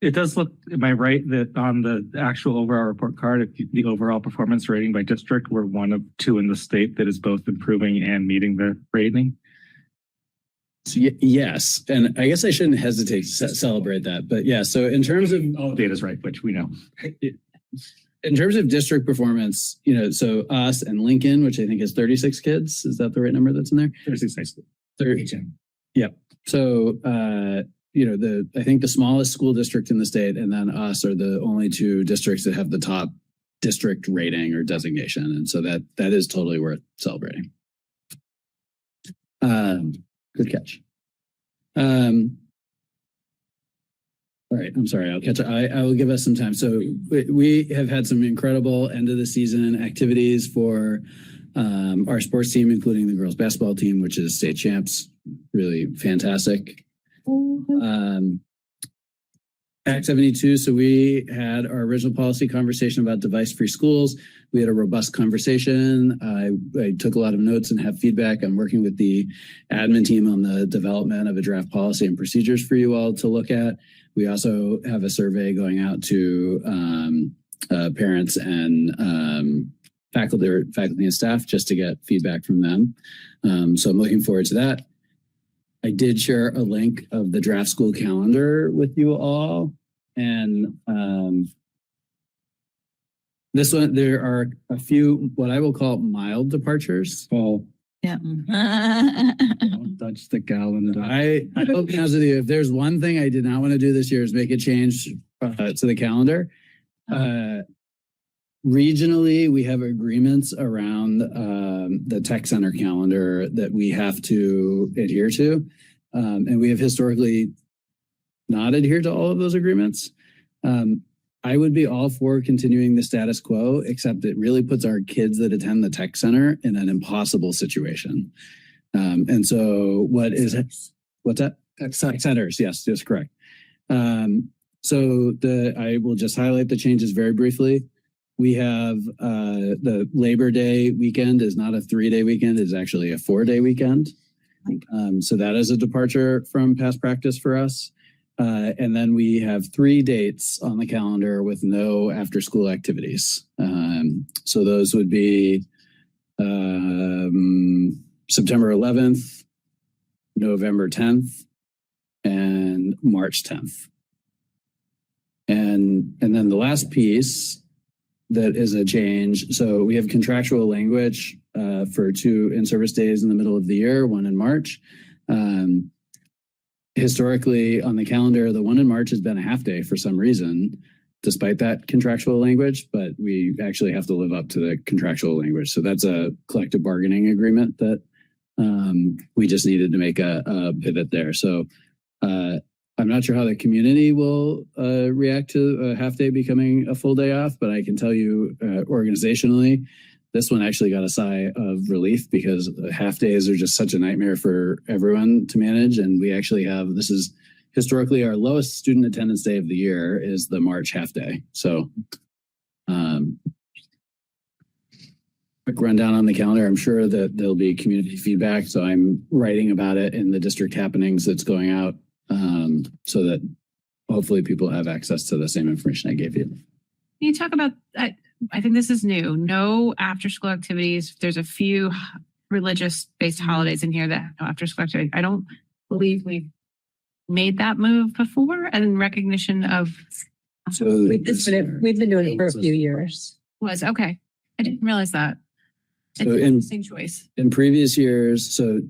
Speaker 8: It does look, am I right that on the actual overall report card, the overall performance rating by district, we're one of 2 in the state that is both improving and meeting the rating?
Speaker 1: So, yes, and I guess I shouldn't hesitate to celebrate that, but yeah. So in terms of
Speaker 8: all data is right, which we know.
Speaker 1: In terms of district performance, so us and Lincoln, which I think is 36 kids, is that the right number that's in there?
Speaker 8: 36.
Speaker 1: 30. Yep. So, I think the smallest school district in the state and then us are the only 2 districts that have the top district rating or designation. And so that is totally worth celebrating. Good catch. All right, I'm sorry, I'll catch up. I will give us some time. So we have had some incredible end of the season activities for our sports team, including the girls basketball team, which is state champs. Really fantastic. Act 72. So we had our original policy conversation about device-free schools. We had a robust conversation. I took a lot of notes and have feedback. I'm working with the admin team on the development of a draft policy and procedures for you all to look at. We also have a survey going out to parents and faculty and staff just to get feedback from them. So I'm looking forward to that. I did share a link of the draft school calendar with you all. And this one, there are a few, what I will call mild departures. Well,
Speaker 5: yeah.
Speaker 1: Don't touch the calendar. I'll be honest with you, if there's one thing I did not want to do this year is make a change to the calendar. Regionally, we have agreements around the tech center calendar that we have to adhere to. And we have historically not adhered to all of those agreements. I would be all for continuing the status quo, except it really puts our kids that attend the tech center in an impossible situation. And so what's that? Tech centers, yes, that's correct. So I will just highlight the changes very briefly. We have the Labor Day weekend is not a 3-day weekend, it's actually a 4-day weekend. So that is a departure from past practice for us. And then we have 3 dates on the calendar with no after school activities. So those would be September 11th, November 10th, and March 10th. And then the last piece that is a change. So we have contractual language for 2 in-service days in the middle of the year, 1 in March. Historically on the calendar, the 1 in March has been a half day for some reason, despite that contractual language, but we actually have to live up to the contractual language. So that's a collective bargaining agreement that we just needed to make a pivot there. So I'm not sure how the community will react to a half day becoming a full day off, but I can tell you organizationally, this one actually got a sigh of relief because half days are just such a nightmare for everyone to manage. And we actually have, this is historically our lowest student attendance day of the year is the March half day. So quick rundown on the calendar. I'm sure that there'll be community feedback. So I'm writing about it in the district happenings that's going out so that hopefully people have access to the same information I gave you.
Speaker 19: Can you talk about, I think this is new, no after school activities. There's a few religious based holidays in here that no after school activities. I don't believe we've made that move before and in recognition of.
Speaker 1: So
Speaker 7: we've been doing it for a few years.
Speaker 19: Was okay. I didn't realize that.
Speaker 1: So
Speaker 19: It's an interesting choice.
Speaker 1: In previous years, so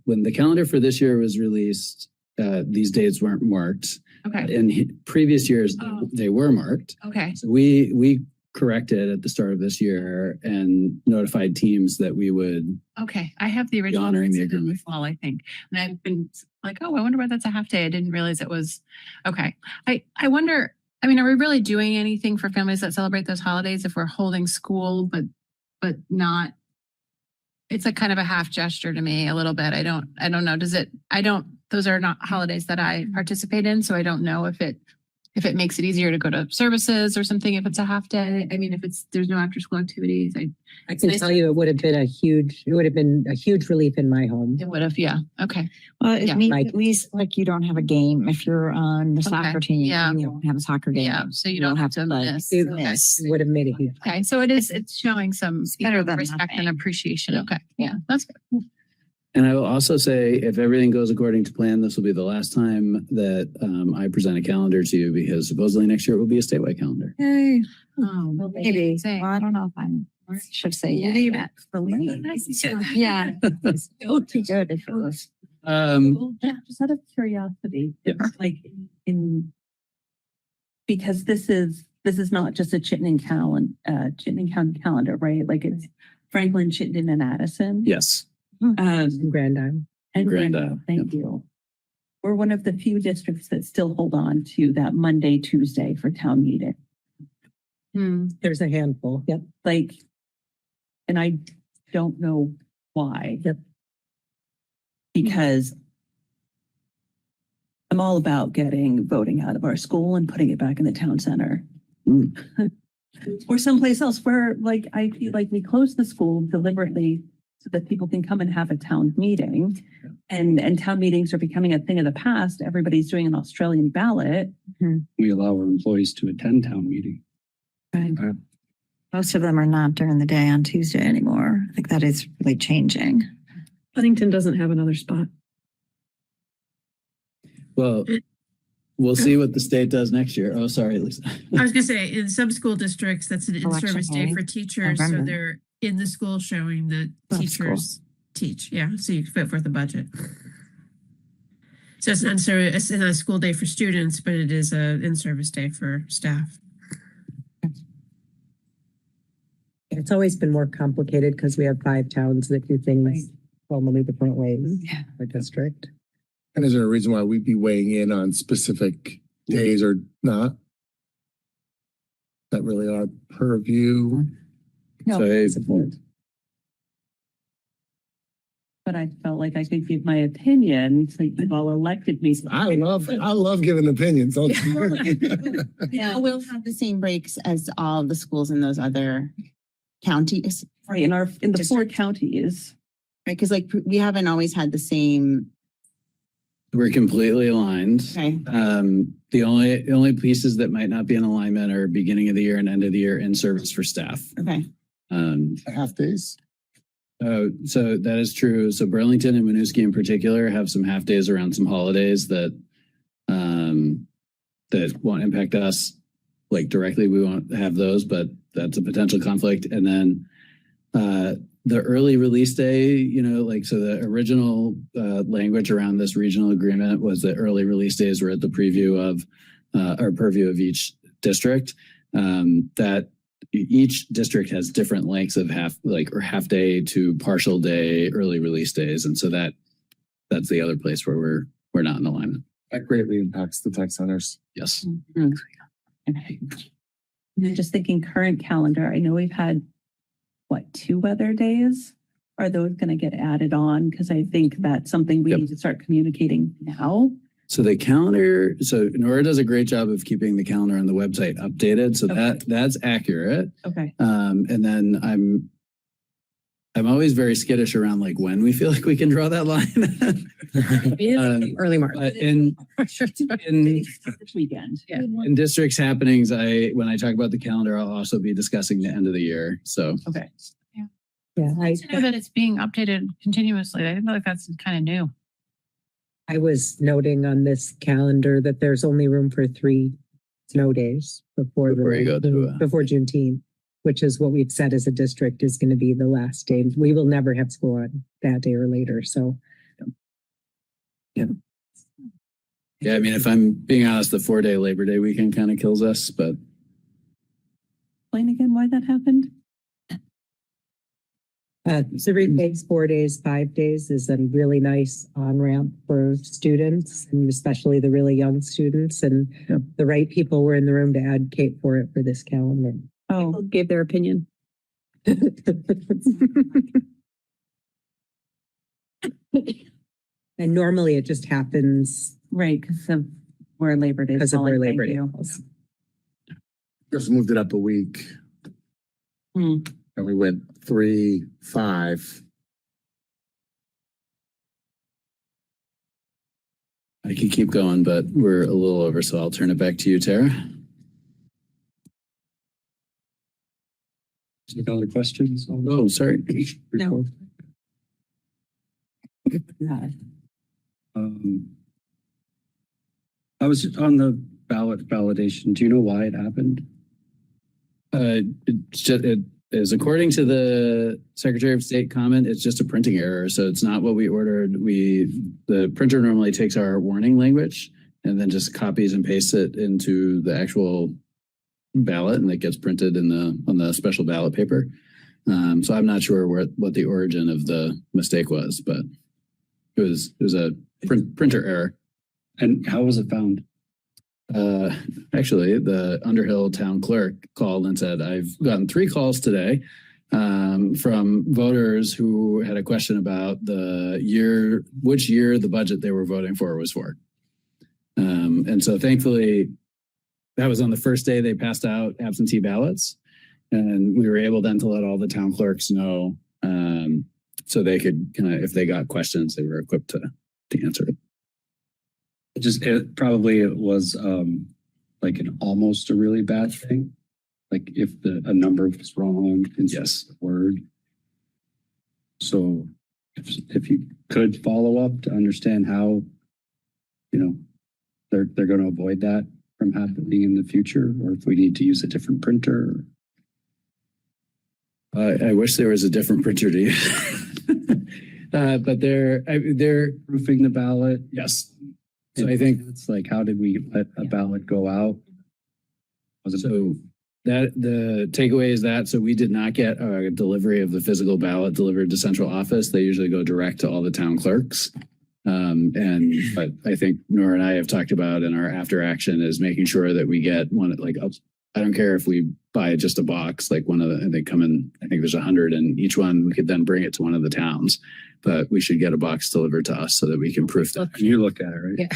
Speaker 1: when the calendar for this year was released, these dates weren't marked.
Speaker 19: Okay.
Speaker 1: In previous years, they were marked.
Speaker 19: Okay.
Speaker 1: So we corrected at the start of this year and notified teams that we would.
Speaker 19: Okay, I have the original.
Speaker 1: Honoring the
Speaker 19: as
Speaker 1: agreement.
Speaker 19: well, I think. And I've been like, oh, I wonder why that's a half day. I didn't realize it was, okay. I wonder, I mean, are we really doing anything for families that celebrate those holidays if we're holding school, but not? It's like kind of a half gesture to me a little bit. I don't know. Those are not holidays that I participate in. So I don't know if it makes it easier to go to services or something, if it's a half day. I mean, if there's no after school activities,
Speaker 7: I can tell you it would have been a huge relief in my home.
Speaker 19: It would have, yeah. Okay.
Speaker 15: Well, it
Speaker 19: Yeah.
Speaker 15: means at least like you don't have a game if you're on the soccer team.
Speaker 19: Yeah.
Speaker 15: You don't have a soccer game.
Speaker 19: Yeah. So you don't have to miss.
Speaker 7: It would have made a huge.
Speaker 19: Okay. So it's showing some
Speaker 15: better than
Speaker 19: respect and
Speaker 15: nothing.
Speaker 19: appreciation. Okay. Yeah. That's good.
Speaker 1: And I will also say, if everything goes according to plan, this will be the last time that I present a calendar to you, because supposedly next year it will be a statewide calendar.
Speaker 15: Yay.
Speaker 19: Oh,
Speaker 15: Maybe. Well, I don't know if I should say yeah. yet. Yeah. It's too good if it was.
Speaker 5: Just out of curiosity, like because this is not just a Chittenden County calendar, right? Like it's Franklin, Chittenden, and Addison.
Speaker 1: Yes.
Speaker 7: Grand Isle.
Speaker 5: And
Speaker 1: Grand
Speaker 5: Grand Isle.
Speaker 1: Isle,
Speaker 5: Thank you. We're one of the few districts that still hold on to that Monday, Tuesday for town meeting.
Speaker 7: There's a handful. Yep.
Speaker 5: Like, and I don't know why.
Speaker 7: Yep.
Speaker 5: Because I'm all about getting voting out of our school and putting it back in the town center. Or someplace else where, like, I feel like we close the school deliberately so that people can come and have a town meeting. And town meetings are becoming a thing of the past. Everybody's doing an Australian ballot.
Speaker 6: We allow our employees to attend town meeting.
Speaker 15: Most of them are not during the day on Tuesday anymore. I think that is really changing.
Speaker 13: Huntington doesn't have another spot.
Speaker 1: Well, we'll see what the state does next year. Oh, sorry, Lisa.
Speaker 20: I was gonna say, in some school districts, that's an
Speaker 15: Election
Speaker 20: in-service day
Speaker 15: day.
Speaker 20: for teachers, so
Speaker 15: November.
Speaker 20: they're in the school showing the
Speaker 15: That's
Speaker 20: teachers teach, yeah, so you put forth the budget. So it's not necessarily, it's not a school day for students, but it is a in-service day for staff.
Speaker 7: It's always been more complicated because we have 5 towns that do things formally different ways.
Speaker 15: Yeah.
Speaker 7: Per district.
Speaker 12: And is there a reason why we'd be weighing in on specific days or not? That really our purview.
Speaker 5: No,
Speaker 1: So,
Speaker 5: but I felt like I could give my opinion. So you've all elected me.
Speaker 12: I love giving opinions. Don't
Speaker 9: Yeah, we'll have the same breaks as all the schools in those other counties.
Speaker 5: Right, in the 4 counties.
Speaker 9: Right, because like we haven't always had the same.
Speaker 1: we're completely aligned.
Speaker 9: Okay.
Speaker 1: The only pieces that might not be in alignment are beginning of the year and end of the year in service for staff.
Speaker 9: Okay.
Speaker 12: Half days.
Speaker 1: So that is true. So Burlington and Winooski in particular have some half days around some holidays that won't impact us like directly. We won't have those, but that's a potential conflict. And then the early release day, so the original language around this regional agreement was that early release days were at the purview of each district. That each district has different lengths of half day to partial day early release days. And so that's the other place where we're not in alignment.
Speaker 12: That greatly impacts the tech centers.
Speaker 1: Yes.
Speaker 5: And then just thinking current calendar, I know we've had 2 weather days? Are those going to get added on? Because I think that's something we need to start communicating now.
Speaker 1: So the calendar, Nora does a great job of keeping the calendar on the website updated. So that's accurate.
Speaker 5: Okay.
Speaker 1: And then I'm always very skittish around when we feel like we can draw that line.
Speaker 7: Early March.
Speaker 1: In
Speaker 5: this weekend. Yeah.
Speaker 1: in districts happenings, when I talk about the calendar, I'll also be discussing the end of the year. So
Speaker 5: okay.
Speaker 7: Yeah.
Speaker 13: I know that it's being updated continuously. I feel like that's kind of new.
Speaker 7: I was noting on this calendar that there's only room for 3 snow days before
Speaker 1: you go to
Speaker 7: before Juneteenth, which is what we've said as a district is going to be the last day. We will never have school on that day or later. So
Speaker 1: yeah, I mean, if I'm being honest, the 4-day Labor Day weekend kind of kills us, but
Speaker 5: explain again why that happened?
Speaker 7: So replace 4 days, 5 days is a really nice on-ramp for students, and especially the really young students, and the right people were in the room to advocate for it for this calendar.
Speaker 5: Oh,
Speaker 13: Gave their opinion.
Speaker 7: And normally it just happens
Speaker 5: right, because of where Labor Day is
Speaker 7: because of where
Speaker 5: falling.
Speaker 7: Labor
Speaker 5: Thank
Speaker 7: Day
Speaker 5: you.
Speaker 7: falls.
Speaker 12: Just moved it up a week.
Speaker 5: Hmm.
Speaker 12: And we went 3, 5.
Speaker 1: I could keep going, but we're a little over, so I'll turn it back to you, Tara.
Speaker 6: Any other questions?
Speaker 1: Oh, sorry.
Speaker 5: No.
Speaker 6: I was on the ballot validation. Do you know why it happened?
Speaker 1: It's just, it is according to the Secretary of State comment, it's just a printing error. So it's not what we ordered. The printer normally takes our warning language and then just copies and pastes it into the actual ballot, and it gets printed on the special ballot paper. So I'm not sure what the origin of the mistake was, but it was a printer error.
Speaker 6: And how was it found?
Speaker 1: Actually, the Underhill town clerk called and said, I've gotten 3 calls today from voters who had a question about which year the budget they were voting for was for. And so thankfully, that was on the first day they passed out absentee ballots. And we were able then to let all the town clerks know so they could if they got questions, they were equipped to answer it.
Speaker 6: It probably was like an almost a really bad thing. Like if a number was wrong in the word. So if you could follow up to understand how, they're going to avoid that from happening in the future, or if we need to use a different printer.
Speaker 1: I wish there was a different printer to use. But they're
Speaker 6: proofing the ballot.
Speaker 1: Yes. So I think
Speaker 6: it's like, how did we let a ballot go out?
Speaker 1: So that the takeaway is that, so we did not get a delivery of the physical ballot delivered to central office. They usually go direct to all the town clerks. But I think Nora and I have talked about in our after action is making sure that we get one, I don't care if we buy just a box, like they come in, I think there's 100 and each one, we could then bring it to one of the towns, but we should get a box delivered to us so that we can proof that.
Speaker 6: You look at it, right?
Speaker 7: Yeah.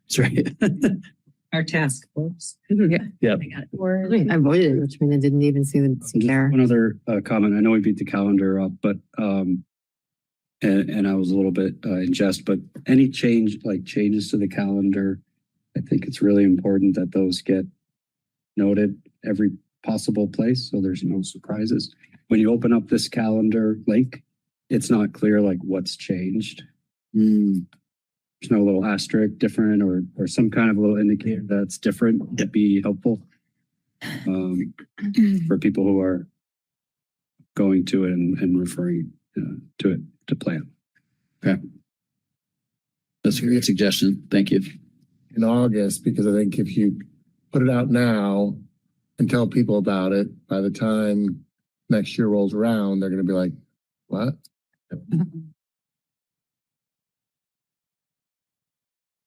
Speaker 1: That's right.
Speaker 7: Our task force.
Speaker 1: Yeah.
Speaker 17: I voted, which means I didn't even see there.
Speaker 6: One other comment. I know we beat the calendar up, but and I was a little bit in jest, but any changes to the calendar, I think it's really important that those get noted every possible place so there's no surprises. When you open up this calendar link, it's not clear what's changed. There's no little asterisk different or some kind of a little indicator that's different. It'd be helpful for people who are going to it and referring to it to plan.
Speaker 1: Okay. That's a great suggestion. Thank you.
Speaker 12: In August, because I think if you put it out now and tell people about it, by the time next year rolls around, they're going to be like, what?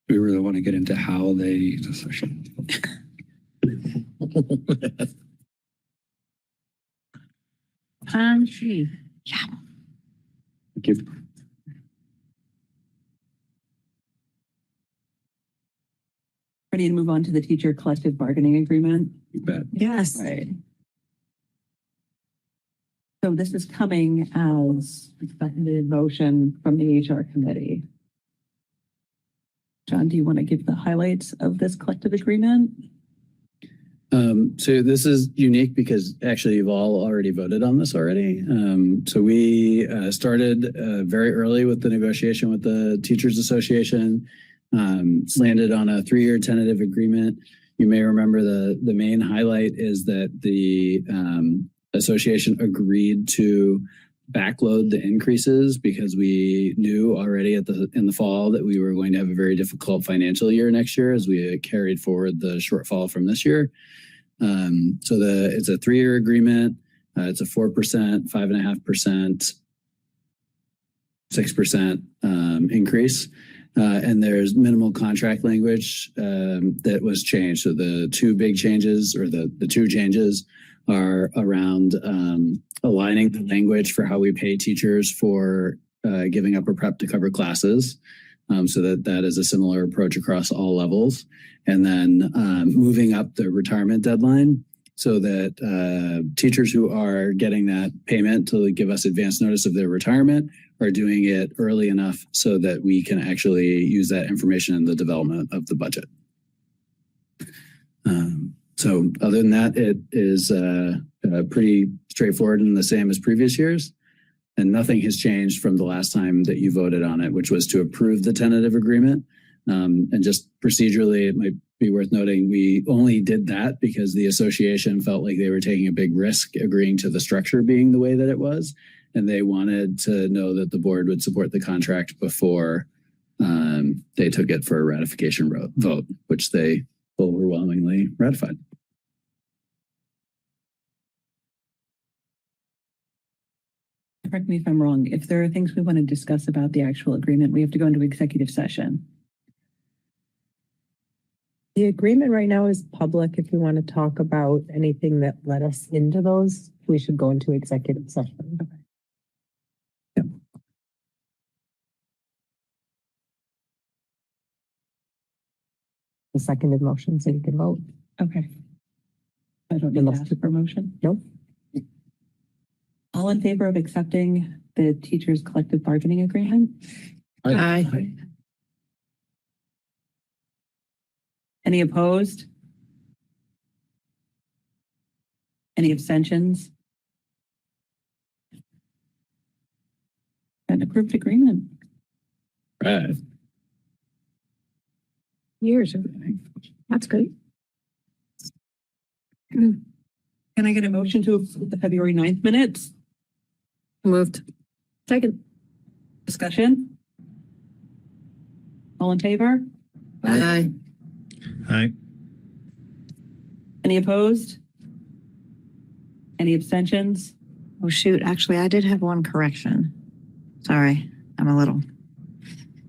Speaker 6: We really want to get into how they.
Speaker 10: Yeah.
Speaker 6: Thank you.
Speaker 5: Ready to move on to the teacher collective bargaining agreement?
Speaker 6: You bet.
Speaker 5: Yes. Right. So this is coming as expected motion from the HR committee. John, do you want to give the highlights of this collective agreement?
Speaker 1: So this is unique because actually you've all already voted on this already. So we started very early with the negotiation with the Teachers Association, landed on a 3-year tentative agreement. You may remember the main highlight is that the association agreed to backload the increases because we knew already in the fall that we were going to have a very difficult financial year next year as we carried forward the shortfall from this year. It's a 3-year agreement. It's a 4%, 5.5%, 6% increase. And there's minimal contract language that was changed. So the two big changes, or the two changes, are around aligning the language for how we pay teachers for giving up a prep to cover classes. So that is a similar approach across all levels. And then moving up the retirement deadline so that teachers who are getting that payment to give us advance notice of their retirement are doing it early enough so that we can actually use that information in the development of the budget. So other than that, it is pretty straightforward and the same as previous years. And nothing has changed from the last time that you voted on it, which was to approve the tentative agreement. And just procedurally, it might be worth noting, we only did that because the association felt like they were taking a big risk agreeing to the structure being the way that it was. And they wanted to know that the board would support the contract before they took it for a ratification vote, which they overwhelmingly ratified.
Speaker 5: Correct me if I'm wrong. If there are things we want to discuss about the actual agreement, we have to go into executive session.
Speaker 7: The agreement right now is public. If we want to talk about anything that led us into those, we should go into executive session.
Speaker 5: Okay.
Speaker 7: Yep. The seconded motion, so you can vote.
Speaker 5: Okay. I don't need to ask for motion.
Speaker 7: Nope.
Speaker 5: All in favor of accepting the teachers' collective bargaining agreement?
Speaker 20: Aye.
Speaker 5: Any opposed? Any abstentions? An approved agreement.
Speaker 1: Right.
Speaker 14: Years. That's great.
Speaker 5: Can I get a motion to approve the February 9th minutes?
Speaker 17: Moved.
Speaker 14: Second.
Speaker 5: Discussion? All in favor?
Speaker 17: Aye.
Speaker 18: Aye.
Speaker 5: Any opposed? Any abstentions?
Speaker 15: Oh, shoot. Actually, I did have one correction. Sorry, I'm a little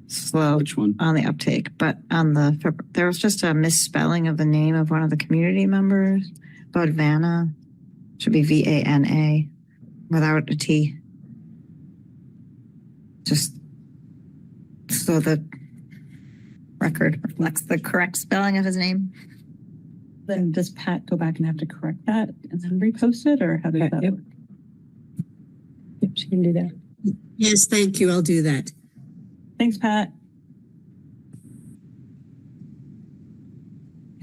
Speaker 15: slow.
Speaker 6: Which one?
Speaker 15: On the uptake, but on there was just a misspelling of the name of one of the community members. About Vanna, should be VANA without a T. Just so the record reflects the correct spelling of his name.
Speaker 5: Then does Pat go back and have to correct that and then repost it, or how does that work?
Speaker 7: Yep, she can do that.
Speaker 2: Yes, thank you. I'll do that.
Speaker 5: Thanks, Pat.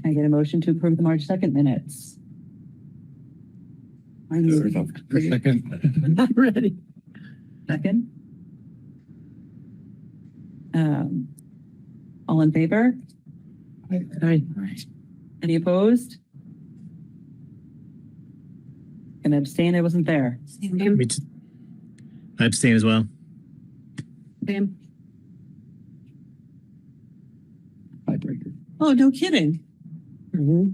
Speaker 5: Can I get a motion to approve the March 2nd minutes?
Speaker 18: Second.
Speaker 5: Not ready. Second. All in favor?
Speaker 20: Aye.
Speaker 5: Any opposed? Can abstain? I wasn't there.
Speaker 18: Me too. I abstain as well.
Speaker 5: Sam? Oh, no kidding.
Speaker 7: Mm-hmm.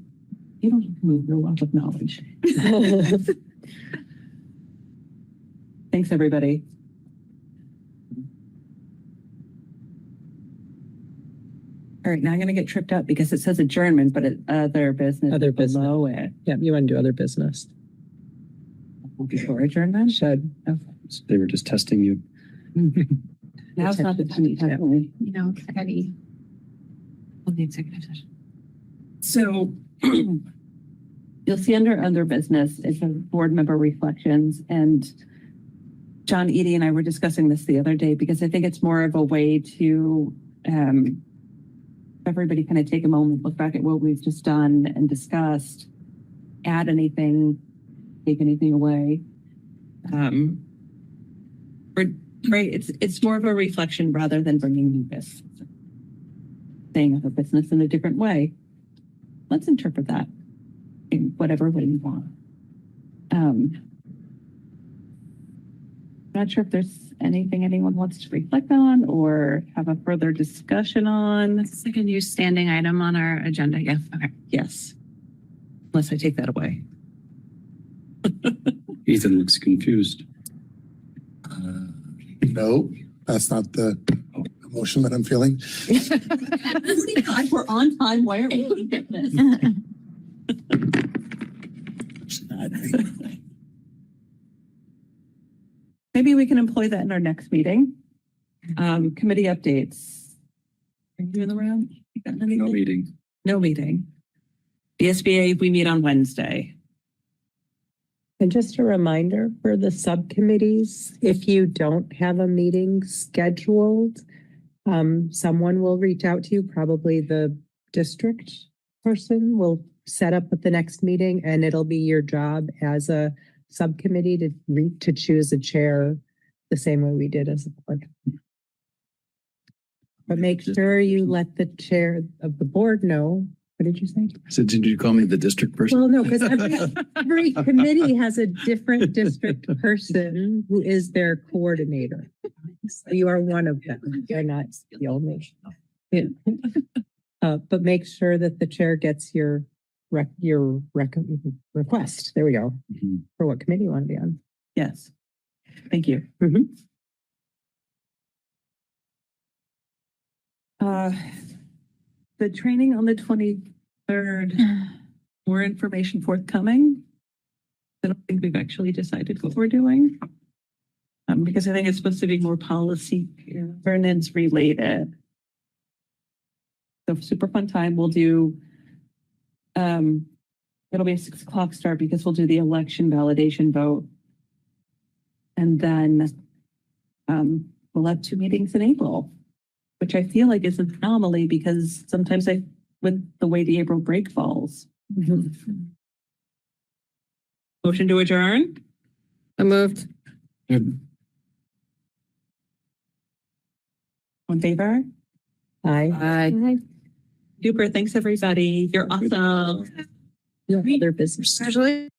Speaker 5: You don't have to move your wealth of knowledge. Thanks, everybody. All right, now I'm going to get tripped up because it says adjournment, but it's other business.
Speaker 7: Other business.
Speaker 5: Below it.
Speaker 7: Yep, you want to do other business.
Speaker 5: Before adjournment?
Speaker 7: Should.
Speaker 5: Okay.
Speaker 6: They were just testing you.
Speaker 5: Now's not the time, definitely.
Speaker 14: You know, Eddie.
Speaker 5: Of the executive session. So you'll see under business is a board member reflections, and John, Edie, and I were discussing this the other day because I think it's more of a way to everybody kind of take a moment, look back at what we've just done and discussed, add anything, take anything away. Right, it's more of a reflection rather than bringing new business. Saying of a business in a different way. Let's interpret that in whatever way you want. Not sure if there's anything anyone wants to reflect on or have a further discussion on.
Speaker 19: It's like a new standing item on our agenda. Yes. Okay.
Speaker 5: Yes. Unless I take that away.
Speaker 6: Ethan looks confused.
Speaker 12: No, that's not the emotion that I'm feeling.
Speaker 5: God, we're on time. Why aren't we getting this? Maybe we can employ that in our next meeting. Committee updates. Are you in the round? You got anything?
Speaker 6: No meeting.
Speaker 5: No meeting. The SBA, we meet on Wednesday.
Speaker 7: And just a reminder for the subcommittees, if you don't have a meeting scheduled, someone will reach out to you, probably the district person will set up at the next meeting, and it'll be your job as a subcommittee to choose a chair the same way we did as a board. But make sure you let the chair of the board know. What did you say?
Speaker 1: So did you call me the district person?
Speaker 7: Well, no, because every committee has a different district person who is their coordinator. So you are one of them. You're not the only. Yeah. But make sure that the chair gets your request. There we go. For what committee you want to be on.
Speaker 5: Yes. Thank you. The training on the 23rd, more information forthcoming. I don't think we've actually decided what we're doing. Because I think it's supposed to be more policy governance related. So super fun time. We'll do, it'll be a 6 o'clock start because we'll do the election validation vote. And then we'll have 2 meetings in April, which I feel like is an anomaly because sometimes with the way the April break falls. Motion to adjourn?
Speaker 17: I moved.
Speaker 5: On favor?
Speaker 7: Aye.
Speaker 17: Aye.
Speaker 5: Super. Thanks everybody. You're awesome.
Speaker 7: Other business.
Speaker 20: Congratulations.